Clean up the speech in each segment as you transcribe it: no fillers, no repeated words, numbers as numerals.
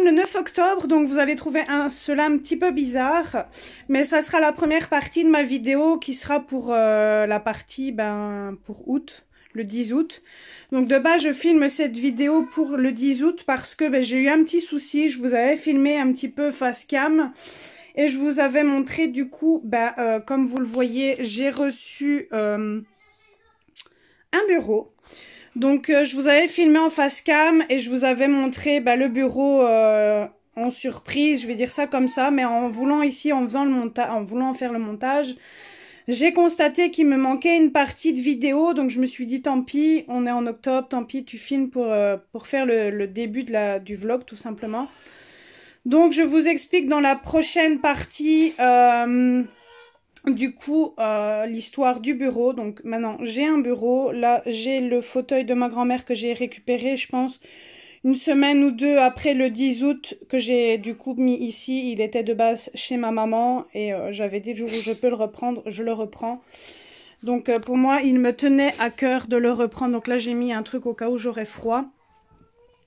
le 9 octobre, donc vous allez trouver cela un petit peu bizarre, mais ça sera la première partie de ma vidéo qui sera pour la partie pour août, le 10 août. Donc de base je filme cette vidéo pour le 10 août parce que j'ai eu un petit souci, je vous avais filmé un petit peu face cam et je vous avais montré du coup, comme vous le voyez, j'ai reçu un bureau. Donc je vous avais filmé en face cam et je vous avais montré le bureau en surprise, je vais dire ça comme ça, mais en voulant faire le montage, j'ai constaté qu'il me manquait une partie de vidéo, donc je me suis dit tant pis, on est en octobre, tant pis, tu filmes pour faire le début du vlog tout simplement. Donc je vous explique dans la prochaine partie du coup l'histoire du bureau. Donc maintenant j'ai un bureau, là j'ai le fauteuil de ma grand-mère que j'ai récupéré je pense une semaine ou deux après le 10 août que j'ai du coup mis ici. Il était de base chez ma maman et j'avais dit le jour où je peux le reprendre, je le reprends. Donc pour moi il me tenait à cœur de le reprendre, donc là j'ai mis un truc au cas où j'aurais froid.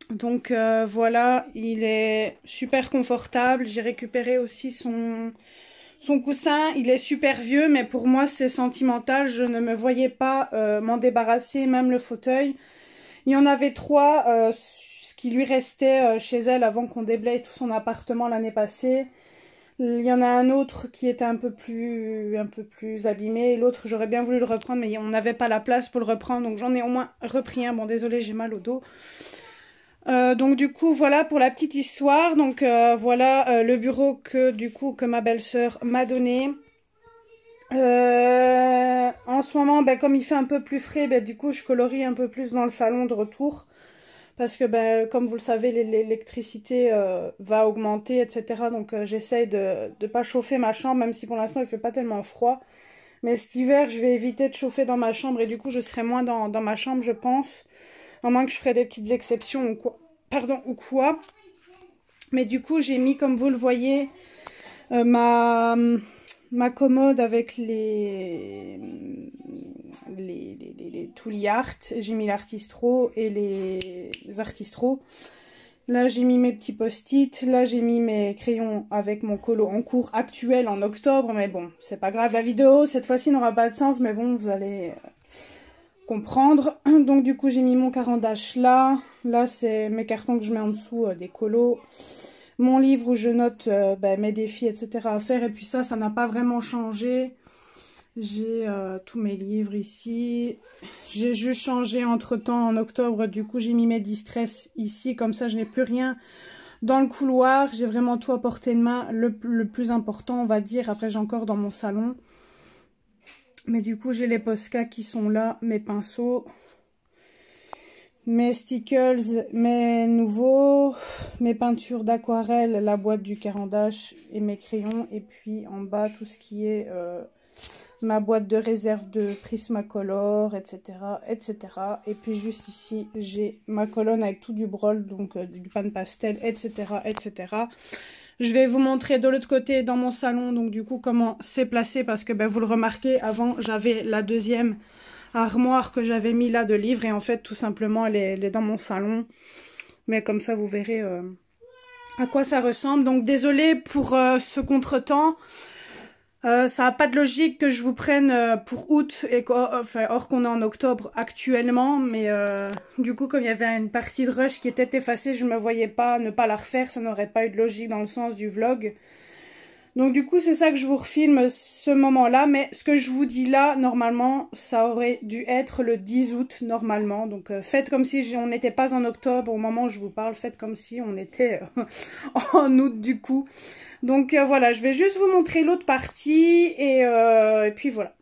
Donc voilà, il est super confortable. J'ai récupéré aussi son coussin, il est super vieux, mais pour moi c'est sentimental, je ne me voyais pas m'en débarrasser, même le fauteuil. Il y en avait trois, ce qui lui restait chez elle avant qu'on déblaye tout son appartement l'année passée. Il y en a un autre qui était un peu plus abîmé, l'autre j'aurais bien voulu le reprendre, mais on n'avait pas la place pour le reprendre, donc j'en ai au moins repris un. Bon désolé, j'ai mal au dos. Donc du coup voilà pour la petite histoire. Donc voilà le bureau que ma belle-sœur m'a donné. En ce moment comme il fait un peu plus frais, du coup je colorie un peu plus dans le salon de retour parce que comme vous le savez l'électricité va augmenter, etc. Donc j'essaye de pas chauffer ma chambre, même si pour l'instant il fait pas tellement froid, mais cet hiver je vais éviter de chauffer dans ma chambre et du coup je serai moins dans ma chambre je pense. À moins que je ferai des petites exceptions ou quoi. Ou quoi. Mais du coup, j'ai mis, comme vous le voyez, ma commode avec les Tuli Art. J'ai mis l'artistro et les artistros. Là, j'ai mis mes petits post-it. Là, j'ai mis mes crayons avec mon colo en cours actuel en octobre. Mais bon, c'est pas grave. La vidéo, cette fois-ci, n'aura pas de sens. Mais bon, vous allez comprendre. Donc du coup j'ai mis mon carandache là c'est mes cartons que je mets en dessous des colos, mon livre où je note mes défis etc à faire, et puis ça n'a pas vraiment changé. J'ai tous mes livres ici, j'ai juste changé entre temps en octobre, du coup j'ai mis mes distress ici, comme ça je n'ai plus rien dans le couloir, j'ai vraiment tout à portée de main, le plus important on va dire. Après j'ai encore dans mon salon. Mais du coup, j'ai les Posca qui sont là, mes pinceaux, mes stickers, mes nouveaux, mes peintures d'aquarelle, la boîte du carandache et mes crayons. Et puis en bas, tout ce qui est ma boîte de réserve de Prismacolor, etc., etc. Et puis juste ici, j'ai ma colonne avec tout du brol, donc du pan pastel, etc., etc. Je vais vous montrer de l'autre côté dans mon salon, donc du coup comment c'est placé, parce que vous le remarquez, avant j'avais la deuxième armoire que j'avais mis là de livres, et en fait tout simplement elle est dans mon salon. Mais comme ça vous verrez à quoi ça ressemble. Donc désolée pour ce contretemps. Ça n'a pas de logique que je vous prenne pour août, or qu'on est en octobre actuellement, mais du coup comme il y avait une partie de rush qui était effacée, je me voyais pas ne pas la refaire, ça n'aurait pas eu de logique dans le sens du vlog. Donc du coup c'est ça que je vous refilme ce moment là, mais ce que je vous dis là, normalement ça aurait dû être le 10 août normalement, donc faites comme si on n'était pas en octobre au moment où je vous parle, faites comme si on était en août du coup. Donc voilà, je vais juste vous montrer l'autre partie et puis voilà.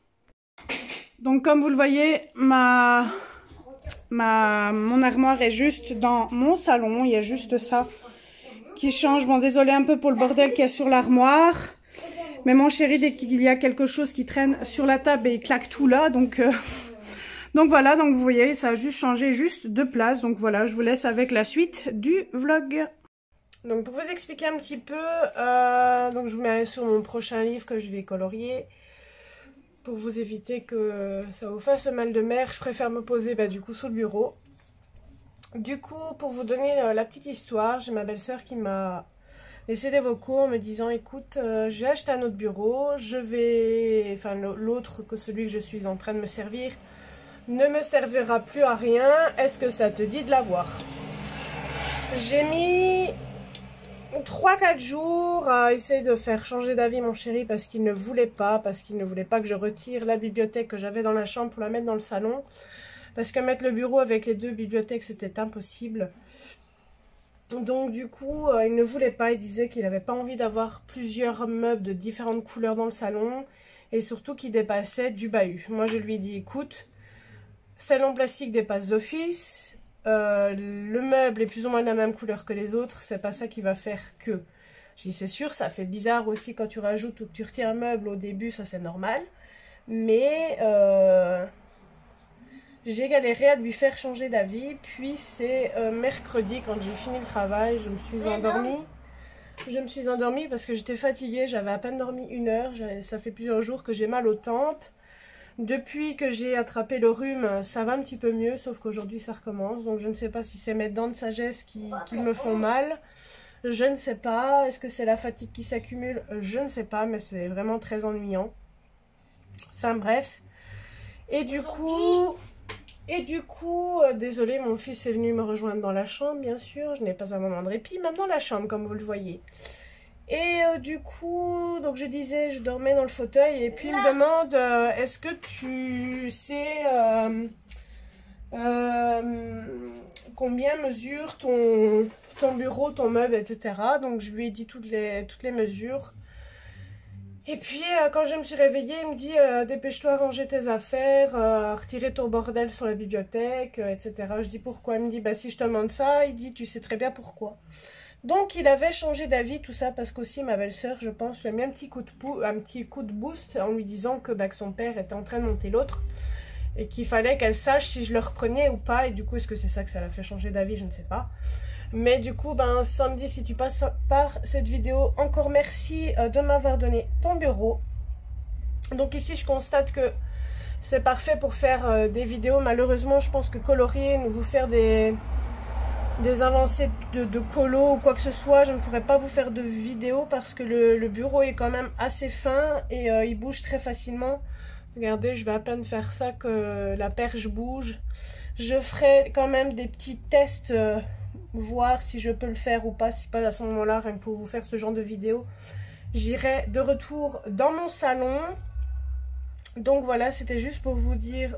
Donc comme vous le voyez, mon armoire est juste dans mon salon, il y a juste ça qui change. Bon désolé un peu pour le bordel qu'il y a sur l'armoire, mais mon chéri dès qu'il y a quelque chose qui traîne sur la table, il claque tout là, donc voilà, donc vous voyez ça a juste changé juste de place. Donc voilà, je vous laisse avec la suite du vlog. Donc pour vous expliquer un petit peu, donc je vous mets sur mon prochain livre que je vais colorier. Pour vous éviter que ça vous fasse mal de mer, je préfère me poser du coup sous le bureau. Du coup, pour vous donner la petite histoire, j'ai ma belle-sœur qui m'a laissé des vocaux en me disant écoute, j'ai acheté un autre bureau, je vais, enfin l'autre que celui que je suis en train de me servir ne me servira plus à rien, est-ce que ça te dit de l'avoir? J'ai mis 3-4 jours à essayer de faire changer d'avis mon chéri parce qu'il ne voulait pas, que je retire la bibliothèque que j'avais dans la chambre pour la mettre dans le salon. Parce que mettre le bureau avec les deux bibliothèques, c'était impossible. Donc du coup, il ne voulait pas, il disait qu'il n'avait pas envie d'avoir plusieurs meubles de différentes couleurs dans le salon. Et surtout qu'il dépassait du bahut. Moi je lui ai dit, écoute, salon plastique dépasse d'office. Le meuble est plus ou moins de la même couleur que les autres, c'est pas ça qui va faire que. Je dis c'est sûr, ça fait bizarre aussi quand tu rajoutes ou que tu retires un meuble au début, ça c'est normal. Mais j'ai galéré à lui faire changer d'avis, puis c'est mercredi quand j'ai fini le travail, je me suis endormie. Je me suis endormie parce que j'étais fatiguée, j'avais à peine dormi 1 heure, ça fait plusieurs jours que j'ai mal aux tempes. Depuis que j'ai attrapé le rhume, ça va un petit peu mieux, sauf qu'aujourd'hui ça recommence. Donc je ne sais pas si c'est mes dents de sagesse qui me font mal. Je ne sais pas. Est-ce que c'est la fatigue qui s'accumule? Je ne sais pas, mais c'est vraiment très ennuyant. Enfin bref. Et du coup, désolée, mon fils est venu me rejoindre dans la chambre, bien sûr. Je n'ai pas un moment de répit, même dans la chambre, comme vous le voyez. Et du coup, donc je disais, je dormais dans le fauteuil et puis il me demande, est-ce que tu sais combien mesure ton bureau, ton meuble, etc. Donc je lui ai dit toutes les mesures. Et puis quand je me suis réveillée, il me dit, dépêche-toi à ranger tes affaires, à retirer ton bordel sur la bibliothèque, etc. Je dis pourquoi? Il me dit, bah si je te demande ça, il dit, tu sais très bien pourquoi. Donc il avait changé d'avis, tout ça, parce qu'aussi ma belle-sœur, je pense, lui a mis un petit coup de boost en lui disant que son père était en train de monter l'autre et qu'il fallait qu'elle sache si je le reprenais ou pas. Et du coup, est-ce que c'est ça que ça l'a fait changer d'avis? Je ne sais pas. Mais du coup, samedi, si tu passes par cette vidéo, encore merci de m'avoir donné ton bureau. Donc ici, je constate que c'est parfait pour faire des vidéos. Malheureusement, je pense que colorier, nous vous faire des avancées de colo ou quoi que ce soit, je ne pourrais pas vous faire de vidéo parce que le bureau est quand même assez fin et il bouge très facilement. Regardez, je vais à peine faire ça que la perche bouge. Je ferai quand même des petits tests, voir si je peux le faire ou pas. Si pas à ce moment-là, rien que pour vous faire ce genre de vidéo, j'irai de retour dans mon salon. Donc voilà, c'était juste pour vous dire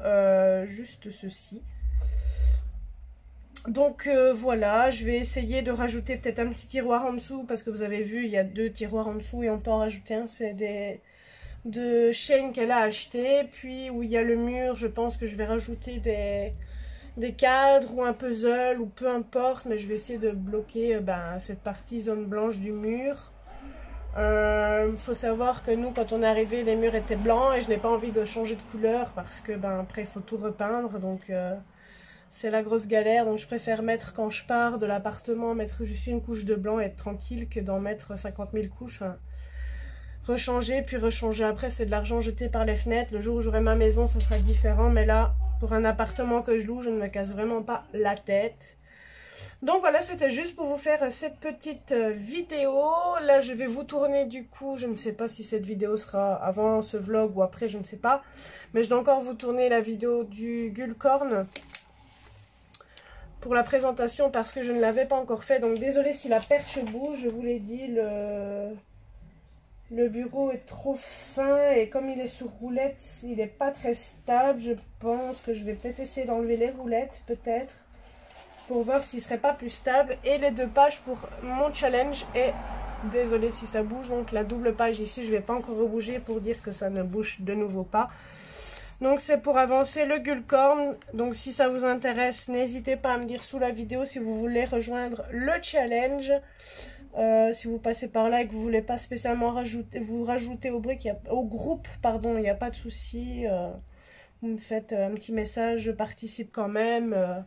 juste ceci. Donc voilà, je vais essayer de rajouter peut-être un petit tiroir en dessous parce que vous avez vu, il y a 2 tiroirs en dessous et on peut en rajouter un, c'est de Shein qu'elle a acheté. Puis où il y a le mur, je pense que je vais rajouter des cadres ou un puzzle ou peu importe, mais je vais essayer de bloquer cette partie zone blanche du mur. Faut savoir que nous, quand on est arrivé, les murs étaient blancs et je n'ai pas envie de changer de couleur parce que après il faut tout repeindre, donc c'est la grosse galère. Donc je préfère mettre, quand je pars de l'appartement, mettre juste une couche de blanc et être tranquille que d'en mettre 50 000 couches. Enfin, rechanger puis rechanger après, c'est de l'argent jeté par les fenêtres. Le jour où j'aurai ma maison, ça sera différent, mais là, pour un appartement que je loue, je ne me casse vraiment pas la tête. Donc voilà, c'était juste pour vous faire cette petite vidéo. Là, je vais vous tourner du coup, je ne sais pas si cette vidéo sera avant ce vlog ou après, je ne sais pas. Mais je dois encore vous tourner la vidéo du Gullkorn pour la présentation parce que je ne l'avais pas encore fait. Donc désolée si la perche bouge, je vous l'ai dit, le bureau est trop fin et comme il est sur roulette, il n'est pas très stable. Je pense que je vais peut-être essayer d'enlever les roulettes, peut-être, pour voir s'il ne serait pas plus stable. Et les 2 pages pour mon challenge est, désolée si ça bouge, donc la double page ici, je ne vais pas encore rebouger pour dire que ça ne bouge de nouveau pas. Donc c'est pour avancer le Gullkorn. Donc si ça vous intéresse, n'hésitez pas à me dire sous la vidéo si vous voulez rejoindre le challenge. Si vous passez par là et que vous voulez pas spécialement rajouter au groupe, pardon, il n'y a pas de souci. Vous me faites un petit message, je participe quand même.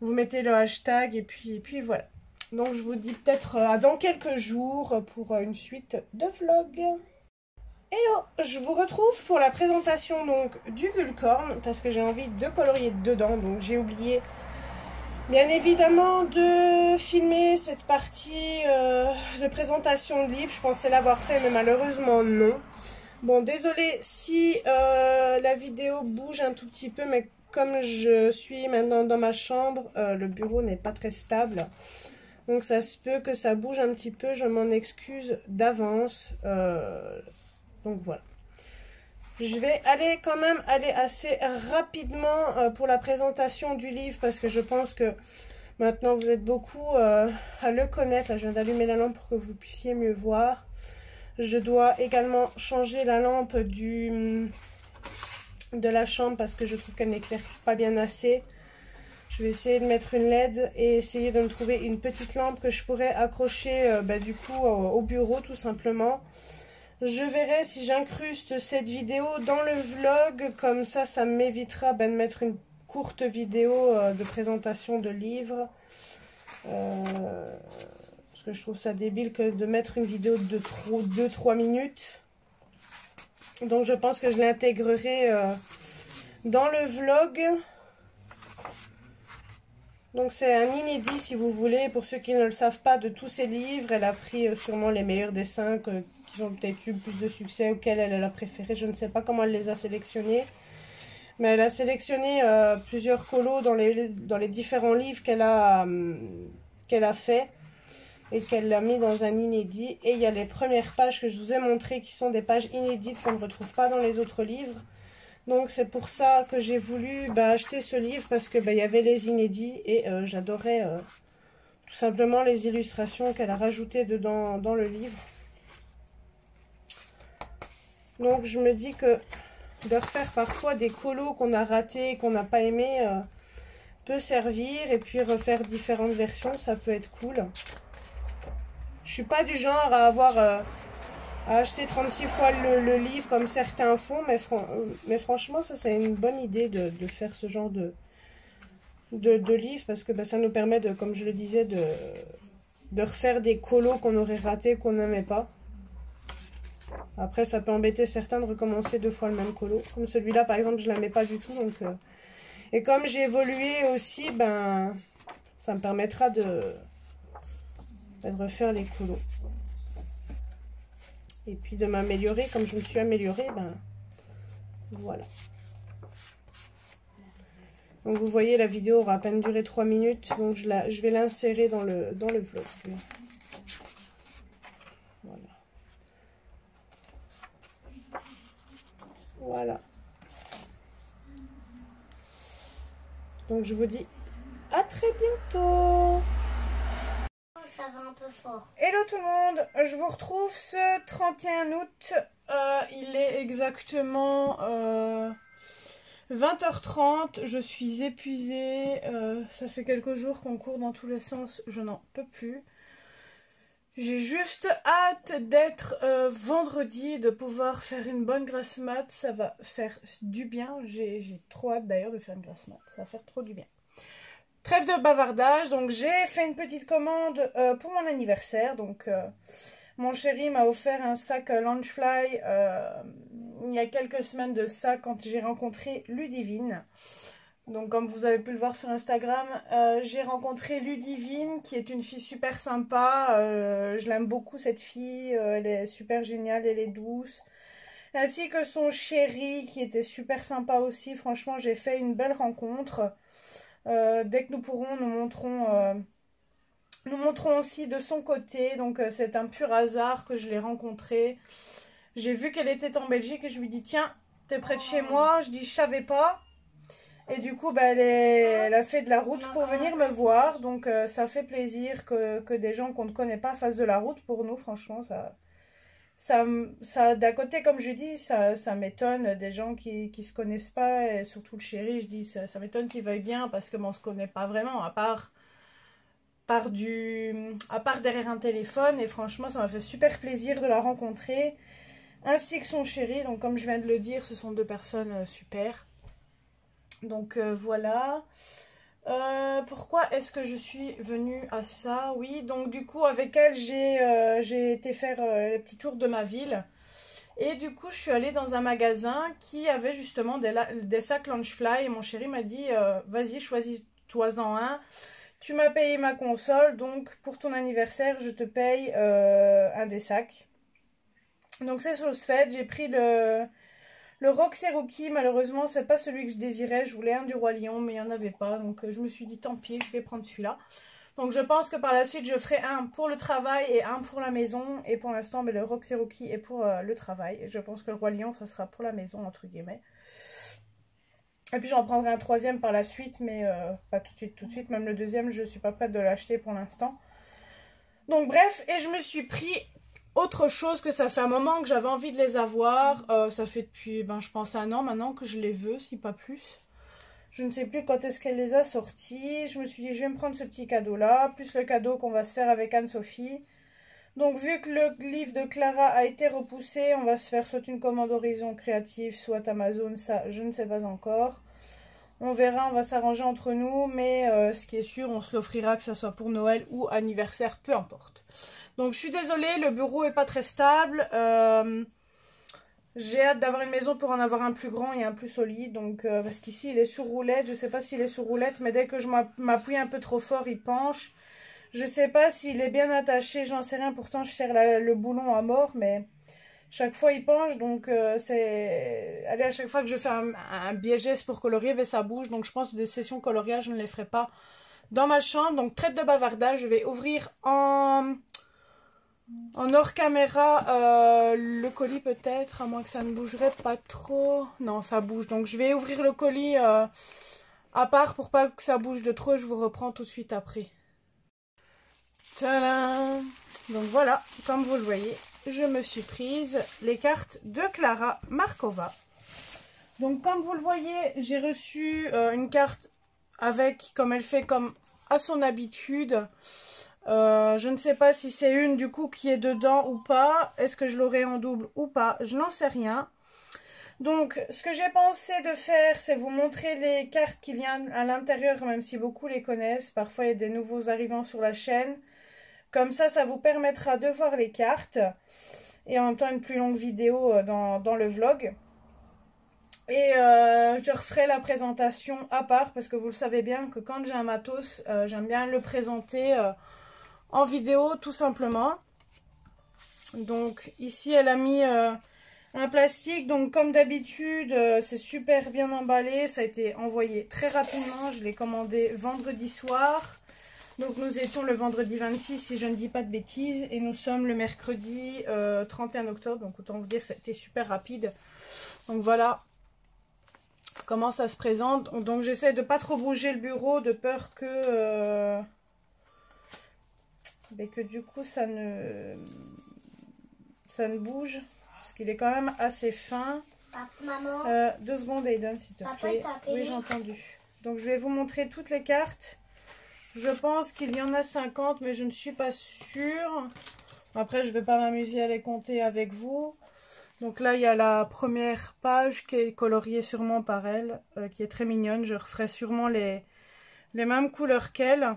Vous mettez le hashtag et puis voilà. Donc je vous dis peut-être à dans quelques jours pour une suite de vlogs. Hello, je vous retrouve pour la présentation donc du Gullkorn parce que j'ai envie de colorier dedans, donc j'ai oublié bien évidemment de filmer cette partie de présentation de livre. Je pensais l'avoir fait, mais malheureusement non. Bon, désolée si la vidéo bouge un tout petit peu, mais comme je suis maintenant dans ma chambre, le bureau n'est pas très stable. Donc ça se peut que ça bouge un petit peu, je m'en excuse d'avance. Donc voilà. Je vais quand même aller assez rapidement pour la présentation du livre, parce que je pense que maintenant vous êtes beaucoup à le connaître. Là, je viens d'allumer la lampe pour que vous puissiez mieux voir. Je dois également changer la lampe de la chambre parce que je trouve qu'elle n'éclaire pas bien assez. Je vais essayer de mettre une LED et essayer de me trouver une petite lampe que je pourrais accrocher du coup au bureau tout simplement. Je verrai si j'incruste cette vidéo dans le vlog, comme ça m'évitera de mettre une courte vidéo de présentation de livres. Parce que je trouve ça débile que de mettre une vidéo de 2-3 minutes. Donc je pense que je l'intégrerai dans le vlog. Donc c'est un inédit si vous voulez, pour ceux qui ne le savent pas, de tous ces livres. Elle a pris sûrement les meilleurs dessins qui ont peut-être eu plus de succès, auxquels elle a préféré. Je ne sais pas comment elle les a sélectionnés. Mais elle a sélectionné plusieurs colos dans les différents livres qu'elle a fait. Et qu'elle l'a mis dans un inédit. Et il y a les premières pages que je vous ai montrées qui sont des pages inédites qu'on ne retrouve pas dans les autres livres. Donc c'est pour ça que j'ai voulu acheter ce livre, parce que il y avait les inédits et j'adorais tout simplement les illustrations qu'elle a rajoutées dedans dans le livre. Donc je me dis que de refaire parfois des colos qu'on a ratés, qu'on n'a pas aimé, peut servir, et puis refaire différentes versions, ça peut être cool. Je suis pas du genre à avoir à acheter 36 fois le livre comme certains font, mais franchement ça c'est une bonne idée de faire ce genre de livre, parce que ça nous permet de, comme je le disais, de refaire des colos qu'on aurait ratés, qu'on n'aimait pas. Après ça peut embêter certains de recommencer 2 fois le même colo, comme celui-là par exemple je l'aimais pas du tout, donc et comme j'ai évolué aussi, ça me permettra de refaire les colos. Et puis de m'améliorer, comme je me suis améliorée, voilà. Donc vous voyez, la vidéo aura à peine duré 3 minutes, donc je vais l'insérer dans le vlog. Voilà. Voilà. Donc je vous dis à très bientôt. Ça va un peu fort. Hello tout le monde, je vous retrouve ce 31 août. Il est exactement 20h30. Je suis épuisée. Ça fait quelques jours qu'on court dans tous les sens. Je n'en peux plus. J'ai juste hâte d'être vendredi, de pouvoir faire une bonne grasse mat. Ça va faire du bien. J'ai trop hâte d'ailleurs de faire une grasse mat. Ça va faire trop du bien. Trêve de bavardage, donc j'ai fait une petite commande pour mon anniversaire. Donc mon chéri m'a offert un sac Loungefly il y a quelques semaines de ça, quand j'ai rencontré Ludivine. Donc comme vous avez pu le voir sur Instagram, j'ai rencontré Ludivine, qui est une fille super sympa. Je l'aime beaucoup cette fille, elle est super géniale, elle est douce. Ainsi que son chéri qui était super sympa aussi. Franchement j'ai fait une belle rencontre. Dès que nous pourrons, nous montrons aussi de son côté. Donc c'est un pur hasard que je l'ai rencontrée. J'ai vu qu'elle était en Belgique et je lui dis tiens, t'es près de chez moi? Je dis je savais pas. Et du coup elle a fait de la route pour venir me voir. Donc ça fait plaisir que des gens qu'on ne connaît pas fassent de la route pour nous. Franchement ça d'un côté, comme je dis, ça m'étonne, des gens qui se connaissent pas, et surtout le chéri, je dis ça m'étonne qu'il veuille bien, parce que on se connaît pas vraiment, à part derrière un téléphone. Et franchement ça m'a fait super plaisir de la rencontrer, ainsi que son chéri. Donc comme je viens de le dire, ce sont deux personnes super. Donc voilà. Pourquoi est-ce que je suis venue à ça? Oui, donc du coup avec elle j'ai été faire les petits tours de ma ville. Et du coup je suis allée dans un magasin qui avait justement des sacs Loungefly. Et mon chéri m'a dit vas-y, choisis-toi-en un. tu m'as payé ma console, donc pour ton anniversaire, je te paye un des sacs. Donc c'est chose faite, j'ai pris le Rock Cherokee. Malheureusement, c'est pas celui que je désirais, je voulais un du Roi Lion, mais il n'y en avait pas, donc je me suis dit tant pis, je vais prendre celui-là. Donc je pense que par la suite, je ferai un pour le travail et un pour la maison, et pour l'instant, le Rock Cherokee est pour le travail. Et je pense que le Roi Lion, ça sera pour la maison, entre guillemets. Et puis j'en prendrai un troisième par la suite, mais pas tout de suite. Même le deuxième, je ne suis pas prête de l'acheter pour l'instant. Donc bref, et je me suis pris autre chose que ça fait un moment que j'avais envie de les avoir. Ça fait depuis, je pense, 1 an maintenant que je les veux, si pas plus. Je ne sais plus quand est-ce qu'elle les a sortis. Je me suis dit, je vais me prendre ce petit cadeau-là, plus le cadeau qu'on va se faire avec Anne-Sophie. Donc vu que le livre de Clara a été repoussé, on va se faire soit une commande Horizon Créative, soit Amazon, ça je ne sais pas encore. On verra, on va s'arranger entre nous, mais ce qui est sûr, on se l'offrira que ce soit pour Noël ou anniversaire, peu importe. Donc je suis désolée, le bureau est pas très stable. J'ai hâte d'avoir une maison pour en avoir un plus grand et un plus solide. Donc parce qu'ici il est sous roulette, je sais pas s'il est sous roulette, mais dès que je m'appuie un peu trop fort, il penche. Je sais pas s'il est bien attaché, j'en sais rien, pourtant je serre le boulon à mort, mais chaque fois il penche, donc c'est... Allez, à chaque fois que je fais un biais geste pour colorier, ça bouge, donc je pense que des sessions coloriage, je ne les ferai pas dans ma chambre. Donc trêve de bavardage, je vais ouvrir en hors caméra le colis peut-être, à moins que ça ne bougerait pas trop. Non, ça bouge, donc je vais ouvrir le colis à part pour pas que ça bouge de trop, je vous reprends tout de suite après. Tadam! Donc voilà, comme vous le voyez, je me suis prise les cartes de Clara Markova. Donc comme vous le voyez, j'ai reçu une carte avec, comme elle fait comme à son habitude. Je ne sais pas si c'est une du coup qui est dedans ou pas. Est-ce que je l'aurai en double ou pas? Je n'en sais rien. Donc ce que j'ai pensé de faire, c'est vous montrer les cartes qu'il y a à l'intérieur, même si beaucoup les connaissent. Parfois il y a des nouveaux arrivants sur la chaîne. Comme ça vous permettra de voir les cartes et en même temps une plus longue vidéo dans le vlog. Et je referai la présentation à part parce que vous le savez bien que quand j'ai un matos, j'aime bien le présenter en vidéo tout simplement. Donc ici elle a mis un plastique, donc comme d'habitude c'est super bien emballé, ça a été envoyé très rapidement, je l'ai commandé vendredi soir. Donc nous étions le vendredi 26 si je ne dis pas de bêtises et nous sommes le mercredi 31 octobre, donc autant vous dire que ça a été super rapide. Donc voilà comment ça se présente. Donc j'essaie de pas trop bouger le bureau de peur que du coup ça ne bouge parce qu'il est quand même assez fin. Maman. 2 secondes Aiden s'il te plaît. Oui, j'ai entendu. Donc je vais vous montrer toutes les cartes. Je pense qu'il y en a 50 mais je ne suis pas sûre. Après je ne vais pas m'amuser à les compter avec vous. Donc là il y a la première page qui est coloriée sûrement par elle, qui est très mignonne. Je referai sûrement les mêmes couleurs qu'elle.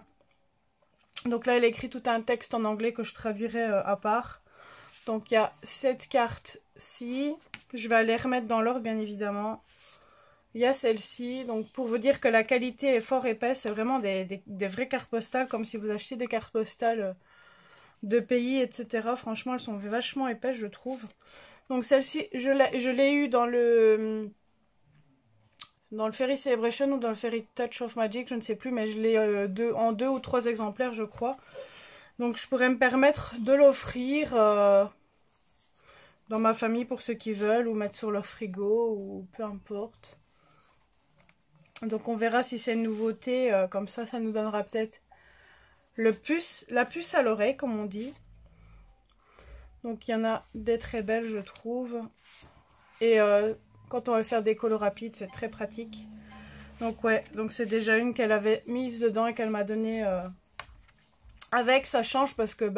Donc là elle écrit tout un texte en anglais que je traduirai à part. Donc il y a cette carte-ci. Je vais aller remettre dans l'ordre bien évidemment. Il y a celle-ci, donc pour vous dire que la qualité est fort épaisse, c'est vraiment des vraies cartes postales, comme si vous achetiez des cartes postales de pays, etc. Franchement, elles sont vachement épaisses, je trouve. Donc celle-ci, je l'ai eu dans le Fairy Celebration ou dans le Fairy Touch of Magic, je ne sais plus, mais je l'ai en 2 ou 3 exemplaires, je crois. Donc je pourrais me permettre de l'offrir dans ma famille pour ceux qui veulent, ou mettre sur leur frigo, ou peu importe. Donc on verra si c'est une nouveauté, comme ça nous donnera peut-être la puce à l'oreille comme on dit. Donc il y en a des très belles je trouve. Et quand on veut faire des colos rapides c'est très pratique. Donc ouais, donc c'est déjà une qu'elle avait mise dedans et qu'elle m'a donné avec. Ça change parce que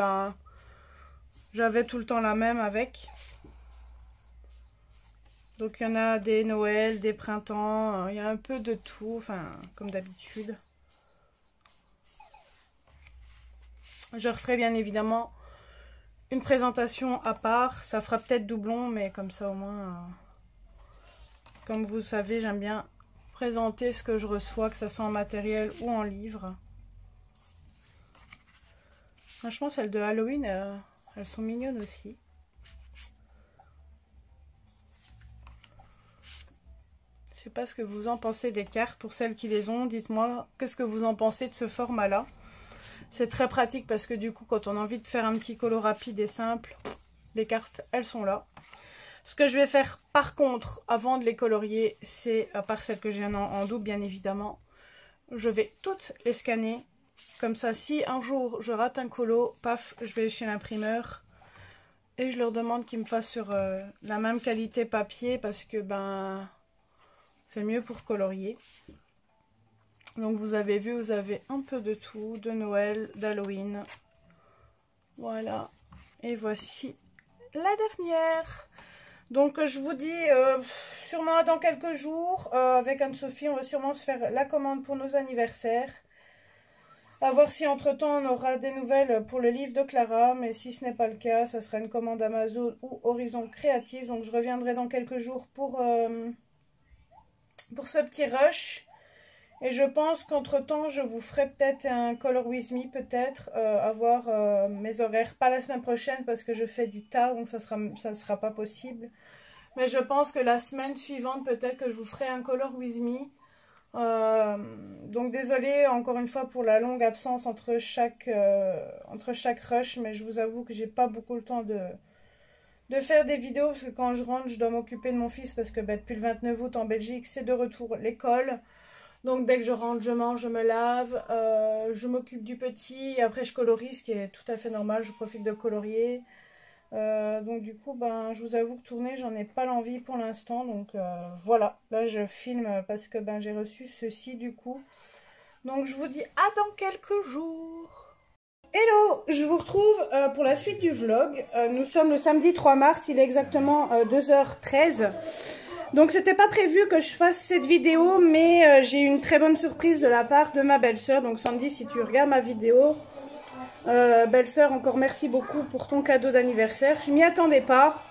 j'avais tout le temps la même avec. Donc il y en a des Noël, des printemps, il y a un peu de tout, enfin comme d'habitude. Je referai bien évidemment une présentation à part, ça fera peut-être doublon, mais comme ça au moins, comme vous savez, j'aime bien présenter ce que je reçois, que ce soit en matériel ou en livre. Franchement, celles de Halloween, elles sont mignonnes aussi. Je sais pas ce que vous en pensez des cartes. Pour celles qui les ont, dites-moi qu'est-ce que vous en pensez de ce format-là. C'est très pratique parce que du coup, quand on a envie de faire un petit colo rapide et simple, les cartes, elles sont là. Ce que je vais faire par contre, avant de les colorier, c'est, à part celles que j'ai en double bien évidemment, je vais toutes les scanner. Comme ça, si un jour je rate un colo, paf, je vais chez l'imprimeur et je leur demande qu'ils me fassent sur la même qualité papier parce que ben c'est mieux pour colorier. Donc vous avez vu, vous avez un peu de tout, de Noël, d'Halloween. Voilà. Et voici la dernière. Donc je vous dis, sûrement dans quelques jours, avec Anne-Sophie, on va sûrement se faire la commande pour nos anniversaires. À voir si entre-temps on aura des nouvelles pour le livre de Clara, mais si ce n'est pas le cas, ça sera une commande Amazon ou Horizon Créatif. Donc je reviendrai dans quelques jours pour ce petit rush. Et je pense qu'entre-temps, je vous ferai peut-être un Color With Me, peut-être, avoir mes horaires. Pas la semaine prochaine parce que je fais du tard, donc ça sera pas possible. Mais je pense que la semaine suivante, peut-être que je vous ferai un Color With Me. Donc désolée encore une fois pour la longue absence entre chaque rush, mais je vous avoue que j'ai pas beaucoup le temps de faire des vidéos parce que quand je rentre, je dois m'occuper de mon fils parce que depuis le 29 août en Belgique, c'est de retour l'école. Donc dès que je rentre, je mange, je me lave, je m'occupe du petit, et après je colorie, ce qui est tout à fait normal, je profite de colorier. Donc du coup, ben, je vous avoue que tourner, j'en ai pas l'envie pour l'instant. Donc voilà, là je filme parce que ben, j'ai reçu ceci du coup. Donc je vous dis à dans quelques jours. Hello, je vous retrouve pour la suite du vlog. Nous sommes le samedi 3 mars, il est exactement 2h13. Donc c'était pas prévu que je fasse cette vidéo, mais j'ai eu une très bonne surprise de la part de ma belle-sœur. Donc Sandy, si tu regardes ma vidéo, belle-sœur, encore merci beaucoup pour ton cadeau d'anniversaire. Je m'y attendais pas.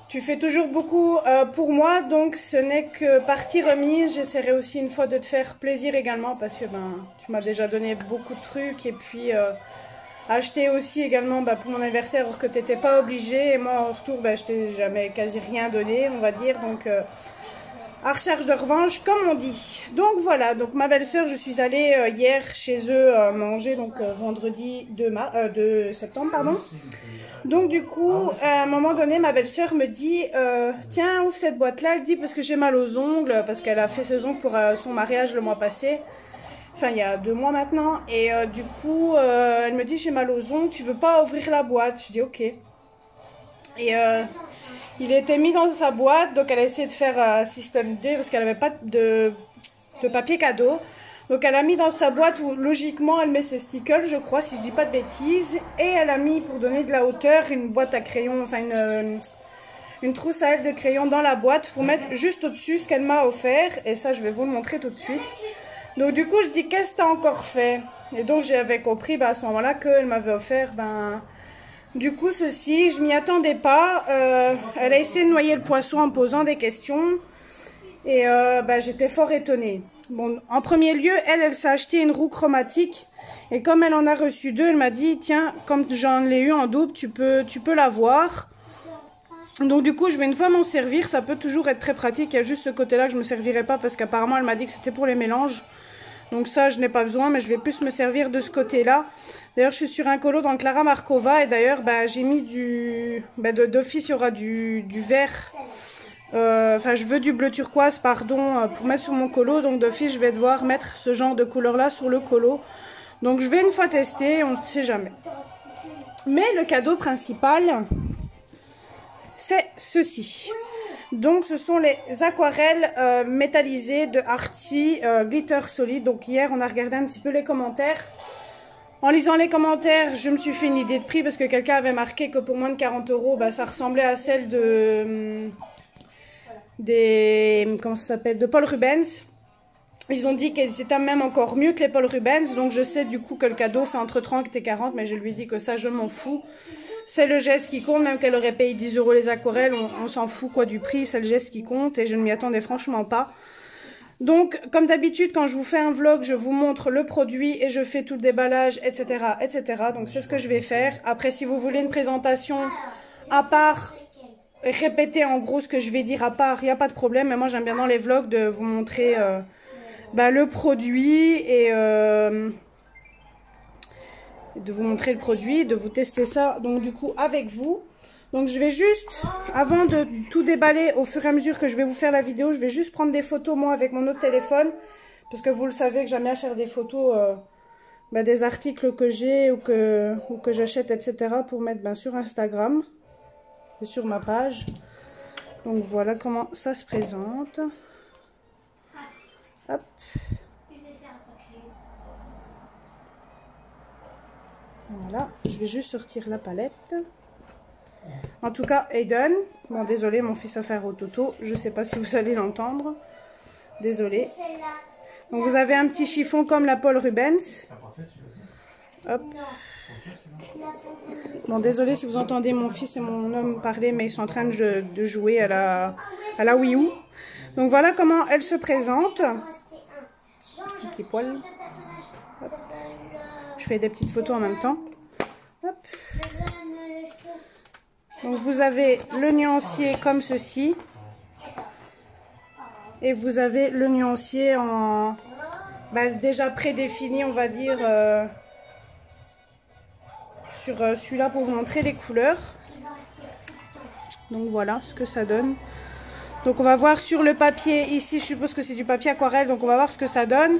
Tu fais toujours beaucoup pour moi, donc ce n'est que partie remise. J'essaierai aussi une fois de te faire plaisir également parce que ben, tu m'as déjà donné beaucoup de trucs et puis... acheter aussi également pour mon anniversaire alors que tu n'étais pas obligé. Et moi en retour je t'ai jamais quasi rien donné on va dire. Donc à recherche de revanche comme on dit. Donc voilà, donc ma belle-sœur, je suis allée hier chez eux manger, donc vendredi 2 septembre pardon. Donc du coup à un moment donné ma belle-sœur me dit tiens ouvre cette boîte là. Elle dit parce que j'ai mal aux ongles, parce qu'elle a fait ses ongles pour son mariage le mois passé. Enfin, il y a 2 mois maintenant. Et du coup, elle me dit, j'ai mal aux ongles, tu veux pas ouvrir la boîte? Je dis, ok. Et il était mis dans sa boîte, donc elle a essayé de faire un système D parce qu'elle n'avait pas de papier cadeau. Donc elle a mis dans sa boîte où logiquement elle met ses stickers, je crois, si je dis pas de bêtises. Et elle a mis, pour donner de la hauteur, une boîte à crayons, enfin une trousse à elle de crayons dans la boîte pour mettre juste au-dessus ce qu'elle m'a offert. Et ça, je vais vous le montrer tout de suite. Donc du coup je dis qu'est-ce que t'as encore fait? Et donc j'avais compris à ce moment-là qu'elle m'avait offert du coup ceci. Je m'y attendais pas. Elle a essayé de noyer le poisson en me posant des questions. Et j'étais fort étonnée. Bon, en premier lieu, elle s'est acheté une roue chromatique. Et comme elle en a reçu 2, elle m'a dit tiens, comme j'en ai eu en double, tu peux l'avoir. Donc du coup je vais une fois m'en servir. Ça peut toujours être très pratique. Il y a juste ce côté là que je me servirai pas parce qu'apparemment elle m'a dit que c'était pour les mélanges. Donc ça, je n'ai pas besoin, mais je vais plus me servir de ce côté-là. D'ailleurs, je suis sur un colo dans Clara Markova. Et d'ailleurs, j'ai mis d'office, il y aura du vert. Enfin, je veux du bleu turquoise, pardon, pour mettre sur mon colo. Donc d'office, je vais devoir mettre ce genre de couleur-là sur le colo. Donc je vais une fois tester, on ne sait jamais. Mais le cadeau principal, c'est ceci. Donc ce sont les aquarelles métallisées de Arty Glitter Solid. Donc hier on a regardé un petit peu les commentaires. En lisant les commentaires, je me suis fait une idée de prix parce que quelqu'un avait marqué que pour moins de 40 €, ça ressemblait à celle de Paul Rubens. Ils ont dit qu'elles étaient même encore mieux que les Paul Rubens. Donc je sais du coup que le cadeau fait entre 30 et 40, mais je lui dis que ça je m'en fous. C'est le geste qui compte, même qu'elle aurait payé 10 € les aquarelles, on s'en fout quoi du prix, c'est le geste qui compte et je ne m'y attendais franchement pas. Donc, comme d'habitude, quand je vous fais un vlog, je vous montre le produit et je fais tout le déballage, etc., etc. Donc, c'est ce que je vais faire. Après, si vous voulez une présentation à part, répéter en gros ce que je vais dire à part, il n'y a pas de problème. Mais moi, j'aime bien dans les vlogs de vous montrer le produit et de vous montrer le produit, de vous tester ça. Donc, du coup, avec vous. Donc je vais juste, avant de tout déballer au fur et à mesure que je vais vous faire la vidéo, je vais juste prendre des photos moi avec mon autre téléphone. Parce que vous le savez que j'aime bien faire des photos des articles que j'ai ou que j'achète, etc. pour mettre sur Instagram et sur ma page. Donc voilà comment ça se présente. Hop. Voilà, je vais juste sortir la palette. En tout cas, Aiden, bon désolé, mon fils a fait au toto, je sais pas si vous allez l'entendre, désolé. Donc vous avez un petit chiffon comme la Paul Rubens. Hop. Bon désolé si vous entendez mon fils et mon homme parler, mais ils sont en train de jouer à la Wii U. Donc voilà comment elle se présente. Petit poil. Hop. Je fais des petites photos en même temps. Hop. Donc vous avez le nuancier comme ceci. Et vous avez le nuancier en déjà prédéfini, on va dire, sur celui-là pour vous montrer les couleurs. Donc voilà ce que ça donne. Donc on va voir sur le papier, ici je suppose que c'est du papier aquarelle, donc on va voir ce que ça donne.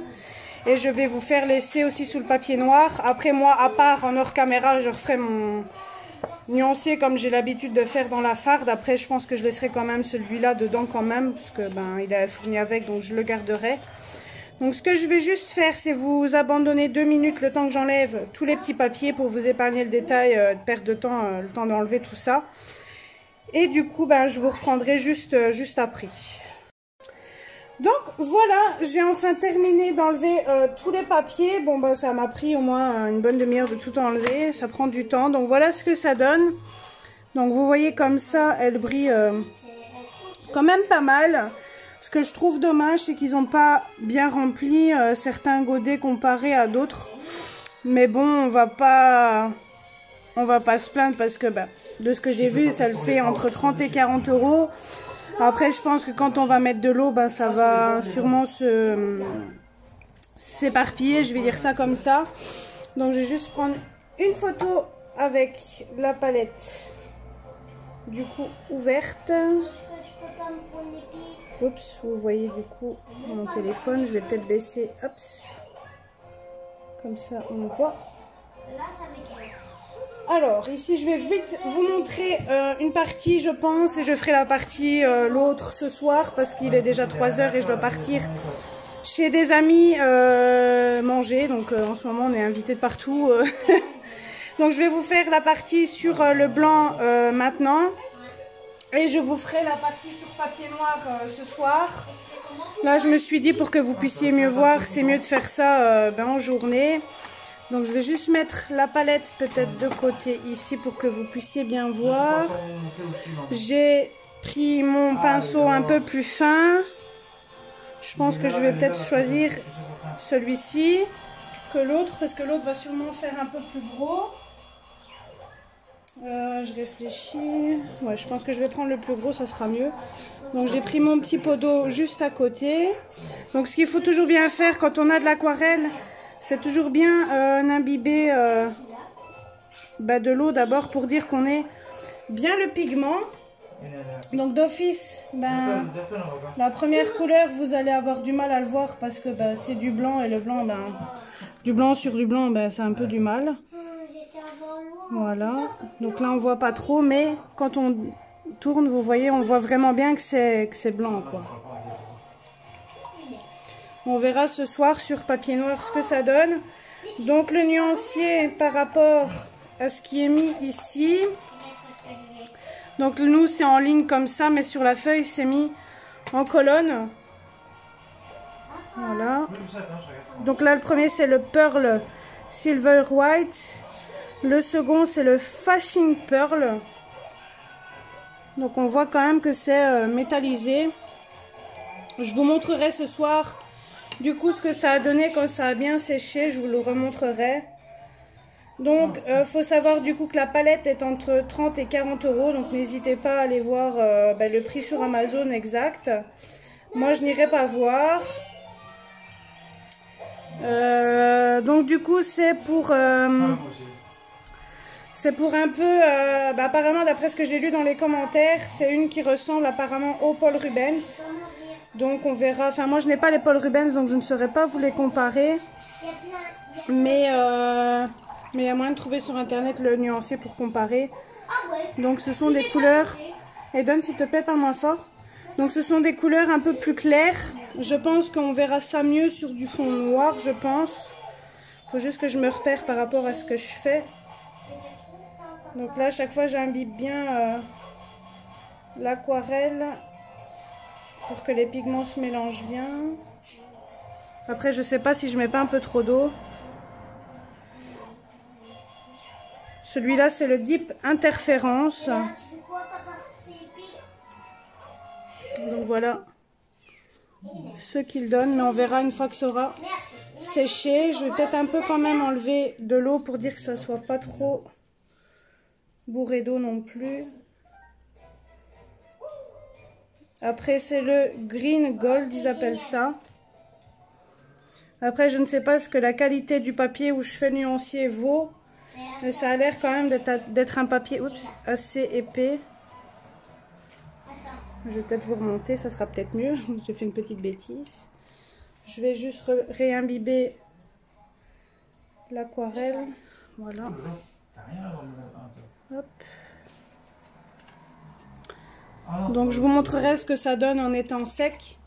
Et je vais vous faire laisser aussi sous le papier noir. Après moi, à part en hors caméra, je referai mon nuancier comme j'ai l'habitude de faire dans la farde. Après je pense que je laisserai quand même celui-là dedans quand même, parce que il est fourni avec, donc je le garderai. Donc ce que je vais juste faire, c'est vous abandonner 2 minutes le temps que j'enlève tous les petits papiers pour vous épargner le détail de perte de temps, le temps d'enlever tout ça. Et du coup je vous reprendrai juste après. Donc voilà, j'ai enfin terminé d'enlever tous les papiers. Bon ça m'a pris au moins une bonne demi-heure de tout enlever, ça prend du temps. Donc voilà ce que ça donne. Donc vous voyez comme ça, elle brille quand même pas mal. Ce que je trouve dommage, c'est qu'ils n'ont pas bien rempli certains godets comparés à d'autres. Mais bon, on va pas se plaindre parce que de ce que j'ai vu, ça le fait entre 30 et 40 euros. Après, je pense que quand on va mettre de l'eau, ça va sûrement s'éparpiller, je vais dire ça comme ça. Donc, je vais juste prendre une photo avec la palette, du coup, ouverte. Oups, vous voyez du coup mon téléphone, je vais peut-être baisser, hop, comme ça on voit. Alors, ici, je vais vite vous montrer une partie, je pense, et je ferai la partie, l'autre ce soir, parce qu'il est déjà 3 h et je dois partir chez des amis manger. Donc, en ce moment, on est invités de partout. Donc, je vais vous faire la partie sur le blanc maintenant. Et je vous ferai la partie sur papier noir ce soir. Là, je me suis dit, pour que vous puissiez mieux voir, c'est mieux de faire ça en journée. Donc je vais juste mettre la palette peut-être de côté ici pour que vous puissiez bien voir. J'ai pris mon pinceau un peu plus fin. Je pense que je vais peut-être choisir celui-ci que l'autre, parce que l'autre va sûrement faire un peu plus gros. Je réfléchis. Ouais, je pense que je vais prendre le plus gros, ça sera mieux. Donc j'ai pris mon petit pot d'eau juste à côté. Donc ce qu'il faut toujours bien faire quand on a de l'aquarelle, c'est toujours bien imbiber de l'eau d'abord pour dire qu'on ait bien le pigment. Donc d'office, la première couleur, vous allez avoir du mal à le voir parce que c'est du blanc et le blanc, du blanc sur du blanc, c'est un peu du mal. Voilà, donc là on voit pas trop, mais quand on tourne, vous voyez, on voit vraiment bien que c'est blanc, quoi. On verra ce soir sur papier noir ce que ça donne. Donc le nuancier par rapport à ce qui est mis ici. Donc nous c'est en ligne comme ça, mais sur la feuille c'est mis en colonne. Voilà. Donc là le premier c'est le Pearl Silver White. Le second c'est le Flashing Pearl. Donc on voit quand même que c'est métallisé. Je vous montrerai ce soir du coup ce que ça a donné quand ça a bien séché. Je vous le remontrerai. Donc faut savoir du coup que la palette est entre 30 et 40 €. Donc n'hésitez pas à aller voir le prix sur Amazon exact. Moi je n'irai pas voir. Donc du coup c'est pour un peu apparemment d'après ce que j'ai lu dans les commentaires, c'est une qui ressemble apparemment au Paul Rubens. Donc on verra, enfin moi je n'ai pas les Paul Rubens donc je ne saurais pas vous les comparer. Mais il y a moyen de trouver sur internet le nuancier pour comparer. Donc ce sont des couleurs, et donne s'il te plaît, parle moins fort. Donc ce sont des couleurs un peu plus claires. Je pense qu'on verra ça mieux sur du fond noir, je pense. Il faut juste que je me repère par rapport à ce que je fais. Donc là, à chaque fois, j'imbibe bien l'aquarelle pour que les pigments se mélangent bien. Après, je sais pas si je mets pas un peu trop d'eau. Celui-là, c'est le Deep Interférence. Donc voilà ce qu'il donne, mais on verra une fois que ça aura séché. Je vais peut-être un peu quand même enlever de l'eau pour dire que ça soit pas trop bourré d'eau non plus. Après c'est le Green Gold, ils appellent ça. Après je ne sais pas ce que la qualité du papier où je fais le nuancier vaut, mais ça a l'air quand même d'être un papier assez épais. Je vais peut-être vous remonter, ça sera peut-être mieux. J'ai fait une petite bêtise. Je vais juste réimbiber l'aquarelle. Voilà. Hop. Donc je vous montrerai ce que ça donne en étant sec.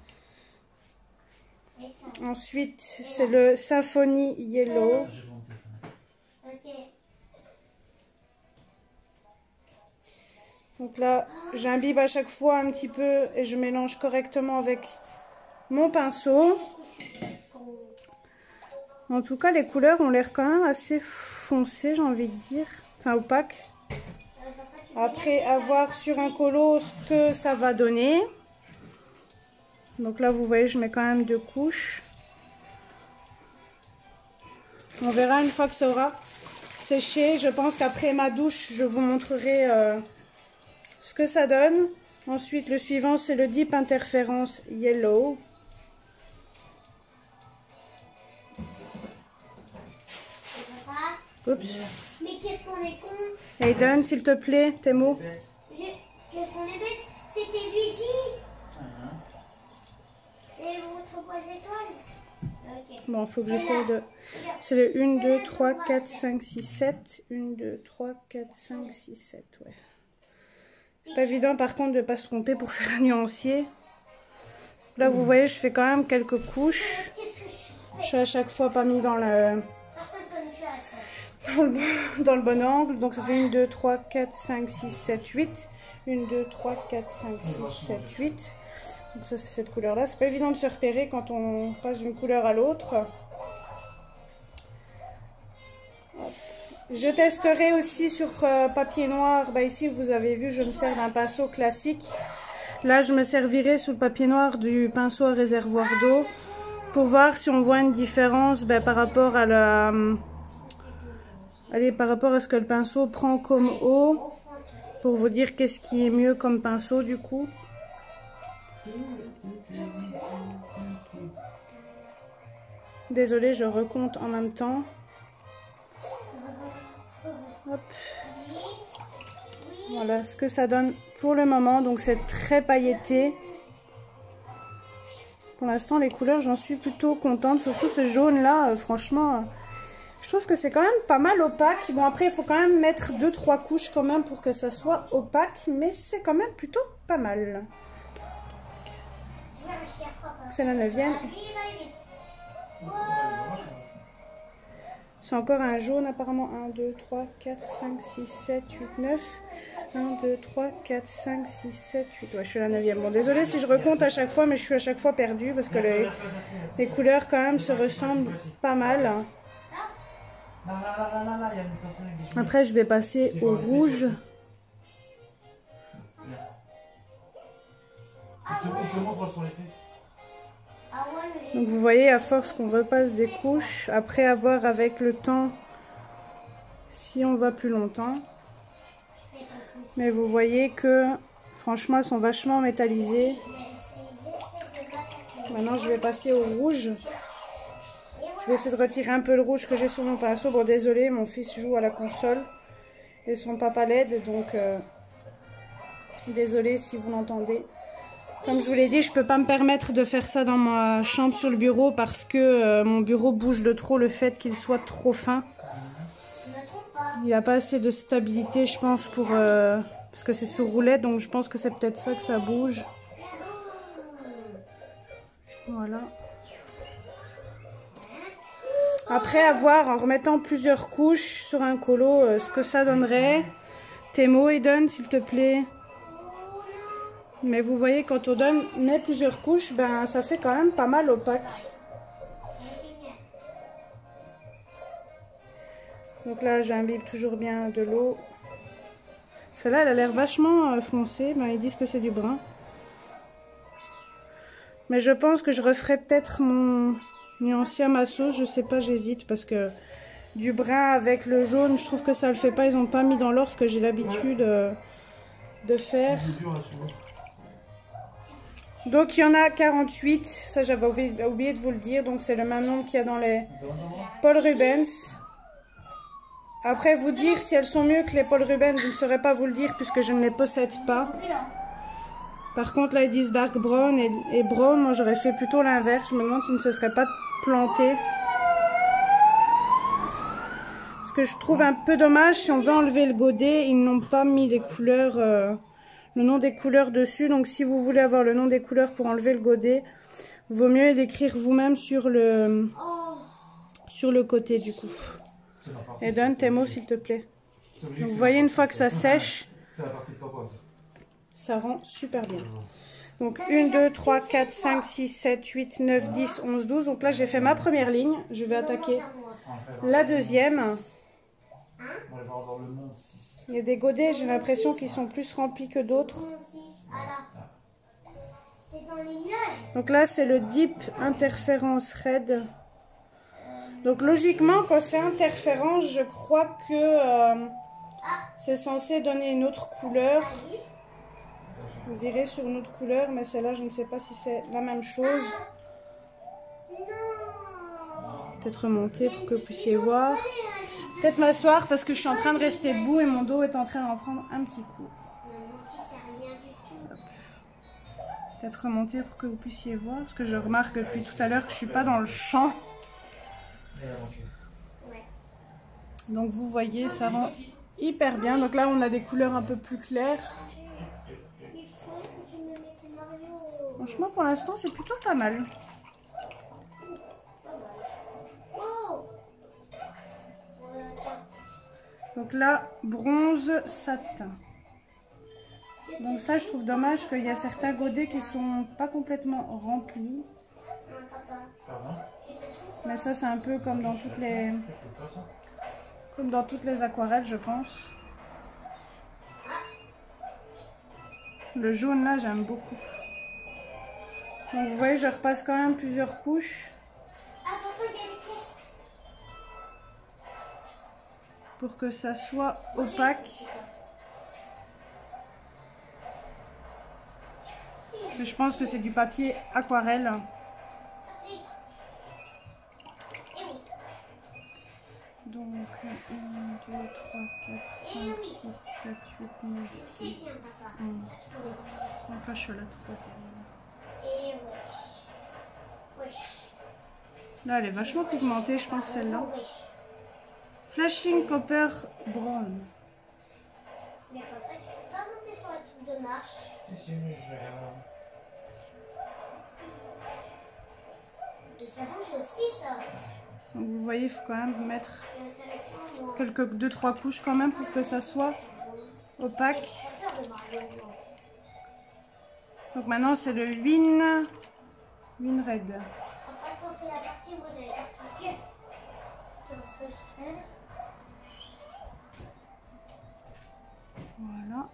Ensuite, c'est le Symphony Yellow. Donc là, j'imbibe à chaque fois un petit peu et je mélange correctement avec mon pinceau. En tout cas, les couleurs ont l'air quand même assez foncées, j'ai envie de dire. Enfin, opaques. Après, à voir sur un colo ce que ça va donner. Donc là, vous voyez, je mets quand même 2 couches. On verra une fois que ça aura séché. Je pense qu'après ma douche, je vous montrerai ce que ça donne. Ensuite, le suivant, c'est le Deep Interference Yellow. Oups. Mais qu'est-ce qu'on est con. Aiden, s'il te plaît, tes mots. Qu'est-ce qu'on est bête. C'était Luigi. Et votre bois étoile. Ok. Bon, il faut que j'essaie de... C'est le 1, 2, 3, 4, 5, 6, 7. 1, 2, 3, 4, 5, 6, 7. Ouais. C'est pas évident par contre de ne pas se tromper pour faire un nuancier. Là, vous voyez, je fais quand même quelques couches. Je suis à chaque fois pas mis dans le bon angle. Donc ça fait 1, 2, 3, 4, 5, 6, 7, 8. 1, 2, 3, 4, 5, 6, 7, 8. Donc ça, c'est cette couleur-là. C'est pas évident de se repérer quand on passe d'une couleur à l'autre. Je testerai aussi sur papier noir. Bah ici, vous avez vu, je me sers d'un pinceau classique. Là, je me servirai sur le papier noir du pinceau à réservoir d'eau pour voir si on voit une différence par rapport à la... Allez, par rapport à ce que le pinceau prend comme eau. Pour vous dire qu'est-ce qui est mieux comme pinceau du coup. Désolée, je recompte en même temps. Hop. Voilà ce que ça donne pour le moment. Donc c'est très pailleté. Pour l'instant, les couleurs, j'en suis plutôt contente. Surtout ce jaune là, franchement, je trouve que c'est quand même pas mal opaque. Bon, après, il faut quand même mettre 2-3 couches quand même pour que ça soit opaque. Mais c'est quand même plutôt pas mal. C'est la 9e. C'est encore un jaune apparemment. 1, 2, 3, 4, 5, 6, 7, 8, 9. 1, 2, 3, 4, 5, 6, 7, 8. Ouais, je suis la 9e. Bon, désolée si je recompte à chaque fois, mais je suis à chaque fois perdue parce que les couleurs quand même se ressemblent pas mal. Après, je vais passer au rouge. On te montre sur les pièces. Donc vous voyez, à force qu'on repasse des couches, après avoir avec le temps, si on va plus longtemps. Mais vous voyez que franchement elles sont vachement métallisées. Maintenant je vais passer au rouge. Je vais essayer de retirer un peu le rouge que j'ai sur mon pinceau. Bon, désolé, mon fils joue à la console et son papa l'aide, donc désolé si vous l'entendez. Comme je vous l'ai dit, je peux pas me permettre de faire ça dans ma chambre sur le bureau parce que mon bureau bouge de trop, le fait qu'il soit trop fin. Il n'a pas assez de stabilité, je pense, pour parce que c'est sur roulette, donc je pense que c'est peut-être ça que ça bouge. Voilà. Après, à voir en remettant plusieurs couches sur un colo, ce que ça donnerait. Tes mots, Eden, s'il te plaît. Mais vous voyez, quand on met plusieurs couches, ben ça fait quand même pas mal opaque. Donc là, j'imbibe toujours bien de l'eau. Celle-là, elle a l'air vachement foncée. Ben, ils disent que c'est du brun. Mais je pense que je referai peut-être mon nuancier à ma sauce. Je sais pas, j'hésite. Parce que du brun avec le jaune, je trouve que ça le fait pas. Ils n'ont pas mis dans l'ordre que j'ai l'habitude de faire. Donc il y en a 48. Ça, j'avais oublié de vous le dire. Donc c'est le même nombre qu'il y a dans les Paul Rubens. Après, vous dire si elles sont mieux que les Paul Rubens, je ne saurais pas vous le dire puisque je ne les possède pas. Par contre, là, ils disent dark brown et brown. Moi, j'aurais fait plutôt l'inverse. Je me demande s'ils ne se seraient pas plantés. Ce que je trouve un peu dommage, si on veut enlever le godet, ils n'ont pas mis les couleurs, le nom des couleurs dessus. Donc, si vous voulez avoir le nom des couleurs pour enlever le godet, vaut mieux l'écrire vous-même sur le côté, du coup. Et donne tes mots, s'il te plaît. Donc, vous voyez, une fois que ça sèche, ça rend super bien. Donc 1, 2, 3, 4, 5, 6, 7, 8, 9, 10, 11, 12. Donc là, j'ai fait ma première ligne. Je vais attaquer la deuxième. Il y a des godets, j'ai l'impression qu'ils sont plus remplis que d'autres. Donc là, c'est le Deep Interference Red. Donc logiquement, quand c'est interférence, je crois que c'est censé donner une autre couleur. Vous verrez sur une autre couleur, mais celle-là, je ne sais pas si c'est la même chose. Peut-être remonter pour que vous puissiez voir. Peut-être m'asseoir parce que je suis en train de rester debout et mon dos est en train d'en prendre un petit coup. Peut-être remonter pour que vous puissiez voir, parce que je remarque depuis tout à l'heure que je ne suis pas dans le champ. Donc vous voyez, ça rend hyper bien. Donc là, on a des couleurs un peu plus claires. Franchement, pour l'instant, c'est plutôt pas mal. Donc là, bronze satin. Donc ça, je trouve dommage qu'il y a certains godets qui sont pas complètement remplis. Mais ça, c'est un peu comme dans toutes les aquarelles, je pense. Le jaune, là, j'aime beaucoup. Donc vous voyez, je repasse quand même plusieurs couches. Pour que ça soit opaque. Je pense que c'est du papier aquarelle. Donc 1, 2, 3, 4, 5, 6, 7, 8, 9, 10, 11. C'est un cache la troisième. Là, elle est vachement pigmentée, je pense, celle-là. Flashing Copper Brown. Mais papa, tu peux pas monter sur la truc de marche. Si, mais je vais Et ça bouge aussi, ça. Donc, vous voyez, il faut quand même mettre quelques 2-3 couches quand même pour que ça soit opaque. Donc maintenant, c'est le Win Red. Voilà.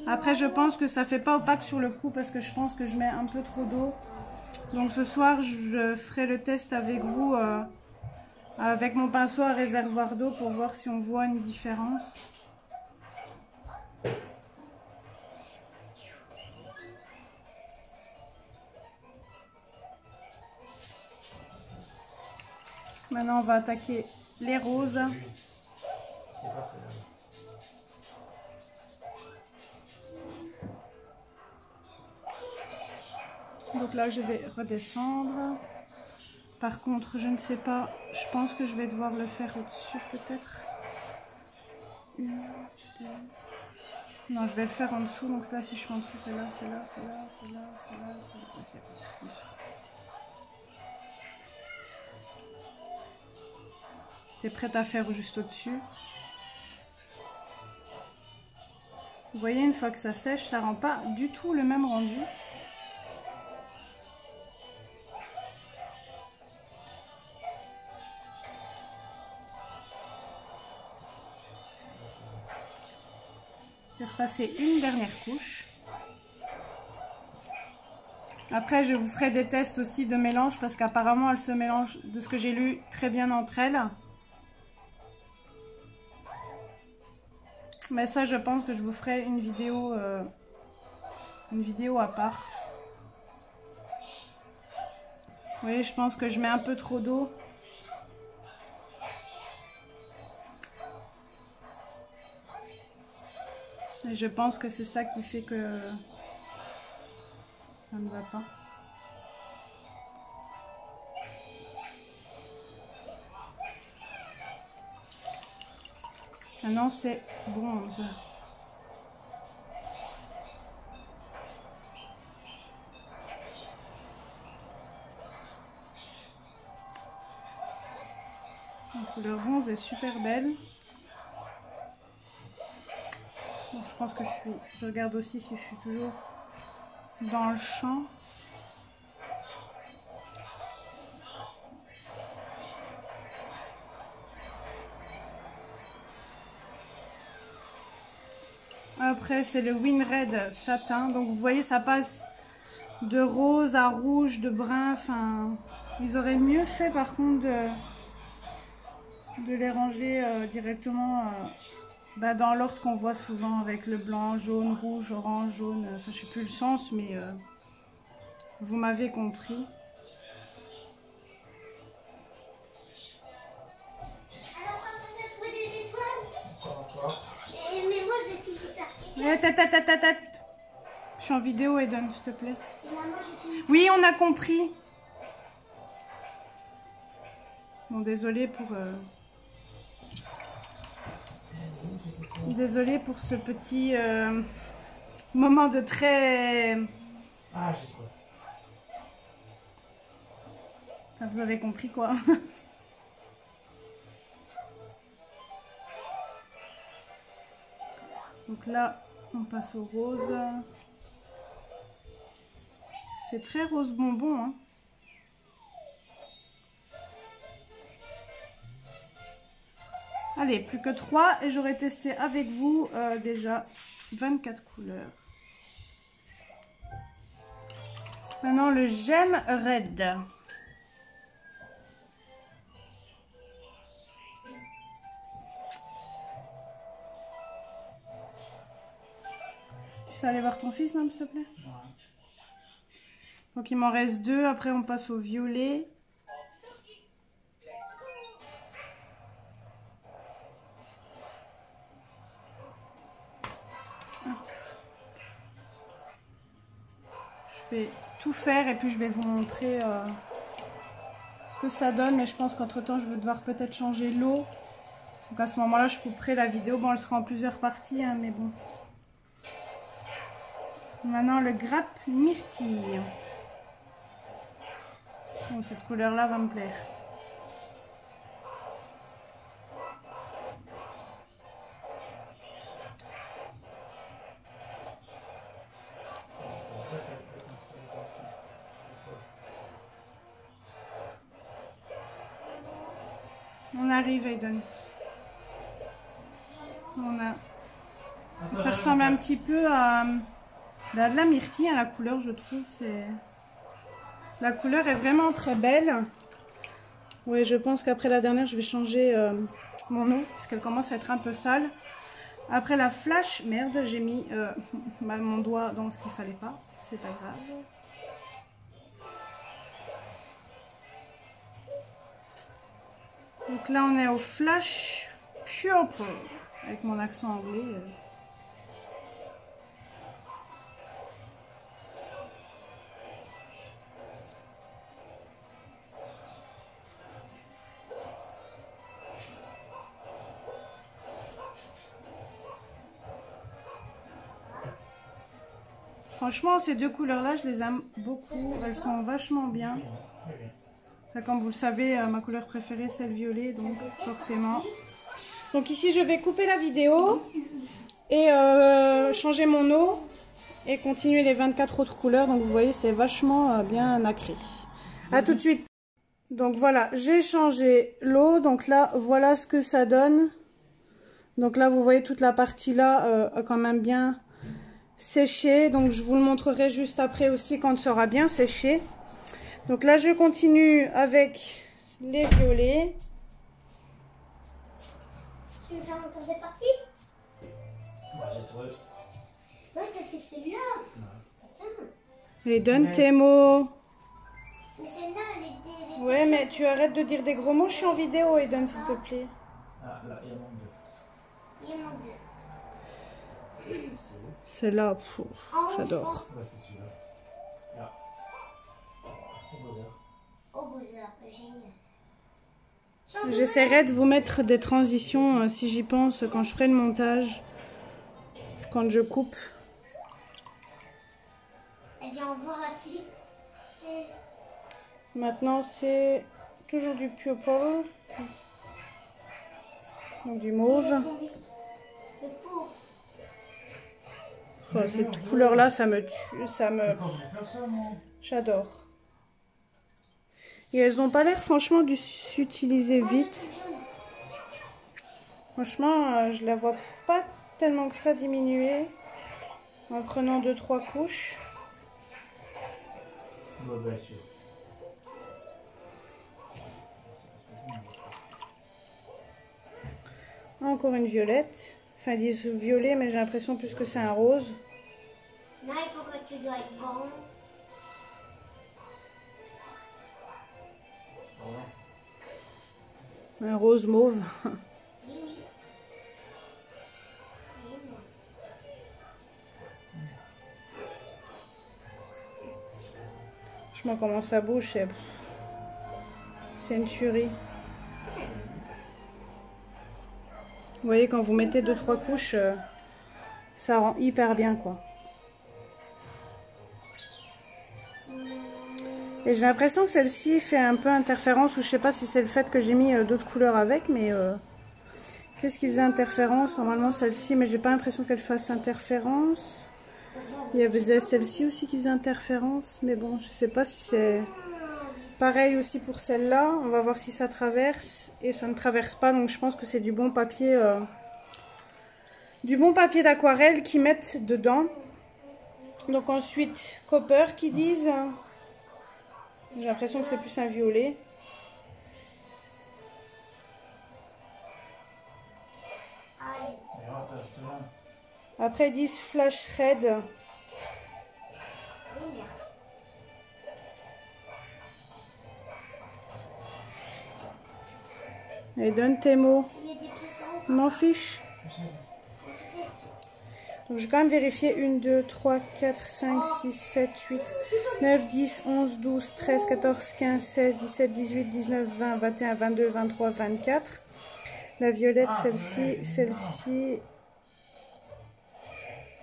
Après, je pense que ça fait pas opaque sur le coup parce que je pense que je mets un peu trop d'eau. Donc ce soir, je ferai le test avec vous, avec mon pinceau à réservoir d'eau pour voir si on voit une différence. Maintenant, on va attaquer les roses. Donc là, je vais redescendre. Par contre, je ne sais pas, je pense que je vais devoir le faire au-dessus peut-être. Une, deux. Non, je vais le faire en dessous. Donc là, si je fais en dessous, c'est là, c'est là, c'est là, c'est là, c'est là, c'est là. Ouais, c'est bon. T'es prête à faire juste au-dessus. Vous voyez, une fois que ça sèche, ça rend pas du tout le même rendu. Je vais repasser une dernière couche. Après, je vous ferai des tests aussi de mélange parce qu'apparemment, elles se mélangent, de ce que j'ai lu, très bien entre elles. Mais ça, je pense que je vous ferai une vidéo à part. Vous voyez, je pense que je mets un peu trop d'eau. Et je pense que c'est ça qui fait que ça ne va pas. Maintenant, c'est bronze. La couleur bronze est super belle. Donc, je pense que je regarde aussi si je suis toujours dans le champ. Après, c'est le Winred satin. Donc, vous voyez, ça passe de rose à rouge, de brun. Enfin, ils auraient mieux fait, par contre, de les ranger directement dans l'ordre qu'on voit souvent, avec le blanc, jaune, rouge, orange, jaune. Enfin, je sais plus le sens, mais vous m'avez compris. Alors, quand on a trouvé des étoiles, mais moi je vais finir de faire. Je suis en vidéo, Eden, s'il te plaît. Et maman, j'ai fini. Oui, on a compris. Bon, désolée pour... Désolée pour ce petit moment de très... Ah, j'ai quoi. Enfin, vous avez compris quoi. Donc là, on passe au rose. C'est très rose bonbon, hein. Allez, plus que 3 et j'aurai testé avec vous déjà 24 couleurs. Maintenant, le Gemme Red. Tu sais aller voir ton fils, non, s'il te plaît? Ouais. Donc, il m'en reste 2. Après, on passe au violet. Je vais tout faire et puis je vais vous montrer ce que ça donne. Mais je pense qu'entre temps, je vais devoir peut-être changer l'eau. Donc, à ce moment-là, je couperai la vidéo. Bon, elle sera en plusieurs parties, hein, mais bon. Maintenant, le grappe myrtille. Oh, cette couleur-là va me plaire. On arrive, Aiden. On a... Ça ressemble un petit peu à de la myrtille, à la couleur, je trouve. C'est... La couleur est vraiment très belle. Oui, je pense qu'après la dernière, je vais changer mon eau parce qu'elle commence à être un peu sale. Après la flash, merde, j'ai mis mon doigt dans ce qu'il fallait pas. C'est pas grave. Donc là, on est au flash purple avec mon accent anglais. Franchement, ces deux couleurs-là, je les aime beaucoup. Elles sont vachement bien. Comme vous le savez, ma couleur préférée, c'est le violet, donc forcément. Donc ici, je vais couper la vidéo et changer mon eau et continuer les 24 autres couleurs. Donc vous voyez, c'est vachement bien nacré. À tout de suite. Donc voilà, j'ai changé l'eau. Donc là, voilà ce que ça donne. Donc là, vous voyez toute la partie là a quand même bien séché. Donc je vous le montrerai juste après aussi quand ça aura bien séché. Donc là, je continue avec les violets. Tu veux faire encore des parties? Moi, j'ai trouvé. Ouais, t'as fait celle-là. Et donne tes mots. Mais celle-là, elle est... Ouais, mais tu arrêtes de dire des gros mots. Je suis en vidéo, Eden, s'il te plaît. Ah, là, il y en manque deux. Il y en manque deux. Celle-là, j'adore. Ouais, c'est celui-là. Là. C'est Bowser. Oh, Bowser, génial. J'essaierai de vous mettre des transitions si j'y pense quand je ferai le montage. Quand je coupe. Elle vient voir la fille. Maintenant, c'est toujours du purple. Donc du mauve. Le pauvre. Oh, cette couleur-là, ça me tue. Ça me... J'adore. Et elles n'ont pas l'air franchement de s'utiliser vite. Franchement, je la vois pas tellement que ça diminuer. En prenant 2-3 couches. Bah, bien sûr. Encore une violette. Enfin, ils disent violet, mais j'ai l'impression plus que c'est un rose. Là, il faut que tu dois être grand. Un rose mauve. Oui, oui. Franchement, comment ça bouge, c'est une tuerie. Vous voyez, quand vous mettez 2-3 couches, ça rend hyper bien, quoi. Et j'ai l'impression que celle-ci fait un peu interférence, ou je sais pas si c'est le fait que j'ai mis d'autres couleurs avec, mais qu'est-ce qui faisait interférence? Normalement celle-ci, mais j'ai pas l'impression qu'elle fasse interférence. Il y avait celle-ci aussi qui faisait interférence, mais bon, je sais pas si c'est pareil aussi pour celle-là. On va voir si ça traverse, et ça ne traverse pas, donc je pense que c'est du bon papier d'aquarelle qu'ils mettent dedans. Donc ensuite, copper qui disent. J'ai l'impression que c'est plus un violet. Après ils disent flash red. Et donne tes mots. Je m'en fiche. Donc je vais quand même vérifier 1, 2, 3, 4, 5, 6, 7, 8, 9, 10, 11, 12, 13, 14, 15, 16, 17, 18, 19, 20, 21, 22, 23, 24. La violette, celle-ci, celle-ci.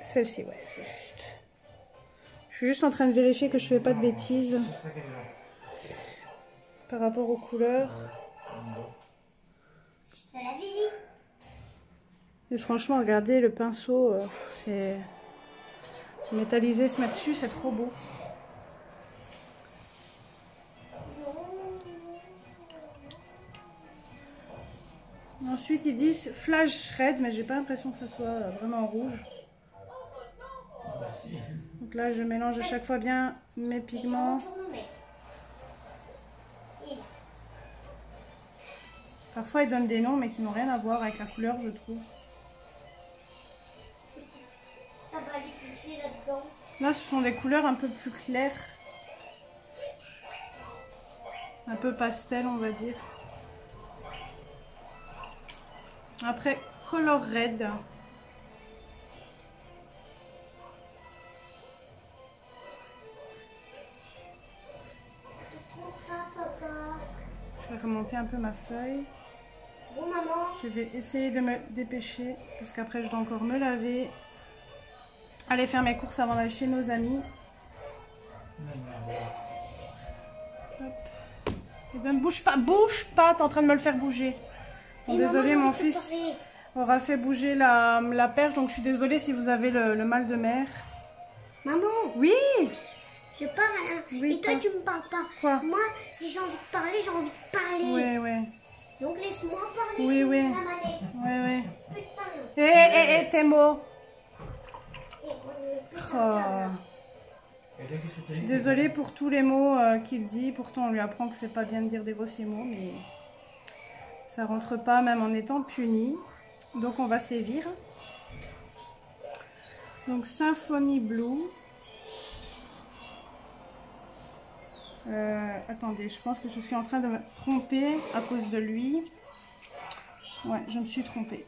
Celle-ci, ouais, c'est juste. Je suis juste en train de vérifier que je fais pas de bêtises par rapport aux couleurs. Je te l'avais dit. Et franchement, regardez le pinceau, c'est métallisé, se mettre dessus, c'est trop beau. Ensuite, ils disent flash red, mais j'ai pas l'impression que ça soit vraiment rouge. Donc là, je mélange à chaque fois bien mes pigments. Parfois ils donnent des noms mais qui n'ont rien à voir avec la couleur, je trouve. Ça va aller pousser là-dedans. Là ce sont des couleurs un peu plus claires. Un peu pastel on va dire. Après Color Red. Je vais remonter un peu ma feuille. Bon, maman. Je vais essayer de me dépêcher parce qu'après je dois encore me laver. Aller faire mes courses avant d'aller chez nos amis. Hop. Et ben bouge pas, t'es en train de me le faire bouger. Bon, désolée, mon fils aura fait bouger la perche, donc je suis désolée si vous avez le mal de mer. Maman. Oui. Je parle, hein. Oui, Et toi, tu me parles pas. Quoi? Moi, si j'ai envie de parler, j'ai envie de parler. Oui. Donc laisse-moi parler. Oui. La manette. Oui. Tes mots. Oh. Je suis désolée pour tous les mots qu'il dit. Pourtant, on lui apprend que c'est pas bien de dire des grossiers mots, mais ça rentre pas même en étant puni. Donc, on va sévir. Donc, Symphony Blue. Attendez, je pense que je suis en train de me tromper à cause de lui. Ouais, je me suis trompée.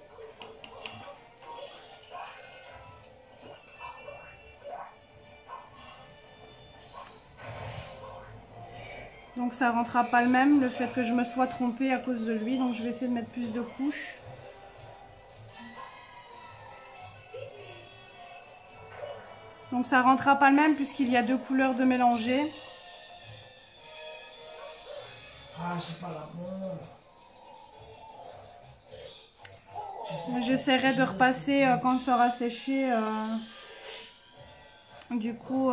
Donc ça rentrera pas le même, le fait que je me sois trompée à cause de lui. Donc je vais essayer de mettre plus de couches. Donc ça rentrera pas le même puisqu'il y a deux couleurs de mélanger. Ah, j'ai pas la bombe. J'essaierai de repasser quand ça aura séché. Du coup,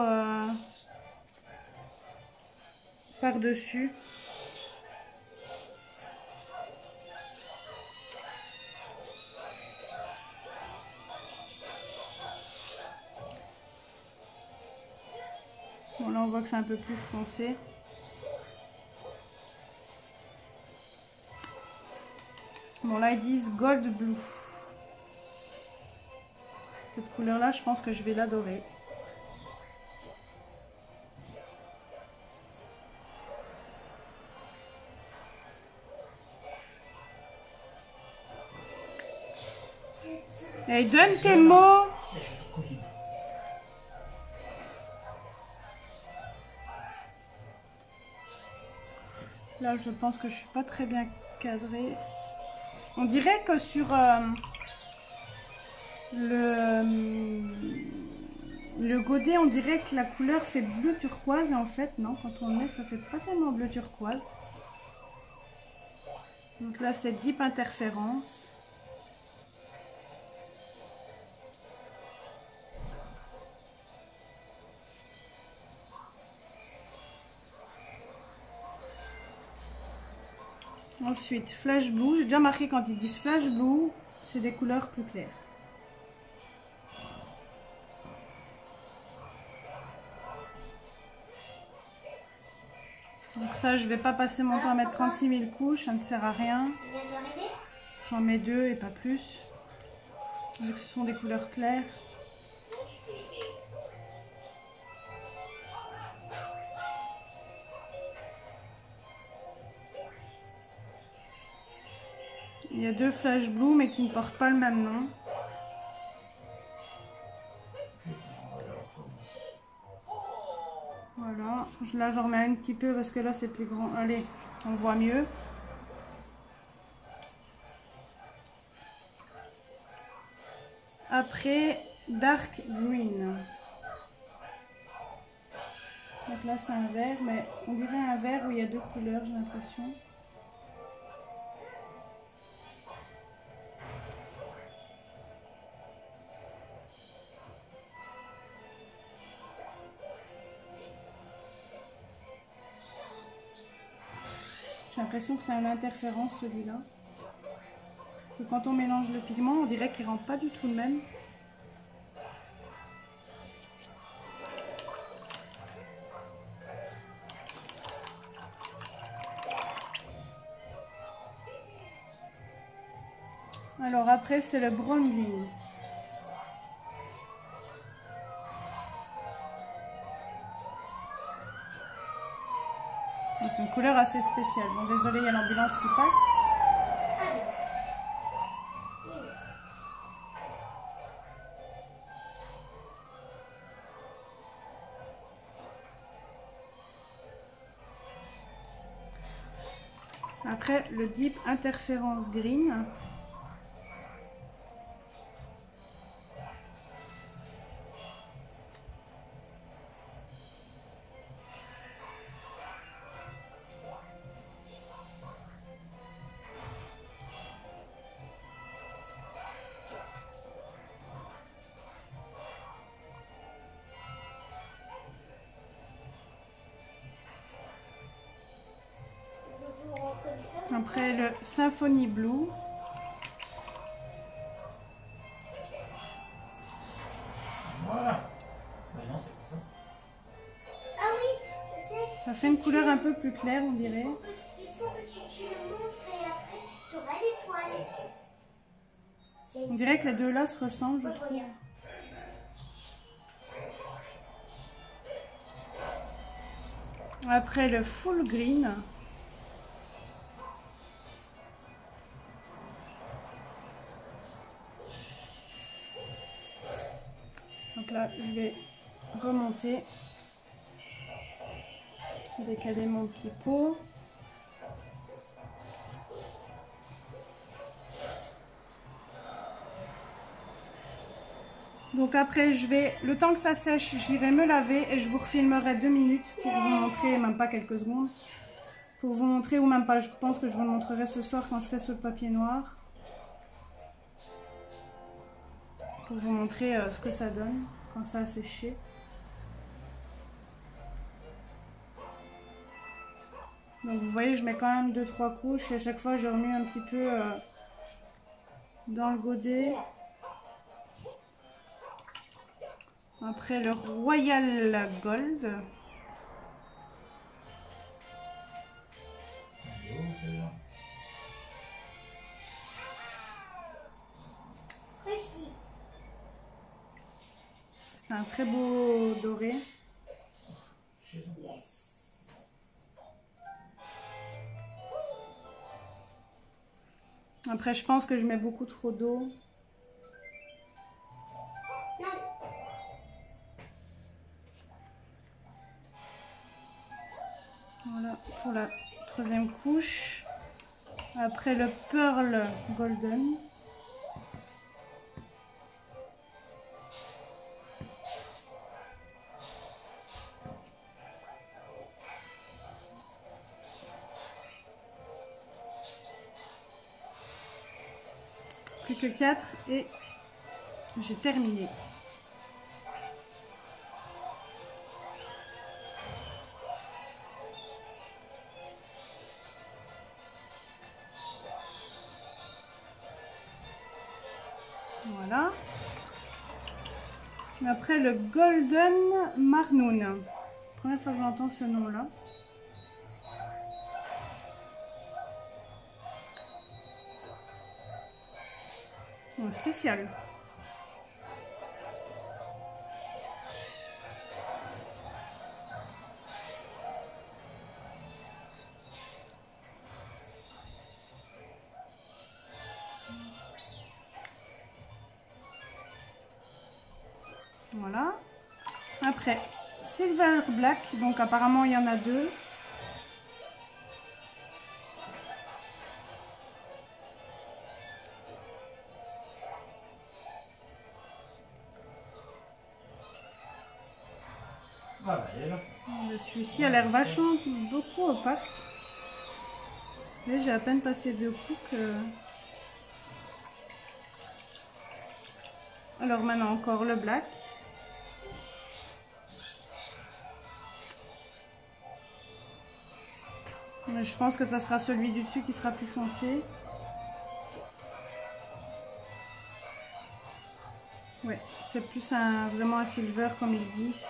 par-dessus. Bon, là on voit que c'est un peu plus foncé. Bon, là ils disent Gold Blue. Cette couleur là, je pense que je vais l'adorer. Hey, donne tes mots. Là, je pense que je suis pas très bien cadrée. On dirait que sur le godet, on dirait que la couleur fait bleu turquoise. Et en fait, non, quand on le met, ça fait pas tellement bleu turquoise. Donc là, c'est Deep Interférence. Ensuite, Flash Blue. J'ai déjà marqué quand ils disent Flash Blue, c'est des couleurs plus claires. Donc ça, je vais pas passer mon temps à mettre 36 000 couches, ça ne sert à rien. J'en mets 2 et pas plus. Vu que ce sont des couleurs claires. Il y a 2 Flash Blue mais qui ne portent pas le même nom. Voilà, là j'en remets un petit peu parce que là c'est plus grand. Allez, on voit mieux. Après, Dark Green. Donc là c'est un vert, mais on dirait un vert où il y a 2 couleurs, j'ai l'impression. J'ai l'impression que c'est un interférence celui-là. Parce que quand on mélange le pigment, on dirait qu'il ne rend pas du tout le même. Alors après, c'est le brown green. C'est une couleur assez spéciale. Bon, désolé, il y a l'ambulance qui passe. Après, le Deep Interference Green. Après le Symphony Blue. Voilà. Mais non, c'est pas ça. Ah oui, je sais. Ça fait une couleur un peu plus claire, on dirait. Il faut que tu le montres et après tu auras l'étoile. On dirait que les deux là se ressemblent, je trouve. Regarde. Après le Full Green. Donc là, je vais remonter, décaler mon petit pot. Donc après, je vais, le temps que ça sèche, j'irai me laver et je vous refilmerai 2 minutes pour vous montrer, même pas quelques secondes, pour vous montrer, ou même pas, je pense que je vous le montrerai ce soir quand je fais sur le papier noir. Pour vous montrer ce que ça donne quand ça a séché. Donc vous voyez, je mets quand même 2-3 couches et à chaque fois je remue un petit peu dans le godet. Après le Royal Gold. Elle est où, celle-là? Précis. C'est un très beau doré. Yes. Après je pense que je mets beaucoup trop d'eau. Non. Voilà pour la 3e couche. Après le Pearl Golden. Plus que 4 et j'ai terminé. Voilà. Après le Golden Marnoon. Première fois que j'entends ce nom-là. Spécial. Voilà. Après, Silver Black. Donc apparemment, il y en a 2. Voilà, elle est là. Celui-ci a l'air vachement beaucoup opaque. Là, j'ai à peine passé 2 coups. Alors maintenant, encore le black. Mais je pense que ça sera celui du dessus qui sera plus foncé. Ouais, c'est plus vraiment un silver comme ils disent.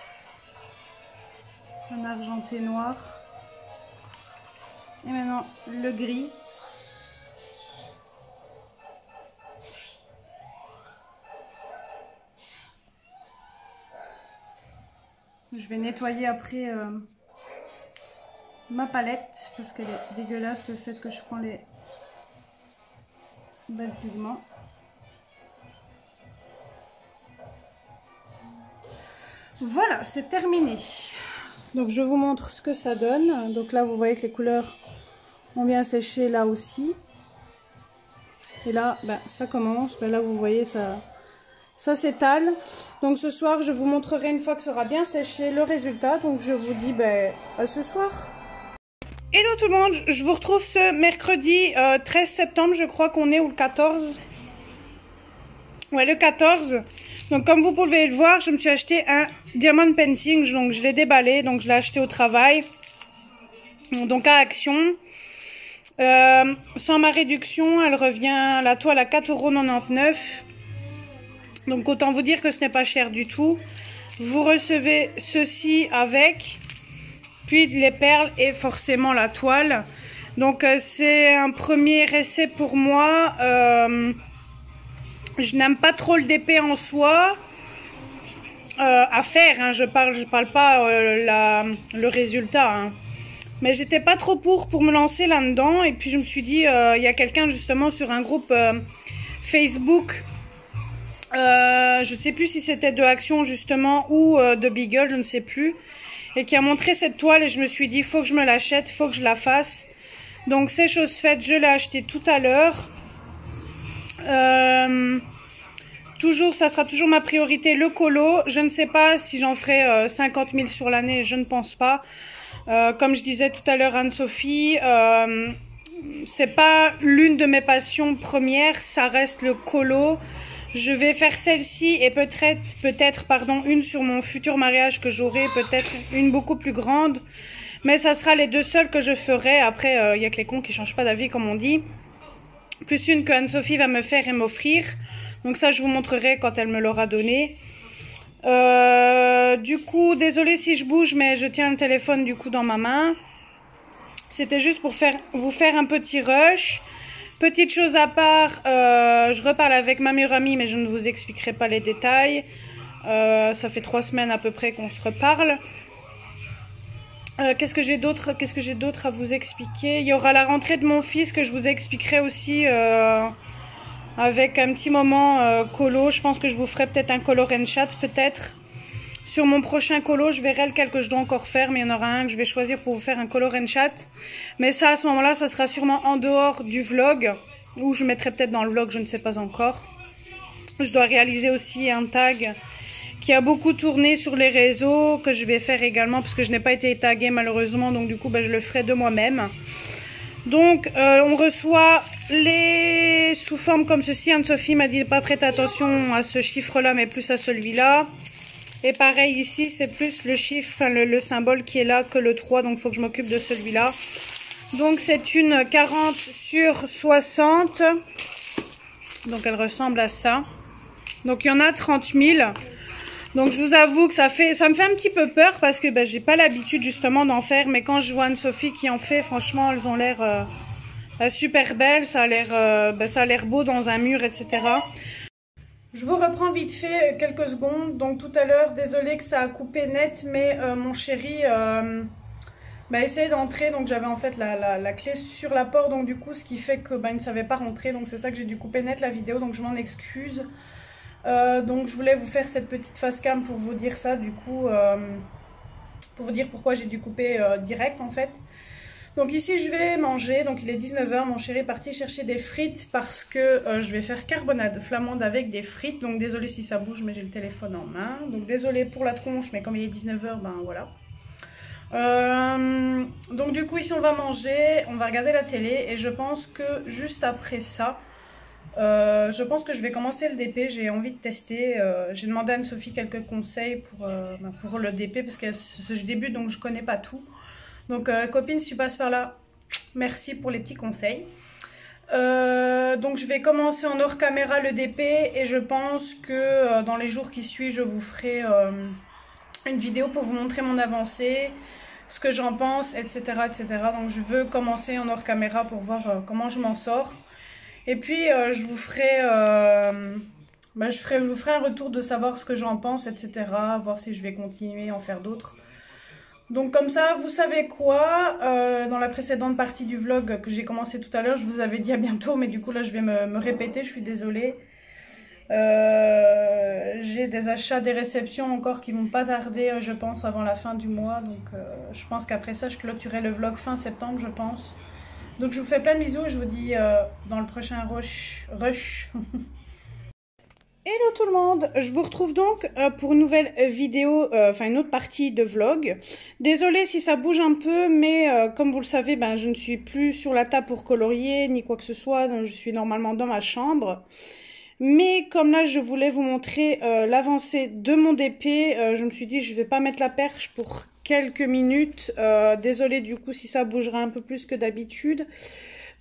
Un argenté noir. Et maintenant le gris. Je vais nettoyer après ma palette parce qu'elle est dégueulasse le fait que je prends les belles pigments. Voilà, c'est terminé. Donc je vous montre ce que ça donne. Donc là vous voyez que les couleurs ont bien séché là aussi. Et là ben, ça commence. Ben, là vous voyez ça s'étale. Donc ce soir je vous montrerai une fois que ça aura bien séché le résultat. Donc je vous dis ben, à ce soir. Hello tout le monde, je vous retrouve ce mercredi 13 septembre, je crois qu'on est, ou le 14. Ouais, le 14. Donc comme vous pouvez le voir, je me suis acheté un Diamond Painting, donc je l'ai déballé, donc je l'ai acheté au travail. Donc à Action. Sans ma réduction, elle revient, la toile à 4,99 €. Donc autant vous dire que ce n'est pas cher du tout. Vous recevez ceci avec... puis les perles et forcément la toile. Donc c'est un premier essai pour moi. Je n'aime pas trop le DP en soi à faire, hein. Je parle pas le résultat, hein. Mais j'étais pas trop pour me lancer là-dedans. Et puis je me suis dit, il y a quelqu'un justement sur un groupe Facebook, je ne sais plus si c'était de Action justement ou de Beagle, je ne sais plus, et qui a montré cette toile et je me suis dit, il faut que je me l'achète, il faut que je la fasse. Donc c'est chose faite, je l'ai acheté tout à l'heure. Toujours, ça sera toujours ma priorité, le colo. Je ne sais pas si j'en ferai 50 000 sur l'année, je ne pense pas. Comme je disais tout à l'heure Anne-Sophie, c'est pas l'une de mes passions premières, ça reste le colo. Je vais faire celle-ci et peut-être une sur mon futur mariage que j'aurai, peut-être une beaucoup plus grande. Mais ça sera les deux seules que je ferai. Après, y a que les cons qui changent pas d'avis comme on dit. Plus une que Anne-Sophie va me faire et m'offrir. Donc ça, je vous montrerai quand elle me l'aura donné. Du coup, désolée si je bouge, mais je tiens le téléphone du coup dans ma main. C'était juste pour vous faire un petit rush. Petite chose à part, je reparle avec ma meilleure amie, mais je ne vous expliquerai pas les détails. Ça fait 3 semaines à peu près qu'on se reparle. Qu'est-ce que j'ai d'autre à vous expliquer? Il y aura la rentrée de mon fils que je vous expliquerai aussi avec un petit moment colo. Je pense que je vous ferai peut-être un color and chat peut-être. Sur mon prochain colo, je verrai lequel que je dois encore faire, mais il y en aura un que je vais choisir pour vous faire un color and chat. Mais ça, à ce moment-là, ça sera sûrement en dehors du vlog, ou je mettrai peut-être dans le vlog, je ne sais pas encore. Je dois réaliser aussi un tag qui a beaucoup tourné sur les réseaux, que je vais faire également, parce que je n'ai pas été taguée malheureusement, donc du coup, ben, je le ferai de moi-même. Donc, on reçoit les sous forme comme ceci. Anne-Sophie m'a dit pas prêter attention à ce chiffre-là, mais plus à celui-là. Et pareil ici, c'est plus le chiffre, enfin le symbole qui est là que le 3, donc il faut que je m'occupe de celui-là. Donc c'est une 40 sur 60, donc elle ressemble à ça. Donc il y en a 30 000. Donc je vous avoue que ça me fait un petit peu peur parce que ben, j'ai pas l'habitude justement d'en faire. Mais quand je vois Anne-Sophie qui en fait, franchement elles ont l'air super belles, ça a l'air beau dans un mur, etc. Je vous reprends vite fait quelques secondes. Donc tout à l'heure, désolée que ça a coupé net, mais mon chéri m'a essayé d'entrer. Donc j'avais en fait la clé sur la porte, donc du coup ce qui fait que il ne savait pas rentrer. Donc c'est ça que j'ai dû couper net la vidéo, donc je m'en excuse. Donc je voulais vous faire cette petite face cam pour vous dire ça, du coup, pour vous dire pourquoi j'ai dû couper direct en fait. Donc ici je vais manger, donc il est 19 h, mon chéri est parti chercher des frites parce que je vais faire carbonade flamande avec des frites. Donc désolé si ça bouge, mais j'ai le téléphone en main. Donc désolé pour la tronche, mais comme il est 19 h, ben voilà. Donc du coup ici on va manger, on va regarder la télé et je pense que juste après ça, je pense que je vais commencer le DP. J'ai envie de tester, j'ai demandé à Anne-Sophie quelques conseils pour le DP parce que je débute donc je connais pas tout. Donc copine, si tu passes par là, merci pour les petits conseils. Donc je vais commencer en hors caméra le DP et je pense que dans les jours qui suivent je vous ferai une vidéo pour vous montrer mon avancée, ce que j'en pense, etc., etc. Donc je veux commencer en hors caméra pour voir comment je m'en sors. Et puis je vous ferai bah, je vous ferai un retour de savoir ce que j'en pense, etc. Voir si je vais continuer à en faire d'autres. Donc comme ça, vous savez quoi, dans la précédente partie du vlog que j'ai commencé tout à l'heure, je vous avais dit à bientôt, mais du coup là je vais me répéter, je suis désolée. J'ai des achats, des réceptions encore qui vont pas tarder, je pense, avant la fin du mois. Donc je pense qu'après ça, je clôturerai le vlog fin septembre, je pense. Donc je vous fais plein de bisous et je vous dis dans le prochain rush. Hello tout le monde, je vous retrouve donc pour une nouvelle vidéo, enfin une autre partie de vlog. Désolée si ça bouge un peu, mais comme vous le savez, ben, je ne suis plus sur la table pour colorier ni quoi que ce soit, donc je suis normalement dans ma chambre. Mais comme là je voulais vous montrer l'avancée de mon DP, je me suis dit je vais pas mettre la perche pour quelques minutes. Désolée du coup si ça bougera un peu plus que d'habitude.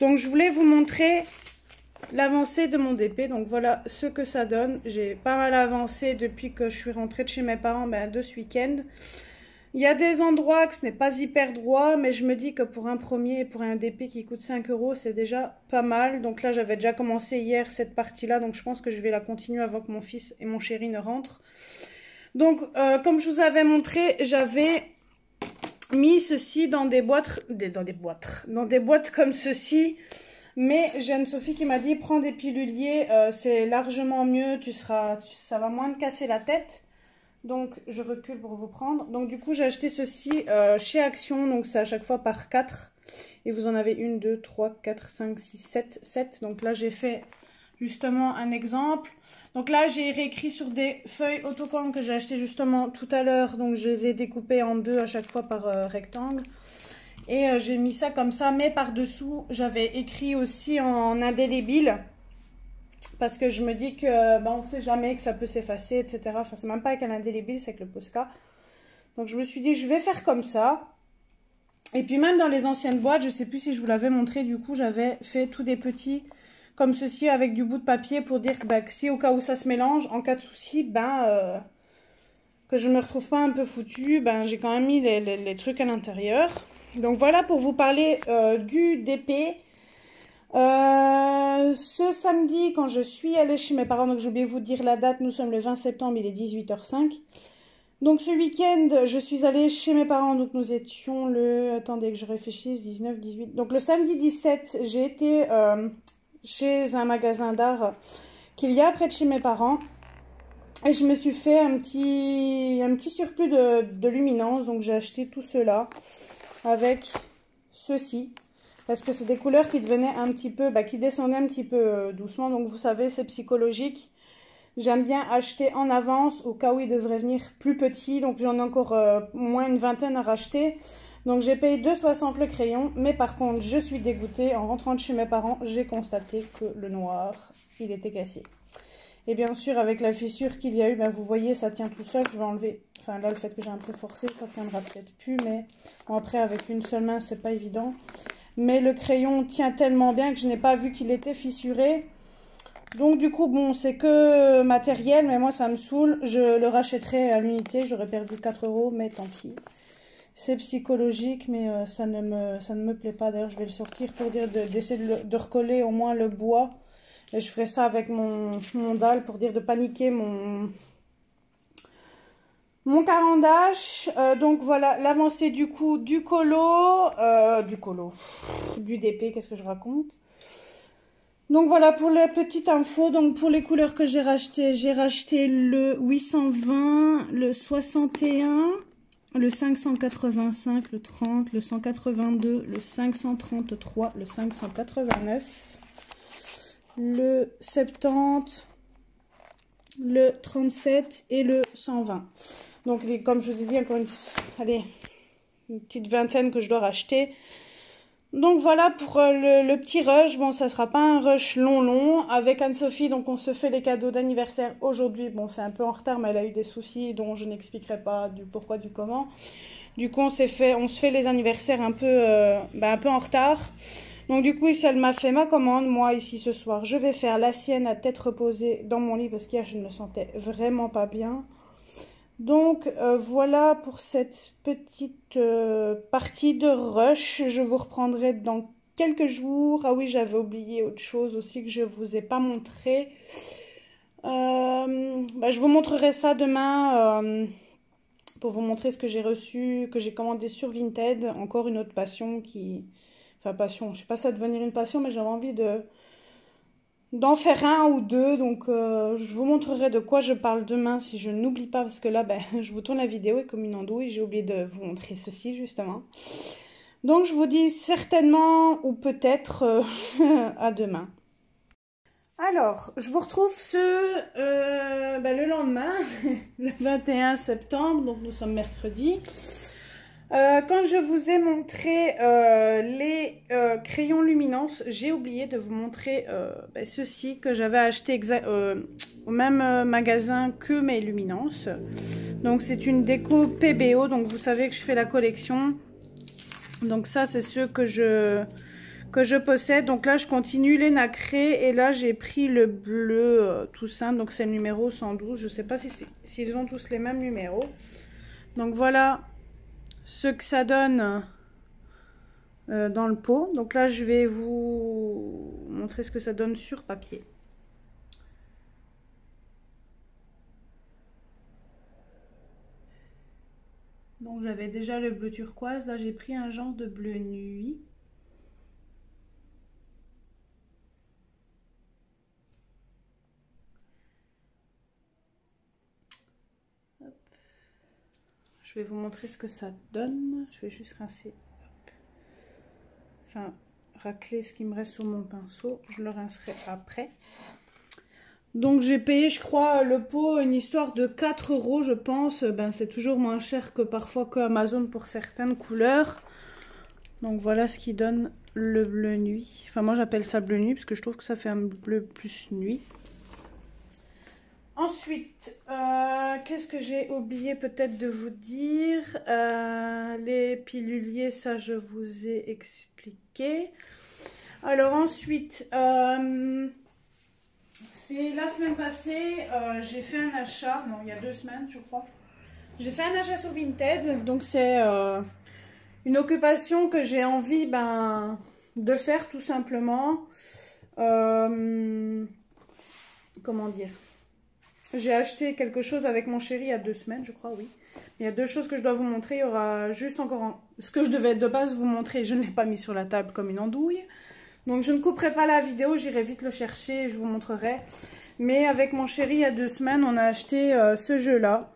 Donc je voulais vous montrer l'avancée de mon DP, donc voilà ce que ça donne. J'ai pas mal avancé depuis que je suis rentrée de chez mes parents de ce week-end. Il y a des endroits que ce n'est pas hyper droit, mais je me dis que pour un premier, pour un DP qui coûte 5 €, c'est déjà pas mal. Donc là, j'avais déjà commencé hier cette partie-là, donc je pense que je vais la continuer avant que mon fils et mon chéri ne rentrent. Donc, comme je vous avais montré, j'avais mis ceci dans des boîtes, dans des boîtes comme ceci. Mais j'ai Anne-Sophie qui m'a dit prends des piluliers, c'est largement mieux, ça va moins te casser la tête. Donc je recule pour vous prendre. Donc du coup j'ai acheté ceci chez Action, donc c'est à chaque fois par 4. Et vous en avez 1, 2, 3, 4, 5, 6, 7. Donc là j'ai fait justement un exemple. Donc là j'ai réécrit sur des feuilles autocollants que j'ai acheté justement tout à l'heure. Donc je les ai découpées en 2 à chaque fois par rectangle. Et j'ai mis ça comme ça, mais par-dessous, j'avais écrit aussi en indélébile. Parce que je me dis que on ne sait jamais que ça peut s'effacer, etc. Enfin, c'est même pas avec un indélébile, c'est avec le Posca. Donc je me suis dit, je vais faire comme ça. Et puis même dans les anciennes boîtes, je sais plus si je vous l'avais montré, du coup, j'avais fait tous des petits comme ceci avec du bout de papier pour dire que si au cas où ça se mélange, en cas de souci, que je ne me retrouve pas un peu foutue, j'ai quand même mis les trucs à l'intérieur. Donc voilà pour vous parler du DP. Ce samedi, quand je suis allée chez mes parents, donc j'ai oublié de vous dire la date, nous sommes le 20 septembre, il est 18h05. Donc ce week-end, je suis allée chez mes parents, donc nous étions le... Attendez que je réfléchisse, 19, 18... Donc le samedi 17, j'ai été chez un magasin d'art qu'il y a près de chez mes parents. Et je me suis fait un petit surplus de luminance, donc j'ai acheté tout cela avec ceci. Parce que c'est des couleurs qui devenaient un petit peu, qui descendaient un petit peu doucement. Donc vous savez, c'est psychologique. J'aime bien acheter en avance au cas où il devrait venir plus petit. Donc j'en ai encore au moins une vingtaine à racheter. Donc j'ai payé 2,60 le crayon. Mais par contre, je suis dégoûtée. En rentrant de chez mes parents, j'ai constaté que le noir, il était cassé. Et bien sûr, avec la fissure qu'il y a eu, vous voyez, ça tient tout seul. Je vais enlever, enfin là, le fait que j'ai un peu forcé, ça tiendra peut-être plus. Mais bon, après, avec une seule main, c'est pas évident. Mais le crayon tient tellement bien que je n'ai pas vu qu'il était fissuré. Donc du coup, bon, c'est que matériel, mais moi, ça me saoule. Je le rachèterai à l'unité. J'aurais perdu 4 €, mais tant pis. C'est psychologique, mais ça ne me plaît pas. D'ailleurs, je vais le sortir pour dire d'essayer de recoller au moins le bois. Et je ferai ça avec mon dalle pour dire de paniquer mon carandage. Donc voilà l'avancée du coup du DP, qu'est-ce que je raconte. Donc voilà pour les petites infos. Donc pour les couleurs que j'ai racheté le 820, le 61, le 585, le 30, le 182, le 533, le 589. Le 70, le 37 et le 120. Donc, comme je vous ai dit, encore une petite vingtaine que je dois racheter. Donc, voilà pour le petit rush. Bon, ça sera pas un rush long. Avec Anne-Sophie, donc on se fait les cadeaux d'anniversaire aujourd'hui. Bon, c'est un peu en retard, mais elle a eu des soucis dont je n'expliquerai pas du pourquoi, du comment. Du coup, on se fait les anniversaires un peu en retard. Donc du coup ici elle m'a fait ma commande. Moi ici ce soir je vais faire la sienne à tête reposée dans mon lit parce qu'hier je ne me sentais vraiment pas bien. Donc voilà pour cette petite partie de rush. Je vous reprendrai dans quelques jours. Ah oui, j'avais oublié autre chose aussi que je ne vous ai pas montré. Je vous montrerai ça demain pour vous montrer ce que j'ai reçu, que j'ai commandé sur Vinted. Encore une autre passion qui... Enfin, passion, je sais pas si ça va devenir une passion, mais j'avais envie d'en faire un ou deux. Donc, je vous montrerai de quoi je parle demain si je n'oublie pas. Parce que là, je vous tourne la vidéo et comme une andouille, j'ai oublié de vous montrer ceci, justement. Donc, je vous dis certainement ou peut-être à demain. Alors, je vous retrouve le lendemain, le 21 septembre, donc nous sommes mercredi. Quand je vous ai montré les crayons Luminance, j'ai oublié de vous montrer ceux-ci que j'avais acheté au même magasin que mes Luminance. Donc c'est une déco PBO, donc vous savez que je fais la collection. Donc ça c'est ceux que je possède. Donc là je continue les nacrés et là j'ai pris le bleu tout simple, donc c'est le numéro 112. Je ne sais pas s'ils ont tous les mêmes numéros. Donc voilà ce que ça donne dans le pot. Donc là je vais vous montrer ce que ça donne sur papier. Donc j'avais déjà le bleu turquoise, là j'ai pris un genre de bleu nuit. Hop. Je vais vous montrer ce que ça donne. Je vais juste rincer. Hop. Enfin, racler ce qui me reste sur mon pinceau. Je le rincerai après. Donc j'ai payé, je crois, le pot une histoire de 4 € je pense. C'est toujours moins cher que parfois que Amazon pour certaines couleurs. Donc voilà ce qui donne le bleu nuit. Enfin moi j'appelle ça bleu nuit parce que je trouve que ça fait un bleu plus nuit. Ensuite, qu'est-ce que j'ai oublié peut-être de vous dire? Les piluliers, ça je vous ai expliqué. Alors ensuite, c'est la semaine passée, j'ai fait un achat, non il y a 2 semaines je crois. J'ai fait un achat sur Vinted, donc c'est une occupation que j'ai envie de faire tout simplement. Comment dire? J'ai acheté quelque chose avec mon chéri il y a 2 semaines, je crois, oui. Il y a 2 choses que je dois vous montrer. Il y aura juste encore ce que je devais de base vous montrer. Je ne l'ai pas mis sur la table comme une andouille. Donc je ne couperai pas la vidéo, j'irai vite le chercher et je vous montrerai. Mais avec mon chéri il y a 2 semaines, on a acheté ce jeu-là.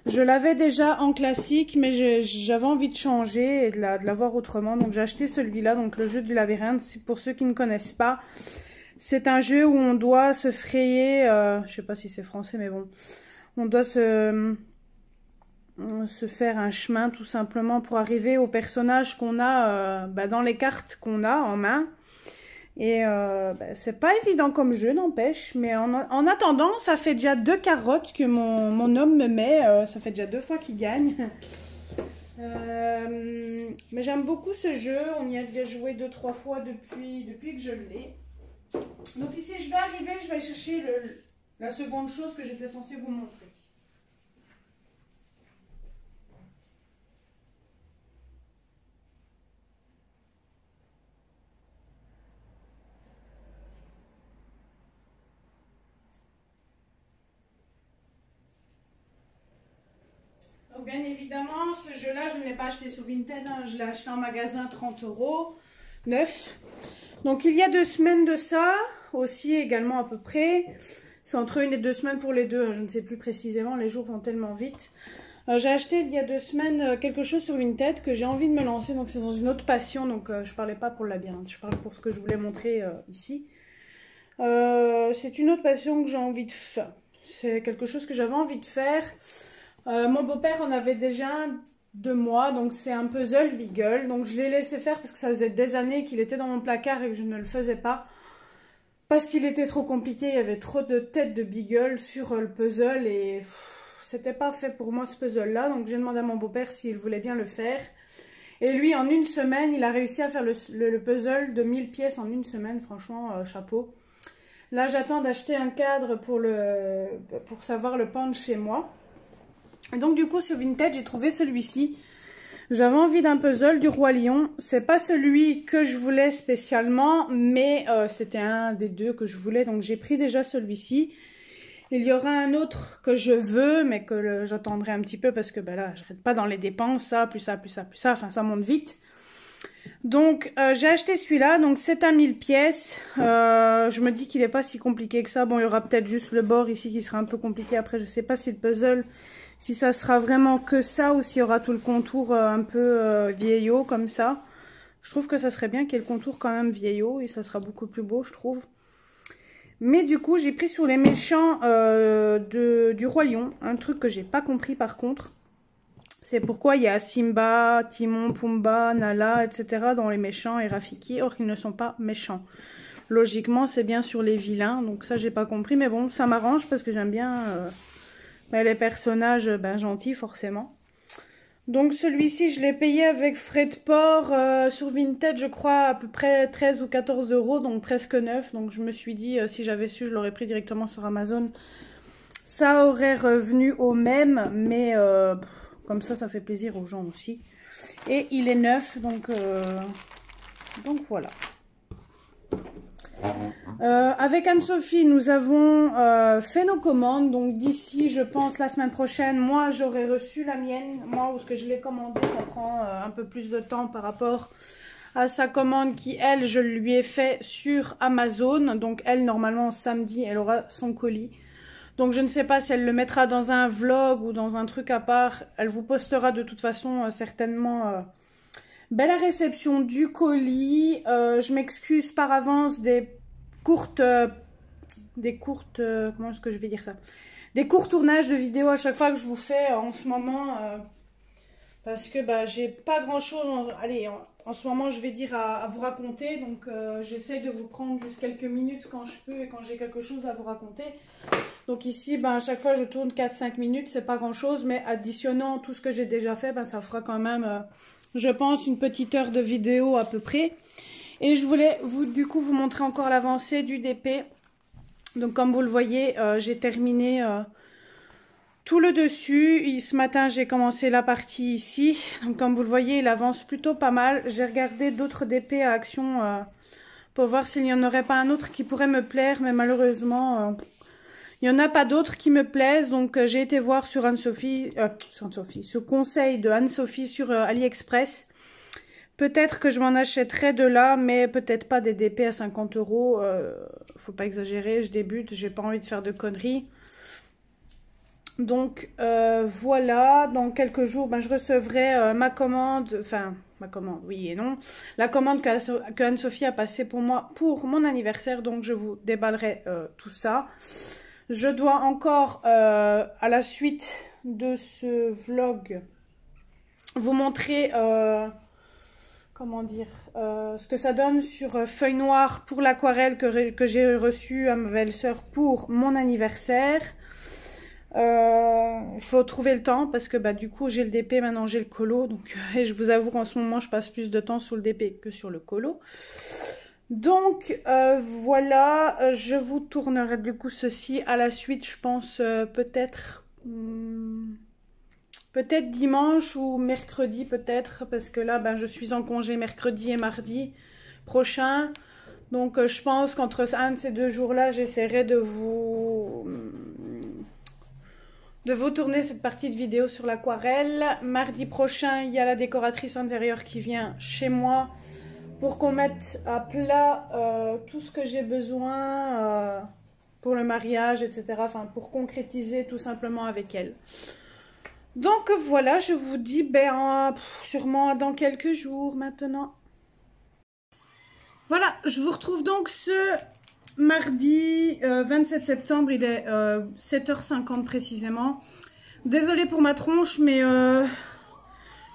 Je l'avais déjà en classique, mais j'avais envie de changer et de l'avoir autrement. Donc j'ai acheté celui-là, donc le jeu du labyrinthe. Pour ceux qui ne connaissent pas. C'est un jeu où on doit se frayer, je sais pas si c'est français mais bon, on doit se faire un chemin tout simplement pour arriver au personnage qu'on a dans les cartes qu'on a en main. Et c'est pas évident comme jeu, n'empêche, mais en attendant, ça fait déjà 2 carottes que mon homme me met, ça fait déjà 2 fois qu'il gagne. Mais j'aime beaucoup ce jeu, on y a déjà joué 2-3 fois depuis que je l'ai. Donc ici je vais arriver, je vais chercher la seconde chose que j'étais censée vous montrer. Donc bien évidemment ce jeu là je ne l'ai pas acheté sur Vinted, hein, je l'ai acheté en magasin 30 € neuf. Donc il y a 2 semaines de ça, aussi également à peu près, c'est entre 1 et 2 semaines pour les deux, je ne sais plus précisément, les jours vont tellement vite. J'ai acheté il y a 2 semaines quelque chose sur Vinted que j'ai envie de me lancer, donc c'est dans une autre passion, donc je parlais pas pour le labyrinthe, je parle pour ce que je voulais montrer ici. C'est une autre passion que j'ai envie de faire, c'est quelque chose que j'avais envie de faire. Mon beau-père en avait déjà un de moi, donc c'est un puzzle Beagle, donc je l'ai laissé faire parce que ça faisait des années qu'il était dans mon placard et que je ne le faisais pas parce qu'il était trop compliqué, il y avait trop de têtes de Beagle sur le puzzle et c'était pas fait pour moi ce puzzle là, donc j'ai demandé à mon beau-père s'il voulait bien le faire et lui en 1 semaine il a réussi à faire le puzzle de 1000 pièces en 1 semaine, franchement chapeau. Là j'attends d'acheter un cadre pour savoir le pendre chez moi. Et donc du coup sur Vinted j'ai trouvé celui-ci. J'avais envie d'un puzzle du Roi Lion. C'est pas celui que je voulais spécialement, mais c'était un des 2 que je voulais. Donc j'ai pris déjà celui-ci. Il y aura un autre que je veux, mais que j'attendrai un petit peu parce que ben là, je n'arrête pas dans les dépenses, ça, plus ça, plus ça, plus ça, enfin ça monte vite. Donc j'ai acheté celui-là, donc c'est à 1000 pièces. Je me dis qu'il n'est pas si compliqué que ça. Bon, il y aura peut-être juste le bord ici qui sera un peu compliqué. Après, je sais pas si le puzzle, si ça sera vraiment que ça ou s'il y aura tout le contour un peu vieillot comme ça. Je trouve que ça serait bien qu'il y ait le contour quand même vieillot et ça sera beaucoup plus beau, je trouve. Mais du coup, j'ai pris sur les méchants du Roi Lion, un truc que j'ai pas compris par contre. C'est pourquoi il y a Simba, Timon, Pumba, Nala, etc. dans les méchants et Rafiki, or ils ne sont pas méchants. Logiquement, c'est bien sur les vilains, donc ça j'ai pas compris. Mais bon, ça m'arrange parce que j'aime bien les personnages gentils forcément. Donc celui-ci, je l'ai payé avec frais de port sur Vinted, je crois à peu près 13 ou 14 €, donc presque neuf. Donc je me suis dit, si j'avais su, je l'aurais pris directement sur Amazon. Ça aurait revenu au même, mais comme ça fait plaisir aux gens aussi. Et il est neuf, donc voilà. Avec Anne-Sophie, nous avons fait nos commandes. Donc d'ici, je pense, la semaine prochaine, moi, j'aurai reçu la mienne. Moi, où ce que je l'ai commandé, ça prend un peu plus de temps par rapport à sa commande qui, elle, je lui ai fait sur Amazon. Donc elle, normalement, samedi, elle aura son colis. Donc je ne sais pas si elle le mettra dans un vlog ou dans un truc à part. Elle vous postera de toute façon certainement la réception du colis. Je m'excuse par avance des courtes, comment est-ce que je vais dire ça? Des courts tournages de vidéos à chaque fois que je vous fais en ce moment. Parce que j'ai pas grand chose, allez, en ce moment je vais dire à vous raconter. Donc j'essaye de vous prendre juste quelques minutes quand je peux et quand j'ai quelque chose à vous raconter. Donc ici, à chaque fois, je tourne 4-5 minutes, c'est pas grand-chose, mais additionnant tout ce que j'ai déjà fait, ça fera quand même, je pense, une petite heure de vidéo à peu près. Et je voulais du coup vous montrer encore l'avancée du DP. Donc comme vous le voyez, j'ai terminé tout le dessus. Ce matin, j'ai commencé la partie ici. Donc comme vous le voyez, il avance plutôt pas mal. J'ai regardé d'autres DP à action pour voir s'il n'y en aurait pas un autre qui pourrait me plaire, mais malheureusement... il n'y en a pas d'autres qui me plaisent, donc j'ai été voir sur Anne-Sophie, ce conseil de Anne-Sophie sur AliExpress. Peut-être que je m'en achèterai de là, mais peut-être pas des DP à 50 €. Faut pas exagérer, je débute, j'ai pas envie de faire de conneries. Donc voilà, dans quelques jours, je recevrai ma commande, enfin ma commande, oui et non. La commande que Anne-Sophie a passée pour moi pour mon anniversaire, donc je vous déballerai tout ça. Je dois encore, à la suite de ce vlog, vous montrer, comment dire, ce que ça donne sur feuille noire pour l'aquarelle que j'ai reçue à ma belle-sœur pour mon anniversaire. Il faut trouver le temps parce que du coup j'ai le DP, maintenant j'ai le colo. Donc, et je vous avoue qu'en ce moment je passe plus de temps sur le DP que sur le colo. Donc voilà, je vous tournerai du coup ceci à la suite, je pense peut-être dimanche ou mercredi peut-être, parce que là je suis en congé mercredi et mardi prochain. Donc je pense qu'entre un de ces deux jours-là, j'essaierai de vous tourner cette partie de vidéo sur l'aquarelle. Mardi prochain, il y a la décoratrice intérieure qui vient chez moi pour qu'on mette à plat tout ce que j'ai besoin pour le mariage, etc. Enfin, pour concrétiser tout simplement avec elle. Donc voilà, je vous dis sûrement dans quelques jours maintenant. Voilà, je vous retrouve donc ce mardi 27 septembre, il est 7h50 précisément. Désolée pour ma tronche, mais...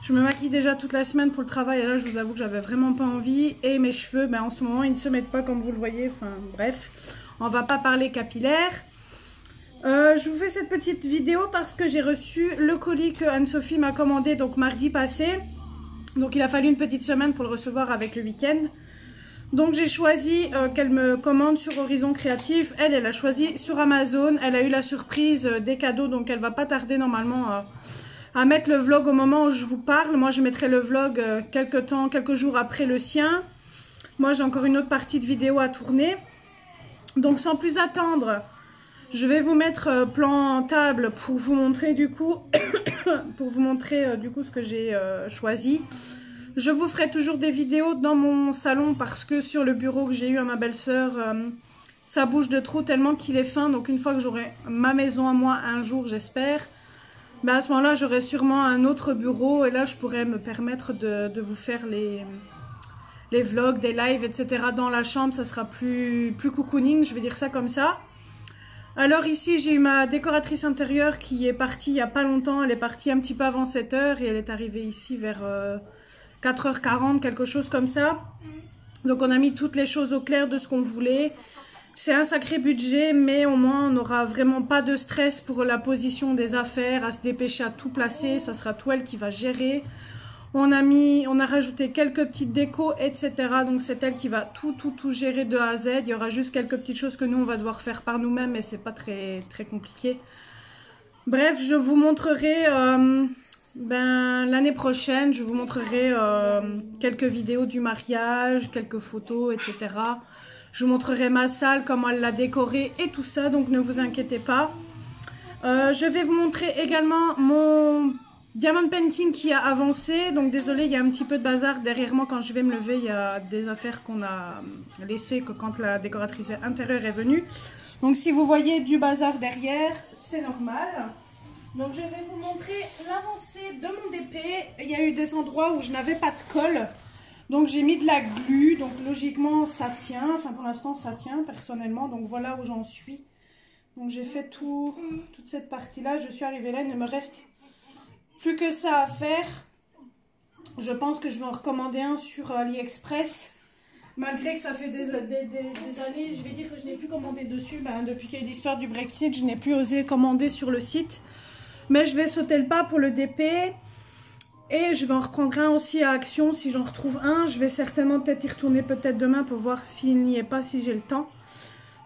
je me maquille déjà toute la semaine pour le travail et là je vous avoue que j'avais vraiment pas envie. Et mes cheveux, en ce moment ils ne se mettent pas comme vous le voyez. Enfin bref, on va pas parler capillaire. Je vous fais cette petite vidéo parce que j'ai reçu le colis que Anne-Sophie m'a commandé donc mardi passé. Donc il a fallu une petite semaine pour le recevoir avec le week-end. Donc j'ai choisi qu'elle me commande sur Horizon Créatif. Elle a choisi sur Amazon. Elle a eu la surprise des cadeaux, donc elle va pas tarder normalement... à mettre le vlog au moment où je vous parle. Moi je mettrai le vlog quelques jours après le sien. Moi j'ai encore une autre partie de vidéo à tourner. Donc sans plus attendre, Je vais vous mettre plan table pour vous montrer du coup, ce que j'ai choisi. Je vous ferai toujours des vidéos dans mon salon parce que sur le bureau que j'ai eu à ma belle-sœur, ça bouge de trop tellement qu'il est fin. Donc une fois que j'aurai ma maison à moi un jour, j'espère, ben à ce moment-là, j'aurai sûrement un autre bureau et là, je pourrais me permettre de vous faire les vlogs, des lives, etc. dans la chambre. Ça sera plus cocooning, je vais dire ça comme ça. Alors ici, j'ai eu ma décoratrice intérieure qui est partie il n'y a pas longtemps. Elle est partie un petit peu avant 7 h et elle est arrivée ici vers 4 h 40, quelque chose comme ça. Donc on a mis toutes les choses au clair de ce qu'on voulait. C'est un sacré budget, mais au moins on n'aura vraiment pas de stress pour la position des affaires, à se dépêcher à tout placer. Ça sera tout elle qui va gérer. On a rajouté quelques petites décos, etc. Donc c'est elle qui va tout gérer de A à Z. Il y aura juste quelques petites choses que nous on va devoir faire par nous-mêmes, mais c'est pas très compliqué. Bref, je vous montrerai l'année prochaine, je vous montrerai quelques vidéos du mariage, quelques photos, etc. Je vous montrerai ma salle, comment elle l'a décorée et tout ça, donc ne vous inquiétez pas. Je vais vous montrer également mon diamond painting qui a avancé. Donc désolé, il y a un petit peu de bazar derrière moi. Quand je vais me lever, il y a des affaires qu'on a laissées quand la décoratrice intérieure est venue. Donc si vous voyez du bazar derrière, c'est normal. Donc je vais vous montrer l'avancée de mon DP. Il y a eu des endroits où je n'avais pas de colle. Donc j'ai mis de la glu. Donc logiquement ça tient. Enfin pour l'instant ça tient personnellement. Donc voilà où j'en suis. Donc j'ai fait toute cette partie-là. Je suis arrivée là. Il ne me reste plus que ça à faire. Je pense que je vais en recommander un sur AliExpress. Malgré que ça fait des années, je vais dire que je n'ai plus commandé dessus. Depuis qu'il y a eu l'histoire du Brexit, je n'ai plus osé commander sur le site. Mais je vais sauter le pas pour le DP. Et je vais en reprendre un aussi à Action si j'en retrouve un. Je vais certainement peut-être y retourner peut-être demain pour voir s'il n'y est pas, si j'ai le temps.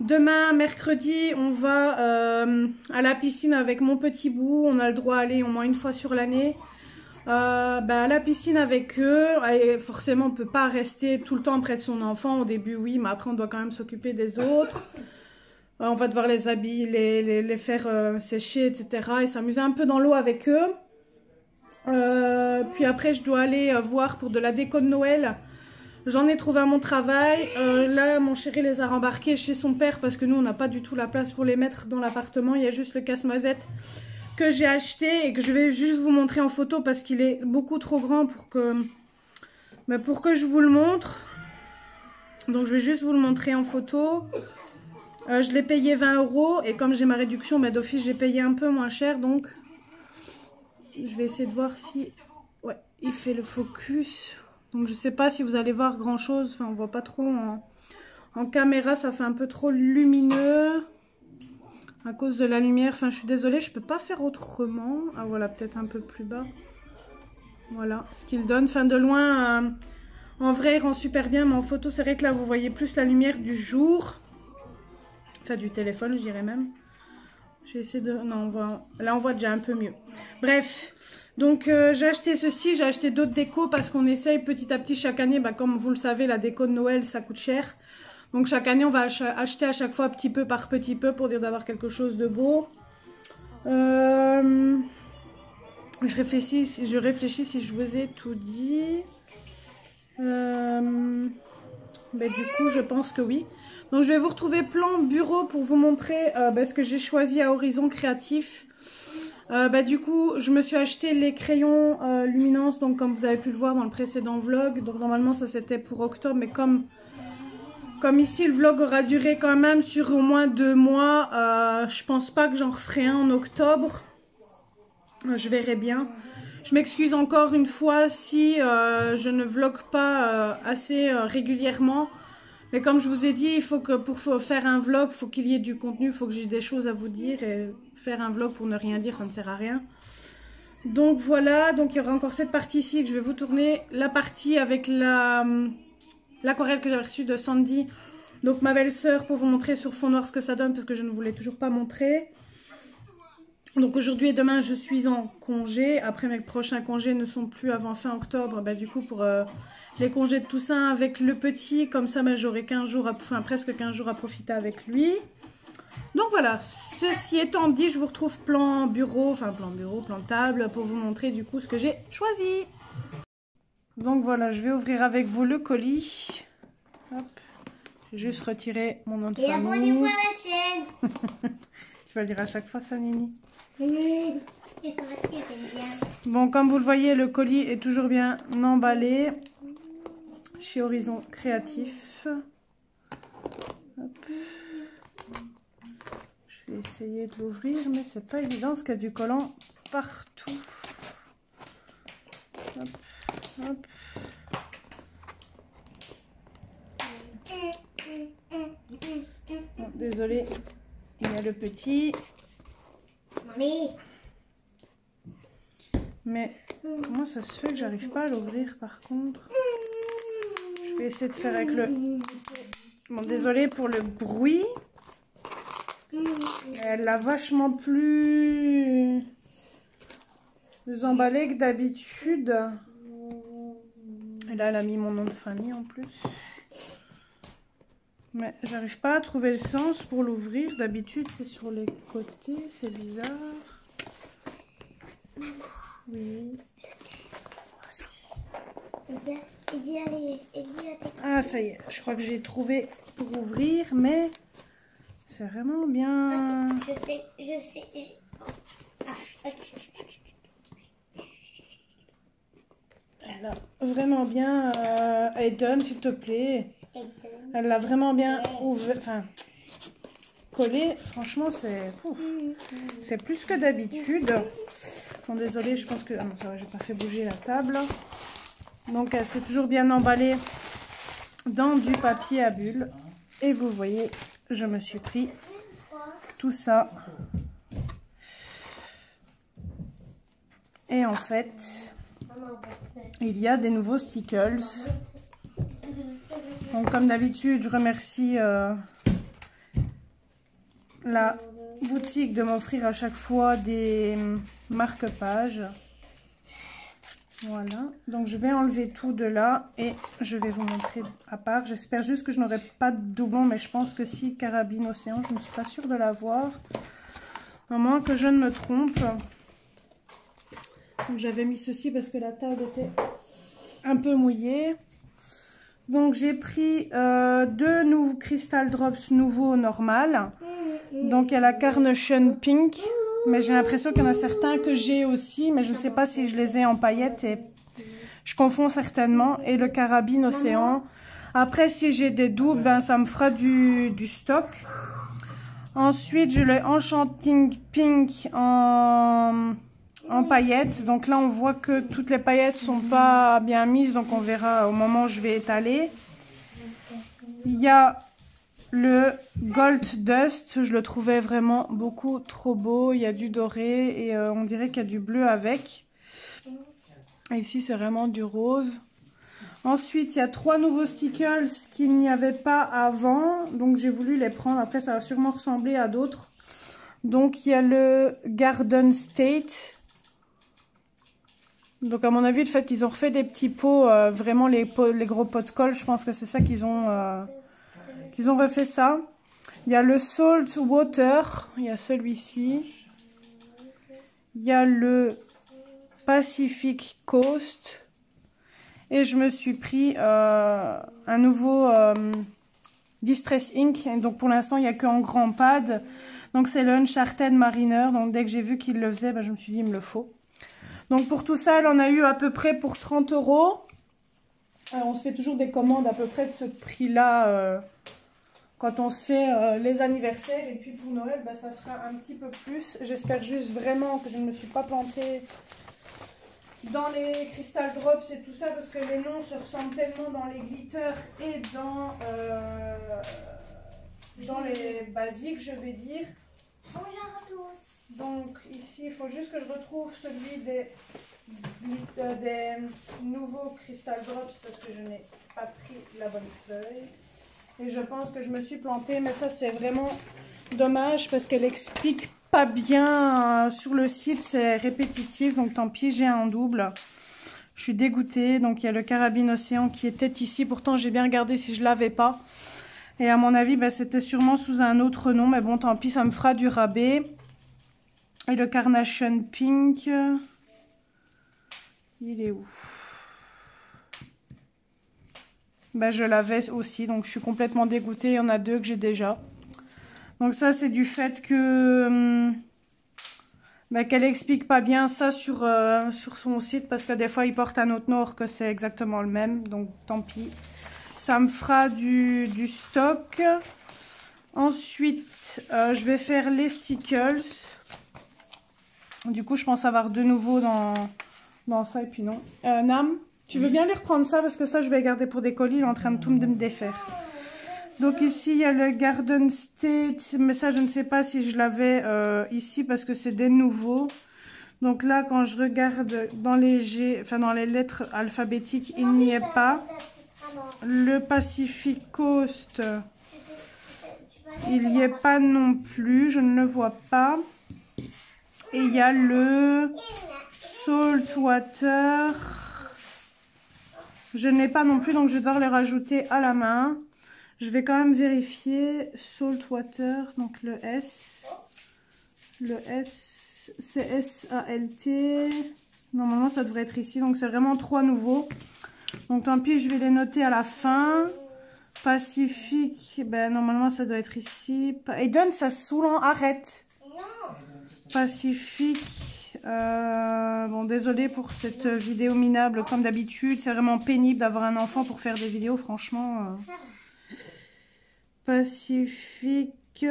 Demain, mercredi, on va à la piscine avec mon petit bout. On a le droit à aller au moins une fois sur l'année. À la piscine avec eux. Et forcément, on ne peut pas rester tout le temps près de son enfant. Au début, oui, mais après, on doit quand même s'occuper des autres. On va devoir les habiller, les faire sécher, etc. Et s'amuser un peu dans l'eau avec eux. Puis après, je dois aller voir pour de la déco de Noël. J'en ai trouvé à mon travail. Là, mon chéri les a rembarqués chez son père parce que nous, on n'a pas du tout la place pour les mettre dans l'appartement. Il y a juste le casse-noisette que j'ai acheté et que je vais juste vous montrer en photo parce qu'il est beaucoup trop grand pour que je vous le montre. Donc, je vais juste vous le montrer en photo. Je l'ai payé 20 € et comme j'ai ma réduction, d'office, j'ai payé un peu moins cher. Donc, je vais essayer de voir si... Ouais, il fait le focus... Donc je sais pas si vous allez voir grand chose, enfin on voit pas trop en caméra, ça fait un peu trop lumineux à cause de la lumière. Enfin je suis désolée, je peux pas faire autrement. Ah voilà, peut-être un peu plus bas. Voilà ce qu'il donne. Enfin de loin, en vrai il rend super bien, mais en photo c'est vrai que là vous voyez plus la lumière du jour. Enfin du téléphone je dirais même. J'ai essayé de... Non, là on voit déjà un peu mieux. Bref, donc j'ai acheté ceci, j'ai acheté d'autres décos parce qu'on essaye petit à petit chaque année. Comme vous le savez, la déco de Noël, ça coûte cher. Donc chaque année, on va acheter à chaque fois petit peu par petit peu pour dire d'avoir quelque chose de beau. Je réfléchis si je vous ai tout dit. Du coup, je pense que oui. Donc je vais vous retrouver plan bureau pour vous montrer ce que j'ai choisi à Horizon Créatif. Du coup, je me suis acheté les crayons Luminance, donc comme vous avez pu le voir dans le précédent vlog. Donc normalement ça c'était pour octobre, mais comme ici le vlog aura duré quand même sur au moins 2 mois, je pense pas que j'en referai un en octobre. Je verrai bien. Je m'excuse encore une fois si je ne vlog pas assez régulièrement. Mais comme je vous ai dit, il faut que pour faire un vlog, il faut qu'il y ait du contenu, il faut que j'ai des choses à vous dire. Et faire un vlog pour ne rien dire, ça ne sert à rien. Donc voilà, donc il y aura encore cette partie ici que je vais vous tourner. La partie avec l'aquarelle que j'avais reçue de Sandy. Donc ma belle-sœur pour vous montrer sur fond noir ce que ça donne parce que je ne vous l'ai toujours pas montré. Donc aujourd'hui et demain je suis en congé. Après mes prochains congés ne sont plus avant fin octobre. Du coup pour... les congés de Toussaint avec le petit, comme ça j'aurai 15 jours, presque 15 jours à profiter avec lui. Donc voilà, ceci étant dit, je vous retrouve plan bureau, plan table, pour vous montrer du coup ce que j'ai choisi. Donc voilà, je vais ouvrir avec vous le colis. Hop. J'ai juste retiré mon nom de famille. Et abonnez-vous à la chaîne. Tu vas le dire à chaque fois ça, Nini? Oui, parce que j'aime bien. Bon, comme vous le voyez, le colis est toujours bien emballé chez Horizon Créatif. Hop. Je vais essayer de l'ouvrir, mais c'est pas évident parce qu'il y a du collant partout. Hop, hop. Bon, désolé, il y a le petit. Mamie. Mais comment ça se fait que j'arrive pas à l'ouvrir par contre? Je vais essayer de faire avec le... Bon, désolé pour le bruit. Elle l'a vachement plus emballée que d'habitude. Et là, elle a mis mon nom de famille en plus. Mais j'arrive pas à trouver le sens pour l'ouvrir. D'habitude, c'est sur les côtés. C'est bizarre. Oui. Ah, ça y est. Je crois que j'ai trouvé pour ouvrir, mais c'est vraiment bien. Je sais. Elle a vraiment bien... Aiden, s'il te plaît. Elle l'a vraiment bien ouvert, enfin, collé. Franchement, c'est plus que d'habitude. Bon, désolé, je pense que... Ah non, ça va, j'ai pas fait bouger la table. Donc, elle s'est toujours bien emballée dans du papier à bulles. Et vous voyez, je me suis pris tout ça. Et en fait, il y a des nouveaux stickers. Donc, comme d'habitude, je remercie la boutique de m'offrir à chaque fois des marque-pages. Voilà. Donc, je vais enlever tout de là et je vais vous montrer à part. J'espère juste que je n'aurai pas de doublon, mais je pense que si, Carabine Océan, je ne suis pas sûre de l'avoir. À moins que je ne me trompe. Donc, j'avais mis ceci parce que la table était un peu mouillée. Donc j'ai pris deux nouveaux Crystal Drops nouveaux normal. Donc il y a la Carnation Pink. Mais j'ai l'impression qu'il y en a certains que j'ai aussi. Mais je ne sais pas si je les ai en paillettes. Et je confonds certainement. Et le Carabine Océan. Après si j'ai des doubles, ben, ça me fera du stock. Ensuite j'ai le Enchanting Pink en paillettes. Donc là on voit que toutes les paillettes sont pas bien mises, donc on verra au moment où je vais étaler. Il y a le Gold Dust, je le trouvais vraiment beaucoup trop beau. Il y a du doré et on dirait qu'il y a du bleu avec. Et ici c'est vraiment du rose. Ensuite il y a trois nouveaux stickers qu'il n'y avait pas avant, donc j'ai voulu les prendre. Après ça va sûrement ressembler à d'autres. Donc il y a le Garden State. Donc à mon avis, le fait qu'ils ont refait des petits pots, vraiment les gros pots de colle, je pense que c'est ça qu'ils ont refait ça. Il y a le Salt Water, il y a celui-ci. Il y a le Pacific Coast. Et je me suis pris un nouveau Distress Ink. Et donc pour l'instant, il n'y a qu'en grand pad. Donc c'est le Uncharted Mariner. Donc dès que j'ai vu qu'il le faisait, ben, je me suis dit, il me le faut. Donc pour tout ça, elle en a eu à peu près pour 30 €. On se fait toujours des commandes à peu près de ce prix-là quand on se fait les anniversaires. Et puis pour Noël, bah, ça sera un petit peu plus. J'espère juste vraiment que je ne me suis pas plantée dans les Crystal Drops et tout ça, parce que les noms se ressemblent tellement dans les glitters et dans les basiques, je vais dire. Bonjour à tous. Donc ici, il faut juste que je retrouve celui des nouveaux Crystal Drops parce que je n'ai pas pris la bonne feuille. Et je pense que je me suis plantée, mais ça c'est vraiment dommage parce qu'elle explique pas bien sur le site, c'est répétitif, donc tant pis, j'ai un double. Je suis dégoûtée. Donc il y a le Carabine Océan qui était ici, pourtant j'ai bien regardé si je l'avais pas. Et à mon avis, bah, c'était sûrement sous un autre nom. Mais bon, tant pis, ça me fera du rabais. Et le Carnation Pink, il est où? Bah, je l'avais aussi, donc je suis complètement dégoûtée. Il y en a 2 que j'ai déjà. Donc ça, c'est du fait que bah, qu'elle explique pas bien ça sur son site. Parce que des fois, il porte un autre nom alors que c'est exactement le même. Donc tant pis. Ça me fera du stock. Ensuite, je vais faire les stickers. Du coup, je pense avoir de nouveau dans ça. Et puis non. Nam, tu veux bien les reprendre ça? Parce que ça, je vais garder pour des colis. Il est en train de tout me défaire. Donc ici, il y a le Garden State. Mais ça, je ne sais pas si je l'avais ici parce que c'est des nouveaux. Donc là, quand je regarde dans les dans les lettres alphabétiques, il n'y est pas. Le Pacific Coast, il n'y est pas non plus, je ne le vois pas. Et il y a le Saltwater, je n'ai pas non plus, donc je vais devoir les rajouter à la main. Je vais quand même vérifier. Saltwater, donc le S, c'est S-A-L-T. Normalement, ça devrait être ici, donc c'est vraiment 3 nouveaux. Donc tant pis, je vais les noter à la fin. Pacifique, ben normalement ça doit être ici. Aiden, ça saoule, arrête. Pacifique. Bon, désolé pour cette vidéo minable comme d'habitude. C'est vraiment pénible d'avoir un enfant pour faire des vidéos, franchement. Pacifique.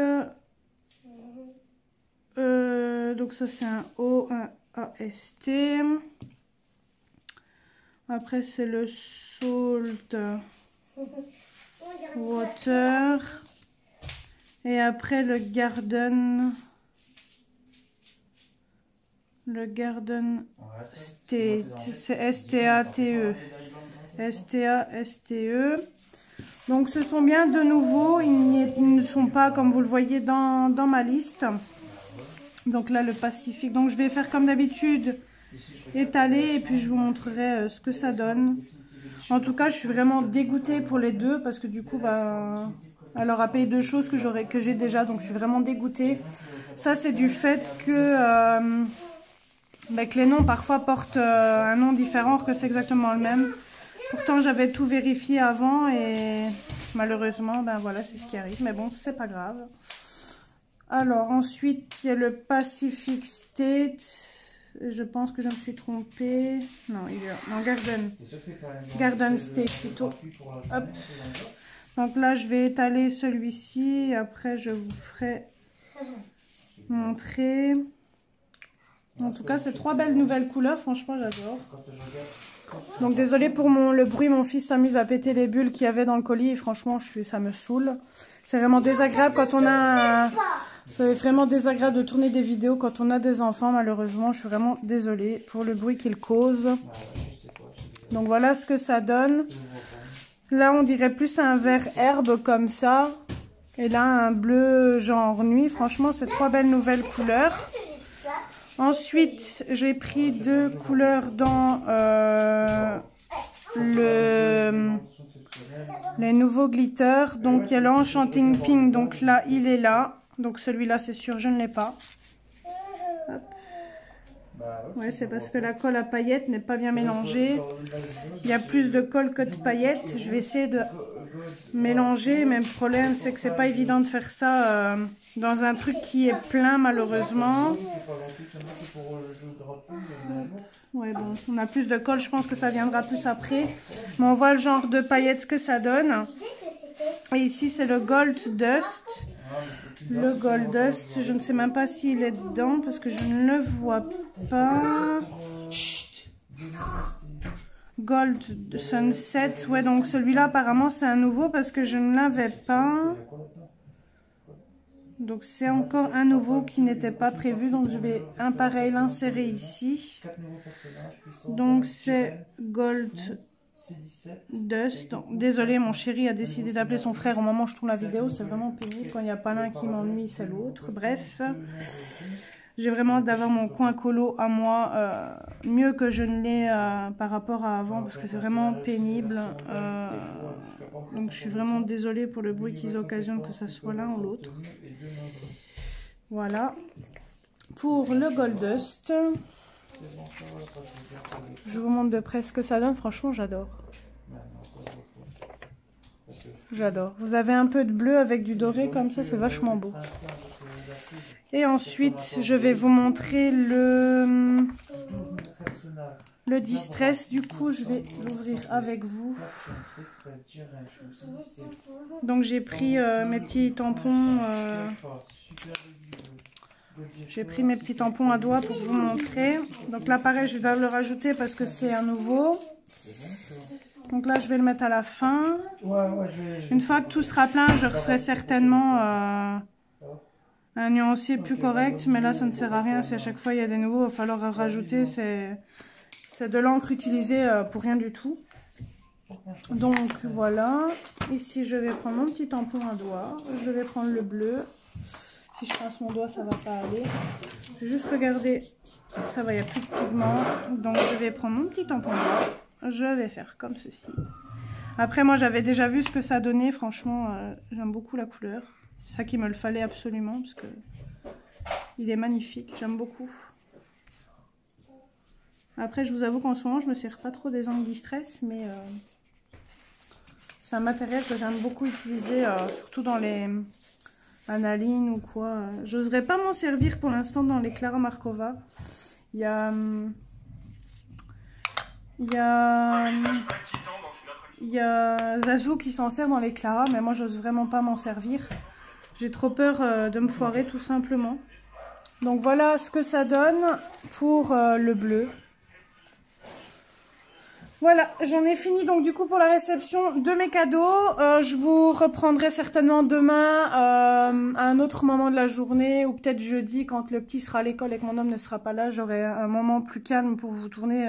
Donc ça c'est un O, un A-S-T. Après, c'est le Salt Water. Et après, le Garden. Le Garden State. C'est S-T-A-T-E. S-T-A-S-T-E. Donc, ce sont bien de nouveau. Ils ne sont pas, comme vous le voyez, dans ma liste. Donc là, le Pacifique. Donc, je vais faire comme d'habitude. Étaler et puis je vous montrerai ce que ça donne. En tout cas, je suis vraiment dégoûtée pour les 2 parce que du coup, bah, elle aura payé 2 choses que j'ai déjà, donc je suis vraiment dégoûtée. Ça, c'est du fait que, bah, que les noms parfois portent un nom différent, alors que c'est exactement le même. Pourtant, j'avais tout vérifié avant et malheureusement, ben voilà, c'est ce qui arrive. Mais bon, c'est pas grave. Alors ensuite, il y a le Pacific State. Je pense que je me suis trompée. Non, il est là. Non, Garden State plutôt. Hop. Donc là, je vais étaler celui-ci. Après, je vous ferai montrer. En tout cas, c'est 3 belles nouvelles couleurs. Franchement, j'adore. Donc, désolé pour le bruit. Mon fils s'amuse à péter les bulles qu'il y avait dans le colis. Et franchement, ça me saoule. C'est vraiment désagréable quand on a... C'est vraiment désagréable de tourner des vidéos quand on a des enfants, malheureusement. Je suis vraiment désolée pour le bruit qu'ils causent. Donc voilà ce que ça donne. Là, on dirait plus un vert herbe comme ça. Et là, un bleu genre nuit. Franchement, c'est 3 belles nouvelles couleurs. Ensuite, j'ai pris 2 couleurs dans les nouveaux glitters. Donc, il y a l'Enchanting Pink. Donc là, il est là. Donc celui-là, c'est sûr, je ne l'ai pas. Hop. Ouais, c'est parce que la colle à paillettes n'est pas bien mélangée. Il y a plus de colle que de paillettes. Je vais essayer de mélanger. Mais le problème, c'est que c'est pas évident de faire ça dans un truc qui est plein, malheureusement. Ouais, bon, on a plus de colle. Je pense que ça viendra plus après. Mais on voit le genre de paillettes que ça donne. Et ici, c'est le Gold Dust. Le Gold Dust, je ne sais même pas s'il est dedans parce que je ne le vois pas. Gold Sunset, ouais, donc celui-là apparemment c'est un nouveau parce que je ne l'avais pas. Donc c'est encore un nouveau qui n'était pas prévu, donc je vais un pareil l'insérer ici. Donc c'est Gold Dust. Désolée, mon chéri a décidé d'appeler son frère au moment où je tourne la vidéo. C'est vraiment pénible quand il n'y a pas l'un qui m'ennuie, c'est l'autre. Bref. J'ai vraiment hâte d'avoir mon coin colo à moi, mieux que je ne l'ai par rapport à avant, parce que c'est vraiment pénible. Donc je suis vraiment désolée pour le bruit qu'ils occasionnent, que ça soit l'un ou l'autre. Voilà. Pour le Gold Dust, je vous montre de près ce que ça donne. Franchement, j'adore. J'adore. Vous avez un peu de bleu avec du doré comme ça, c'est vachement beau. Et ensuite, je vais vous montrer le Distress. Du coup, je vais l'ouvrir avec vous. Donc, j'ai pris mes petits tampons. J'ai pris mes petits tampons à doigts pour vous montrer. Donc là, pareil, je dois le rajouter parce que c'est un nouveau. Donc là, je vais le mettre à la fin. Une fois que tout sera plein, je referai certainement un nuancier plus correct. Mais là, ça ne sert à rien. Si à chaque fois, il y a des nouveaux, il va falloir rajouter. C'est de l'encre utilisée pour rien du tout. Donc voilà. Ici, je vais prendre mon petit tampon à doigt. Je vais prendre le bleu. Si je passe mon doigt, ça va pas aller. Je vais juste regarder. Ça va, il n'y a plus de pigment. Donc, je vais prendre mon petit tampon à doigt. Je vais faire comme ceci. Après, moi, j'avais déjà vu ce que ça donnait. Franchement, j'aime beaucoup la couleur. C'est ça qu'il me le fallait absolument. Parce que il est magnifique. J'aime beaucoup. Après, je vous avoue qu'en ce moment, je me sers pas trop des ongles Distress. Mais c'est un matériel que j'aime beaucoup utiliser. Surtout dans les Analine ou quoi. J'oserais pas m'en servir pour l'instant dans les Clara Markova. Il y a Zazou qui s'en sert dans les Clara, mais moi j'ose vraiment pas m'en servir. J'ai trop peur de me foirer tout simplement. Donc voilà ce que ça donne pour le bleu. Voilà, j'en ai fini donc du coup pour la réception de mes cadeaux. Je vous reprendrai certainement demain à un autre moment de la journée ou peut-être jeudi quand le petit sera à l'école et que mon homme ne sera pas là. J'aurai un moment plus calme pour vous tourner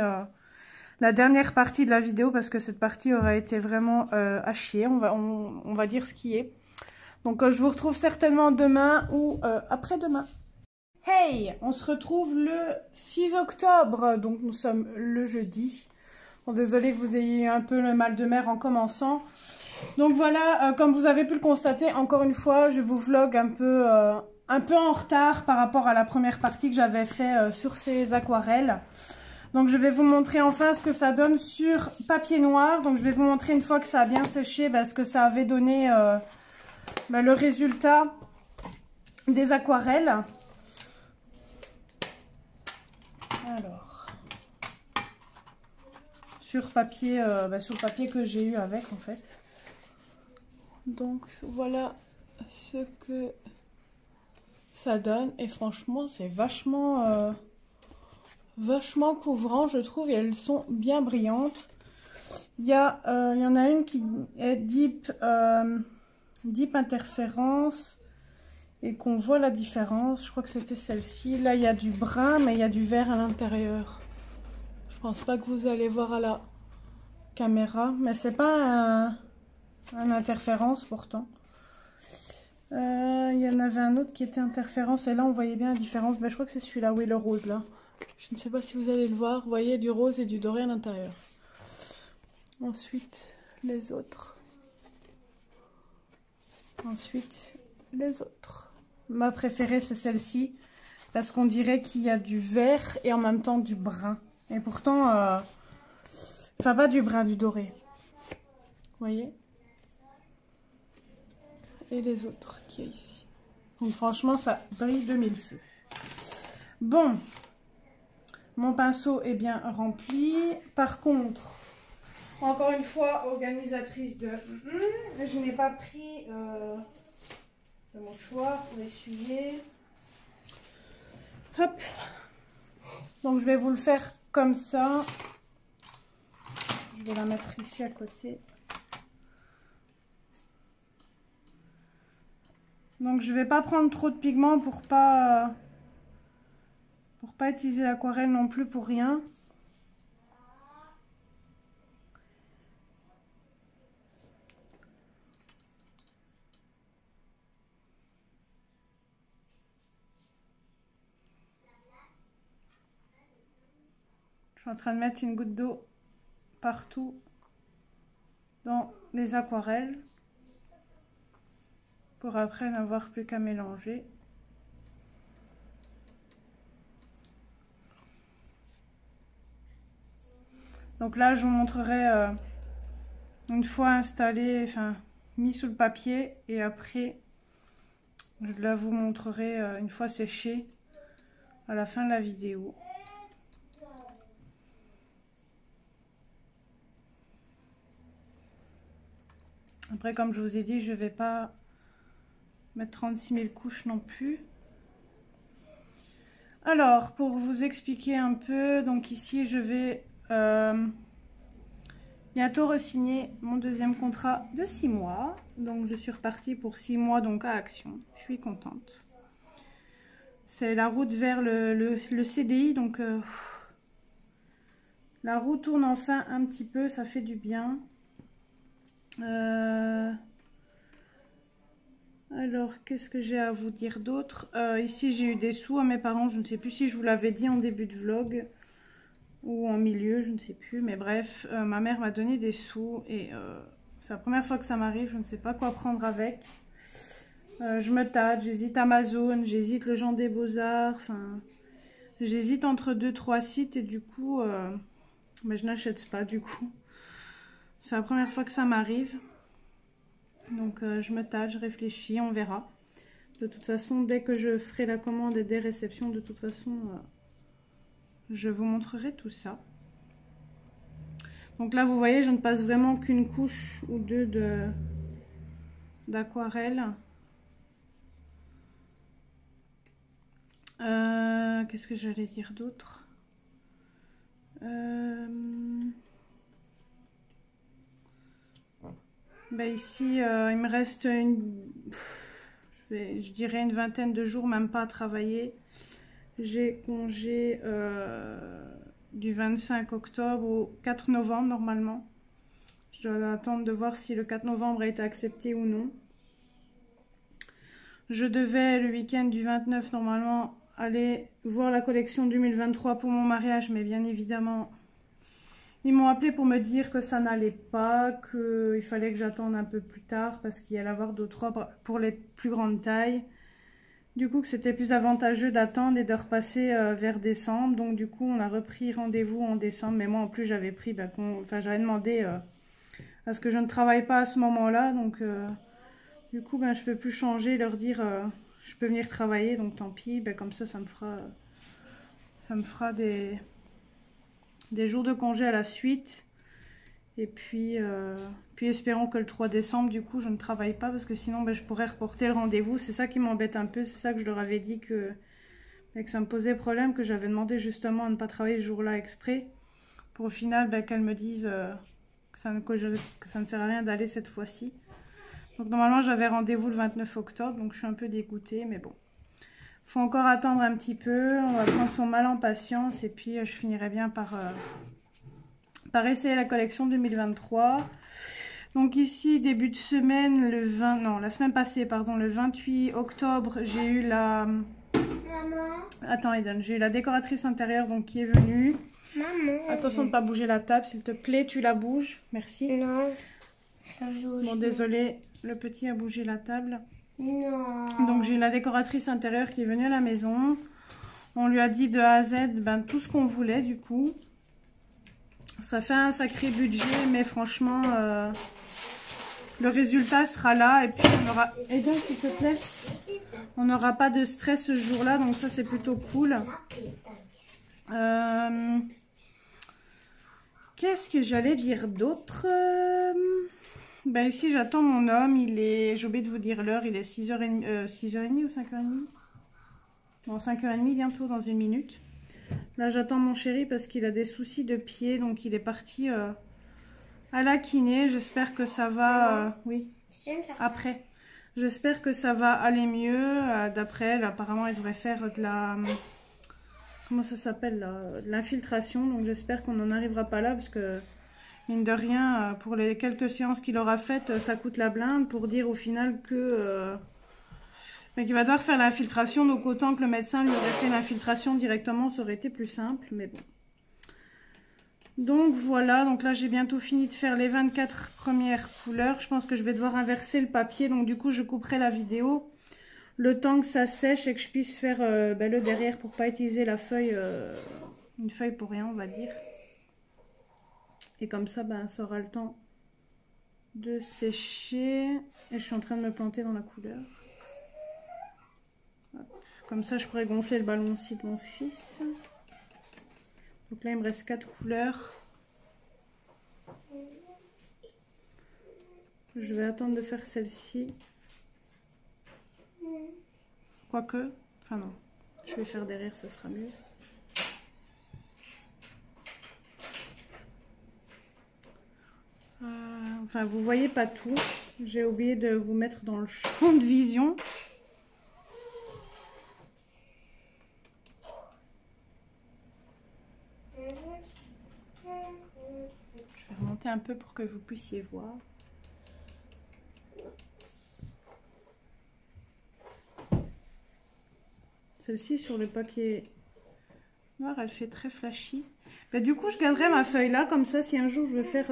la dernière partie de la vidéo parce que cette partie aura été vraiment à chier. On va dire ce qui est. Donc je vous retrouve certainement demain ou après-demain. Hey, on se retrouve le 6 octobre, donc nous sommes le jeudi. Bon, désolée que vous ayez un peu le mal de mer en commençant. Donc voilà, comme vous avez pu le constater, encore une fois, je vous vlog un peu en retard par rapport à la première partie que j'avais fait sur ces aquarelles. Donc je vais vous montrer enfin ce que ça donne sur papier noir. Donc je vais vous montrer une fois que ça a bien séché ce que ça avait donné le résultat des aquarelles. Alors. Sur le papier que j'ai eu avec en fait. Donc voilà ce que ça donne et franchement c'est vachement couvrant je trouve et elles sont bien brillantes. Il y en a une qui est deep interférence et qu'on voit la différence. Je crois que c'était celle-ci. Là il y a du brun mais il y a du vert à l'intérieur. Je pense pas que vous allez voir à la caméra, mais c'est pas un interférence pourtant. Il y en avait un autre qui était interférence et là on voyait bien la différence. Ben, je crois que c'est celui-là, oui, le rose là. Je ne sais pas si vous allez le voir. Vous voyez du rose et du doré à l'intérieur. Ensuite, les autres. Ensuite, les autres. Ma préférée c'est celle-ci parce qu'on dirait qu'il y a du vert et en même temps du brun. Et pourtant, enfin pas du brun, du doré. Vous voyez? Et les autres qui est ici. Donc franchement, ça brille de mille feux. Bon, mon pinceau est bien rempli. Par contre, encore une fois, organisatrice de... je n'ai pas pris le mouchoir pour essuyer. Hop. Donc je vais vous le faire comme ça. Je vais la mettre ici à côté. Donc je vais pas prendre trop de pigments pour pas utiliser l'aquarelle non plus pour rien. suis en train de mettre une goutte d'eau partout dans les aquarelles pour après n'avoir plus qu'à mélanger. Donc là, je vous montrerai une fois installé, enfin mis sous le papier, et après je la vous montrerai une fois séché à la fin de la vidéo. Après, comme je vous ai dit, je vais pas mettre 36 000 couches non plus. Alors, pour vous expliquer un peu, donc ici je vais bientôt re-signer mon deuxième contrat de 6 mois. Donc je suis repartie pour 6 mois donc à Action. Je suis contente. C'est la route vers le CDI, donc la roue tourne enfin un petit peu, ça fait du bien. Alors, qu'est-ce que j'ai à vous dire d'autre? Ici, j'ai eu des sous à mes parents. Je ne sais plus si je vous l'avais dit en début de vlog ou en milieu, je ne sais plus. Mais bref, ma mère m'a donné des sous et c'est la première fois que ça m'arrive. Je ne sais pas quoi prendre avec. Je me tâte, j'hésite Amazon, j'hésite le Jean des Beaux-Arts. Enfin, j'hésite entre 2-3 sites et du coup, mais je n'achète pas du coup. C'est la première fois que ça m'arrive. Donc je me tâte, je réfléchis, on verra. De toute façon, dès que je ferai la commande et des réceptions, de toute façon, je vous montrerai tout ça. Donc là, vous voyez, je ne passe vraiment qu'une couche ou deux d'aquarelle. Qu'est-ce que j'allais dire d'autre? Ben ici, il me reste je dirais une vingtaine de jours, même pas à travailler. J'ai congé du 25 octobre au 4 novembre normalement. Je dois attendre de voir si le 4 novembre a été accepté ou non. Je devais le week-end du 29 normalement aller voir la collection 2023 pour mon mariage, mais bien évidemment... Ils m'ont appelé pour me dire que ça n'allait pas, qu'il fallait que j'attende un peu plus tard parce qu'il y allait avoir d'autres robes pour les plus grandes tailles. Du coup, que c'était plus avantageux d'attendre et de repasser vers décembre. Donc du coup, on a repris rendez-vous en décembre. Mais moi, en plus, j'avais pris, j'avais demandé à ce que je ne travaille pas à ce moment-là. Donc du coup, je ne peux plus changer et leur dire je peux venir travailler. Donc tant pis, comme ça me fera des jours de congé à la suite. Et puis espérons que le 3 décembre, du coup, je ne travaille pas parce que sinon, je pourrais reporter le rendez-vous. C'est ça qui m'embête un peu. C'est ça que je leur avais dit que ça me posait problème, que j'avais demandé justement à ne pas travailler ce jour-là exprès. Pour au final, qu'elles me disent que ça ne sert à rien d'aller cette fois-ci. Donc normalement, j'avais rendez-vous le 29 octobre. Donc je suis un peu dégoûtée, mais bon. Faut encore attendre un petit peu, on va prendre son mal en patience et puis je finirai bien par essayer la collection 2023. Donc ici, début de semaine, la semaine passée, pardon, le 28 octobre, j'ai eu la... Maman. Attends Eden, j'ai eu la décoratrice intérieure donc qui est venue. Maman. Attention de ne pas bouger la table, s'il te plaît, tu la bouges, merci. Non. Bon, désolé, le petit a bougé la table. Non. Donc j'ai la décoratrice intérieure qui est venue à la maison. On lui a dit de A à Z tout ce qu'on voulait du coup. Ça fait un sacré budget mais franchement le résultat sera là. Et puis on aura... Eden, s'il te plaît. On n'aura pas de stress ce jour-là, donc ça c'est plutôt cool. Qu'est-ce que j'allais dire d'autre? Ici j'attends mon homme, j'ai oublié de vous dire l'heure, il est 6h30, 6h30 ou 5h30? Bon, 5h30 bientôt, dans une minute. Là j'attends mon chéri parce qu'il a des soucis de pied, donc il est parti à la kiné. J'espère que ça va... oui, après. J'espère que ça va aller mieux. D'après elle, apparemment il devrait faire de la... comment ça s'appelle là? De l'infiltration, donc j'espère qu'on n'en arrivera pas là parce que... Mine de rien, pour les quelques séances qu'il aura faites, ça coûte la blinde pour dire au final que qu'il va devoir faire l'infiltration. Donc autant que le médecin lui aurait fait l'infiltration directement, ça aurait été plus simple. Mais bon. Donc voilà, donc là j'ai bientôt fini de faire les 24 premières couleurs. Je pense que je vais devoir inverser le papier, donc du coup je couperai la vidéo le temps que ça sèche et que je puisse faire le derrière pour pas utiliser la feuille, une feuille pour rien on va dire. Et comme ça ça aura le temps de sécher. Et je suis en train de me planter dans la couleur. Hop. Comme ça je pourrais gonfler le ballon aussi de mon fils. Donc là il me reste 4 couleurs. Je vais attendre de faire celle-ci. Quoique, enfin non, je vais faire derrière, ça sera mieux. Enfin vous voyez pas tout. J'ai oublié de vous mettre dans le champ de vision. Je vais remonter un peu pour que vous puissiez voir. Celle-ci sur le papier noir, elle fait très flashy. Mais du coup, je garderai ma feuille là, comme ça, si un jour je veux faire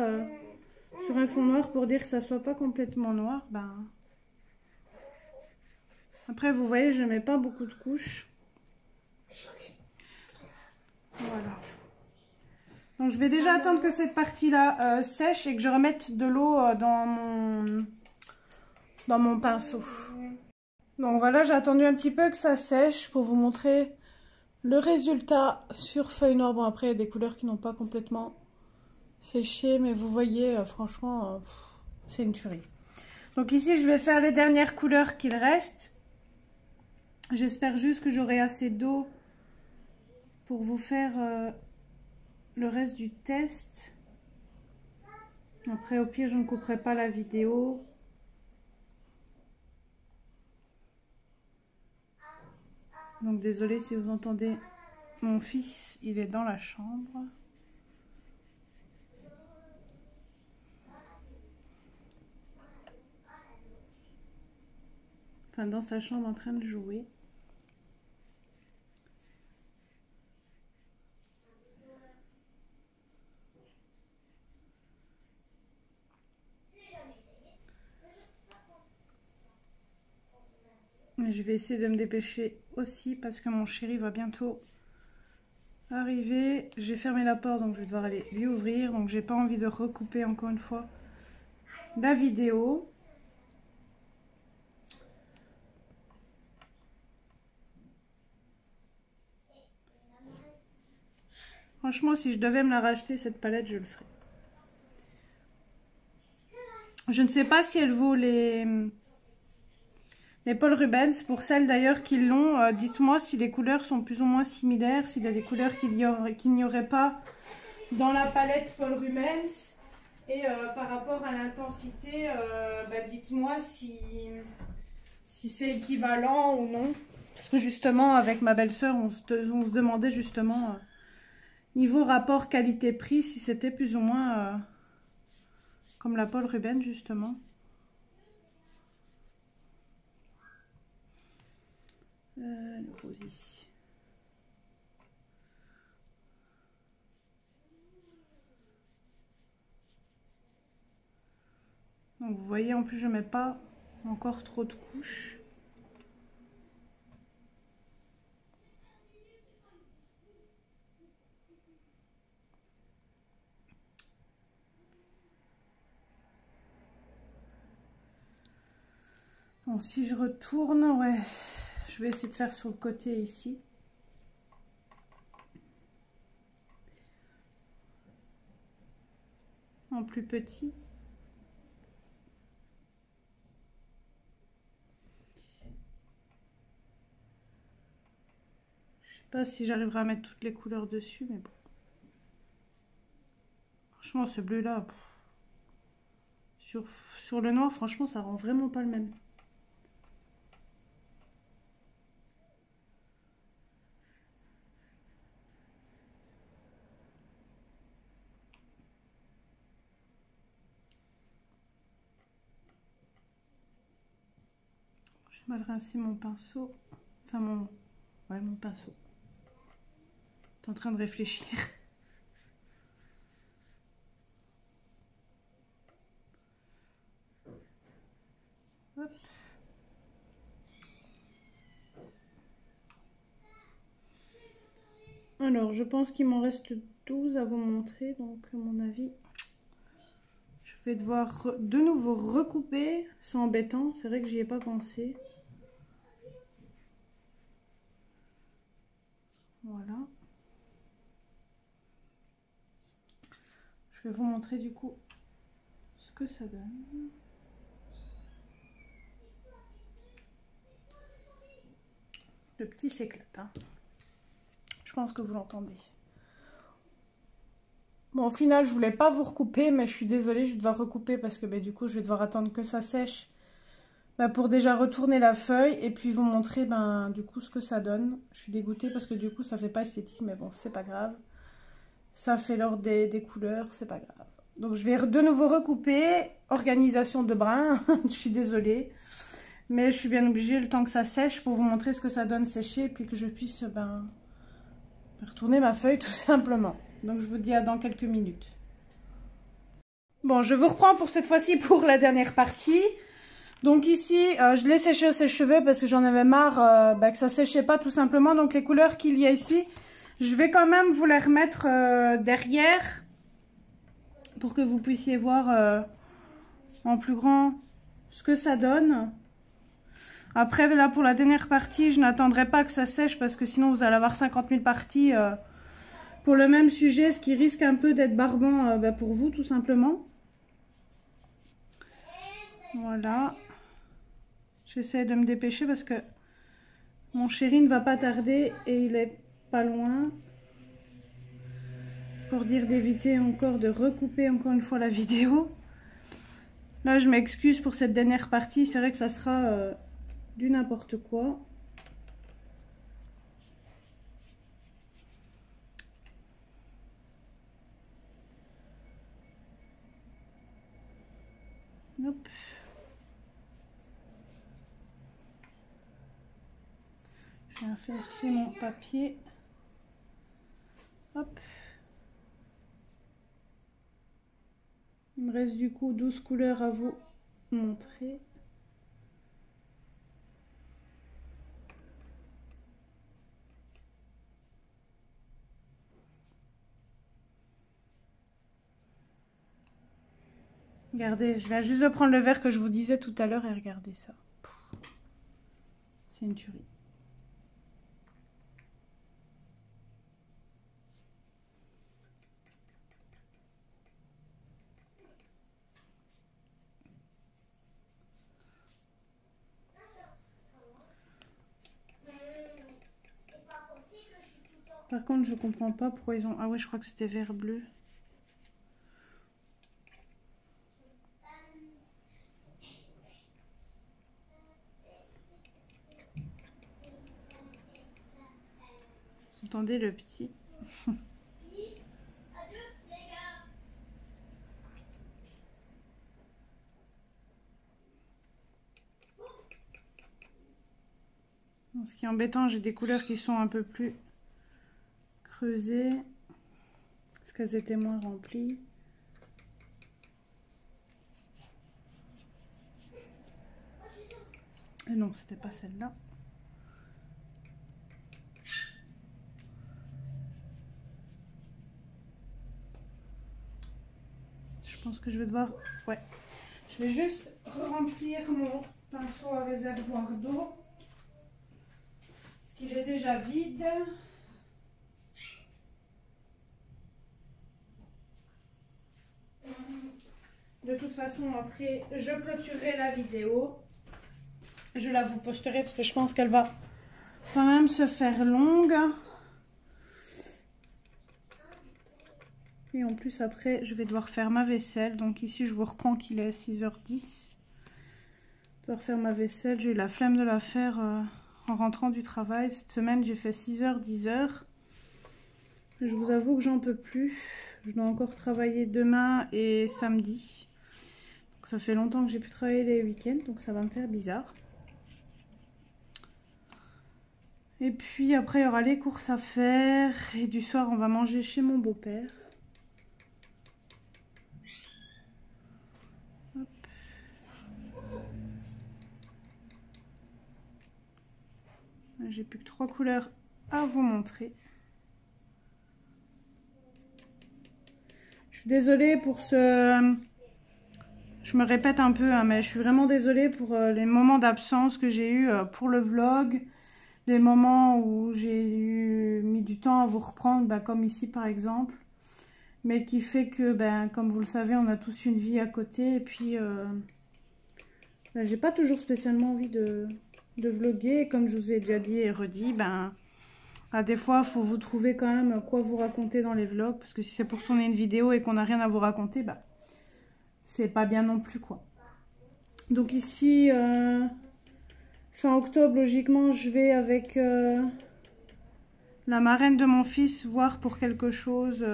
sur un fond noir pour dire que ça soit pas complètement noir, après, vous voyez, je mets pas beaucoup de couches. Voilà. Donc, je vais déjà attendre que cette partie-là sèche et que je remette de l'eau dans mon pinceau. Donc voilà, j'ai attendu un petit peu que ça sèche pour vous montrer le résultat sur feuille noire. Bon, après, il y a des couleurs qui n'ont pas complètement séché, mais vous voyez, franchement, c'est une tuerie. Donc ici, je vais faire les dernières couleurs qu'il reste. J'espère juste que j'aurai assez d'eau pour vous faire le reste du test. Après, au pire, je ne couperai pas la vidéo. Donc désolée si vous entendez mon fils, il est dans la chambre. Enfin dans sa chambre en train de jouer. Je vais essayer de me dépêcher aussi parce que mon chéri va bientôt arriver. J'ai fermé la porte donc je vais devoir aller lui ouvrir. Donc j'ai pas envie de recouper encore une fois la vidéo. Franchement, si je devais me la racheter cette palette, je le ferais. Je ne sais pas si elle vaut les Paul Rubens. Pour celles d'ailleurs qui l'ont, dites-moi si les couleurs sont plus ou moins similaires, s'il y a des couleurs qu'il n'y aurait pas dans la palette Paul Rubens. Et par rapport à l'intensité, dites-moi si c'est équivalent ou non. Parce que justement, avec ma belle-sœur, on se demandait justement, niveau rapport qualité-prix, si c'était plus ou moins comme la Paul Rubens justement. Le rose ici. Donc vous voyez, en plus je mets pas encore trop de couches. Bon, si je retourne, ouais, je vais essayer de faire sur le côté ici. En plus petit. Je sais pas si j'arriverai à mettre toutes les couleurs dessus, mais bon. Franchement, ce bleu-là, sur le noir, franchement, ça rend vraiment pas le même. Je vais mal rincer mon pinceau. Enfin, mon pinceau. T'es en train de réfléchir. Alors, je pense qu'il m'en reste 12 à vous montrer. Donc, à mon avis, je vais devoir de nouveau recouper. C'est embêtant. C'est vrai que j'y ai pas pensé. Voilà. Je vais vous montrer du coup ce que ça donne. Le petit s'éclate, hein. Je pense que vous l'entendez. Bon, au final, je voulais pas vous recouper, mais je suis désolée, je vais devoir recouper parce que du coup, je vais devoir attendre que ça sèche pour déjà retourner la feuille et puis vous montrer du coup ce que ça donne. Je suis dégoûtée parce que du coup, ça fait pas esthétique, mais bon, c'est pas grave. Ça fait l'ordre des couleurs, c'est pas grave. Donc, je vais de nouveau recouper. Organisation de brin, je suis désolée. Mais je suis bien obligée le temps que ça sèche pour vous montrer ce que ça donne sécher et puis que je puisse retourner ma feuille tout simplement. Donc je vous dis à dans quelques minutes. Bon, je vous reprends pour cette fois-ci pour la dernière partie. Donc ici, je l'ai séché au sèche-cheveux parce que j'en avais marre que ça séchait pas tout simplement. Donc les couleurs qu'il y a ici, je vais quand même vous les remettre derrière pour que vous puissiez voir en plus grand ce que ça donne. Après, là, pour la dernière partie, je n'attendrai pas que ça sèche parce que sinon, vous allez avoir 50 000 parties pour le même sujet, ce qui risque un peu d'être barbant pour vous, tout simplement. Voilà. J'essaie de me dépêcher parce que mon chéri ne va pas tarder et il est pas loin. Pour dire d'éviter encore de recouper encore une fois la vidéo. Là, je m'excuse pour cette dernière partie. C'est vrai que ça sera... du n'importe quoi. Hop. Je vais inverser mon papier. Hop. Il me reste du coup 12 couleurs à vous montrer. Regardez, je viens juste de prendre le verre que je vous disais tout à l'heure et regardez ça. C'est une tuerie. Par contre, je comprends pas pourquoi ils ont... Ah ouais, je crois que c'était vert bleu. Vous entendez le petit? Bon, ce qui est embêtant, j'ai des couleurs qui sont un peu plus creusées parce qu'elles étaient moins remplies. Et non, c'était pas celle-là. Je pense que je vais devoir... Ouais. Je vais juste remplir mon pinceau à réservoir d'eau. Parce qu'il est déjà vide. De toute façon, après, je clôturerai la vidéo. Je la vous posterai parce que je pense qu'elle va quand même se faire longue. Et en plus, après, je vais devoir faire ma vaisselle. Donc ici, je vous reprends qu'il est 6h10. Je dois refaire ma vaisselle. J'ai eu la flemme de la faire en rentrant du travail. Cette semaine, j'ai fait 6h, 10h. Je vous avoue que j'en peux plus. Je dois encore travailler demain et samedi. Donc, ça fait longtemps que j'ai pu travailler les week-ends. Donc ça va me faire bizarre. Et puis après, il y aura les courses à faire. Et du soir, on va manger chez mon beau-père. J'ai plus que 3 couleurs à vous montrer. suis désolée pour ce... Je me répète un peu, hein, mais je suis vraiment désolée pour les moments d'absence que j'ai eu pour le vlog. Les moments où j'ai mis du temps à vous reprendre, bah, comme ici par exemple. Mais qui fait que, ben, comme vous le savez, on a tous une vie à côté. Et puis, ben, j'ai pas toujours spécialement envie de vlogger. Et comme je vous ai déjà dit et redit, ben... des fois, il faut vous trouver quand même quoi vous raconter dans les vlogs. Parce que si c'est pour tourner une vidéo et qu'on n'a rien à vous raconter, bah, c'est pas bien non plus, quoi. Donc ici, fin octobre, logiquement, je vais avec la marraine de mon fils voir pour quelque chose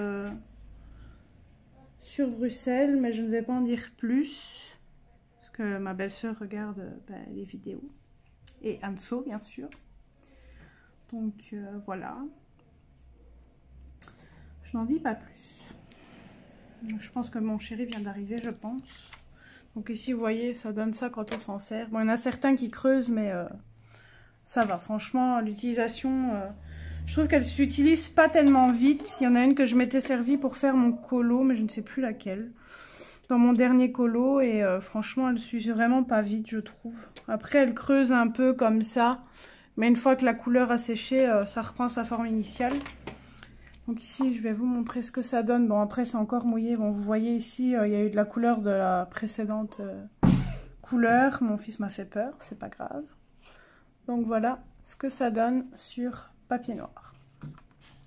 sur Bruxelles. Mais je ne vais pas en dire plus. Parce que ma belle-sœur regarde les vidéos. Et Anso, bien sûr. Donc voilà, je n'en dis pas plus. Je pense que mon chéri vient d'arriver, je pense. Donc ici, vous voyez, ça donne ça quand on s'en sert. Bon, il y en a certains qui creusent, mais ça va. Franchement, l'utilisation, je trouve qu'elle s'utilise pas tellement vite. Il y en a une que je m'étais servie pour faire mon colo, mais je ne sais plus laquelle. Dans mon dernier colo, et franchement, elle s'utilise vraiment pas vite, je trouve. Après, elle creuse un peu comme ça. Mais une fois que la couleur a séché, ça reprend sa forme initiale. Donc ici, je vais vous montrer ce que ça donne. Bon, après, c'est encore mouillé. Bon, vous voyez ici, il y a eu de la couleur de la précédente couleur. Mon fils m'a fait peur, c'est pas grave. Donc voilà ce que ça donne sur papier noir.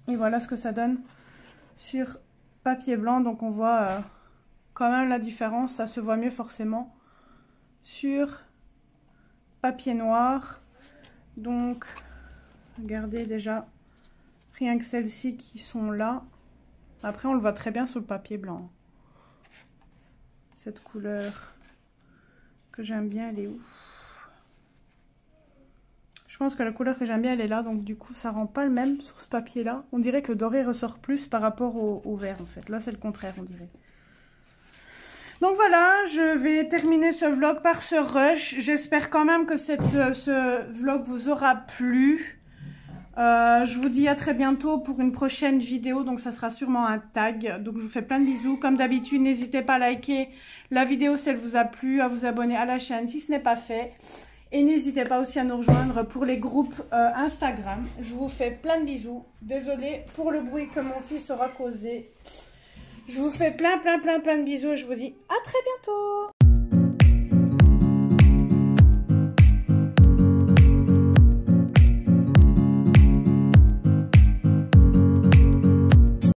Et voilà ce que ça donne sur papier blanc. Donc on voit quand même la différence. Ça se voit mieux forcément sur papier noir. Donc, regardez déjà, rien que celles-ci qui sont là. Après, on le voit très bien sur le papier blanc. Cette couleur que j'aime bien, elle est où? Je pense que la couleur que j'aime bien, elle est là. Donc, du coup, ça rend pas le même sur ce papier-là. On dirait que le doré ressort plus par rapport au vert, en fait. Là, c'est le contraire, on dirait. Donc voilà, je vais terminer ce vlog par ce rush. J'espère quand même que ce vlog vous aura plu. Je vous dis à très bientôt pour une prochaine vidéo. Donc ça sera sûrement un tag. Donc je vous fais plein de bisous. Comme d'habitude, n'hésitez pas à liker la vidéo si elle vous a plu, à vous abonner à la chaîne si ce n'est pas fait. Et n'hésitez pas aussi à nous rejoindre pour les groupes Instagram. Je vous fais plein de bisous. Désolée pour le bruit que mon fils aura causé. Je vous fais plein de bisous et je vous dis à très bientôt.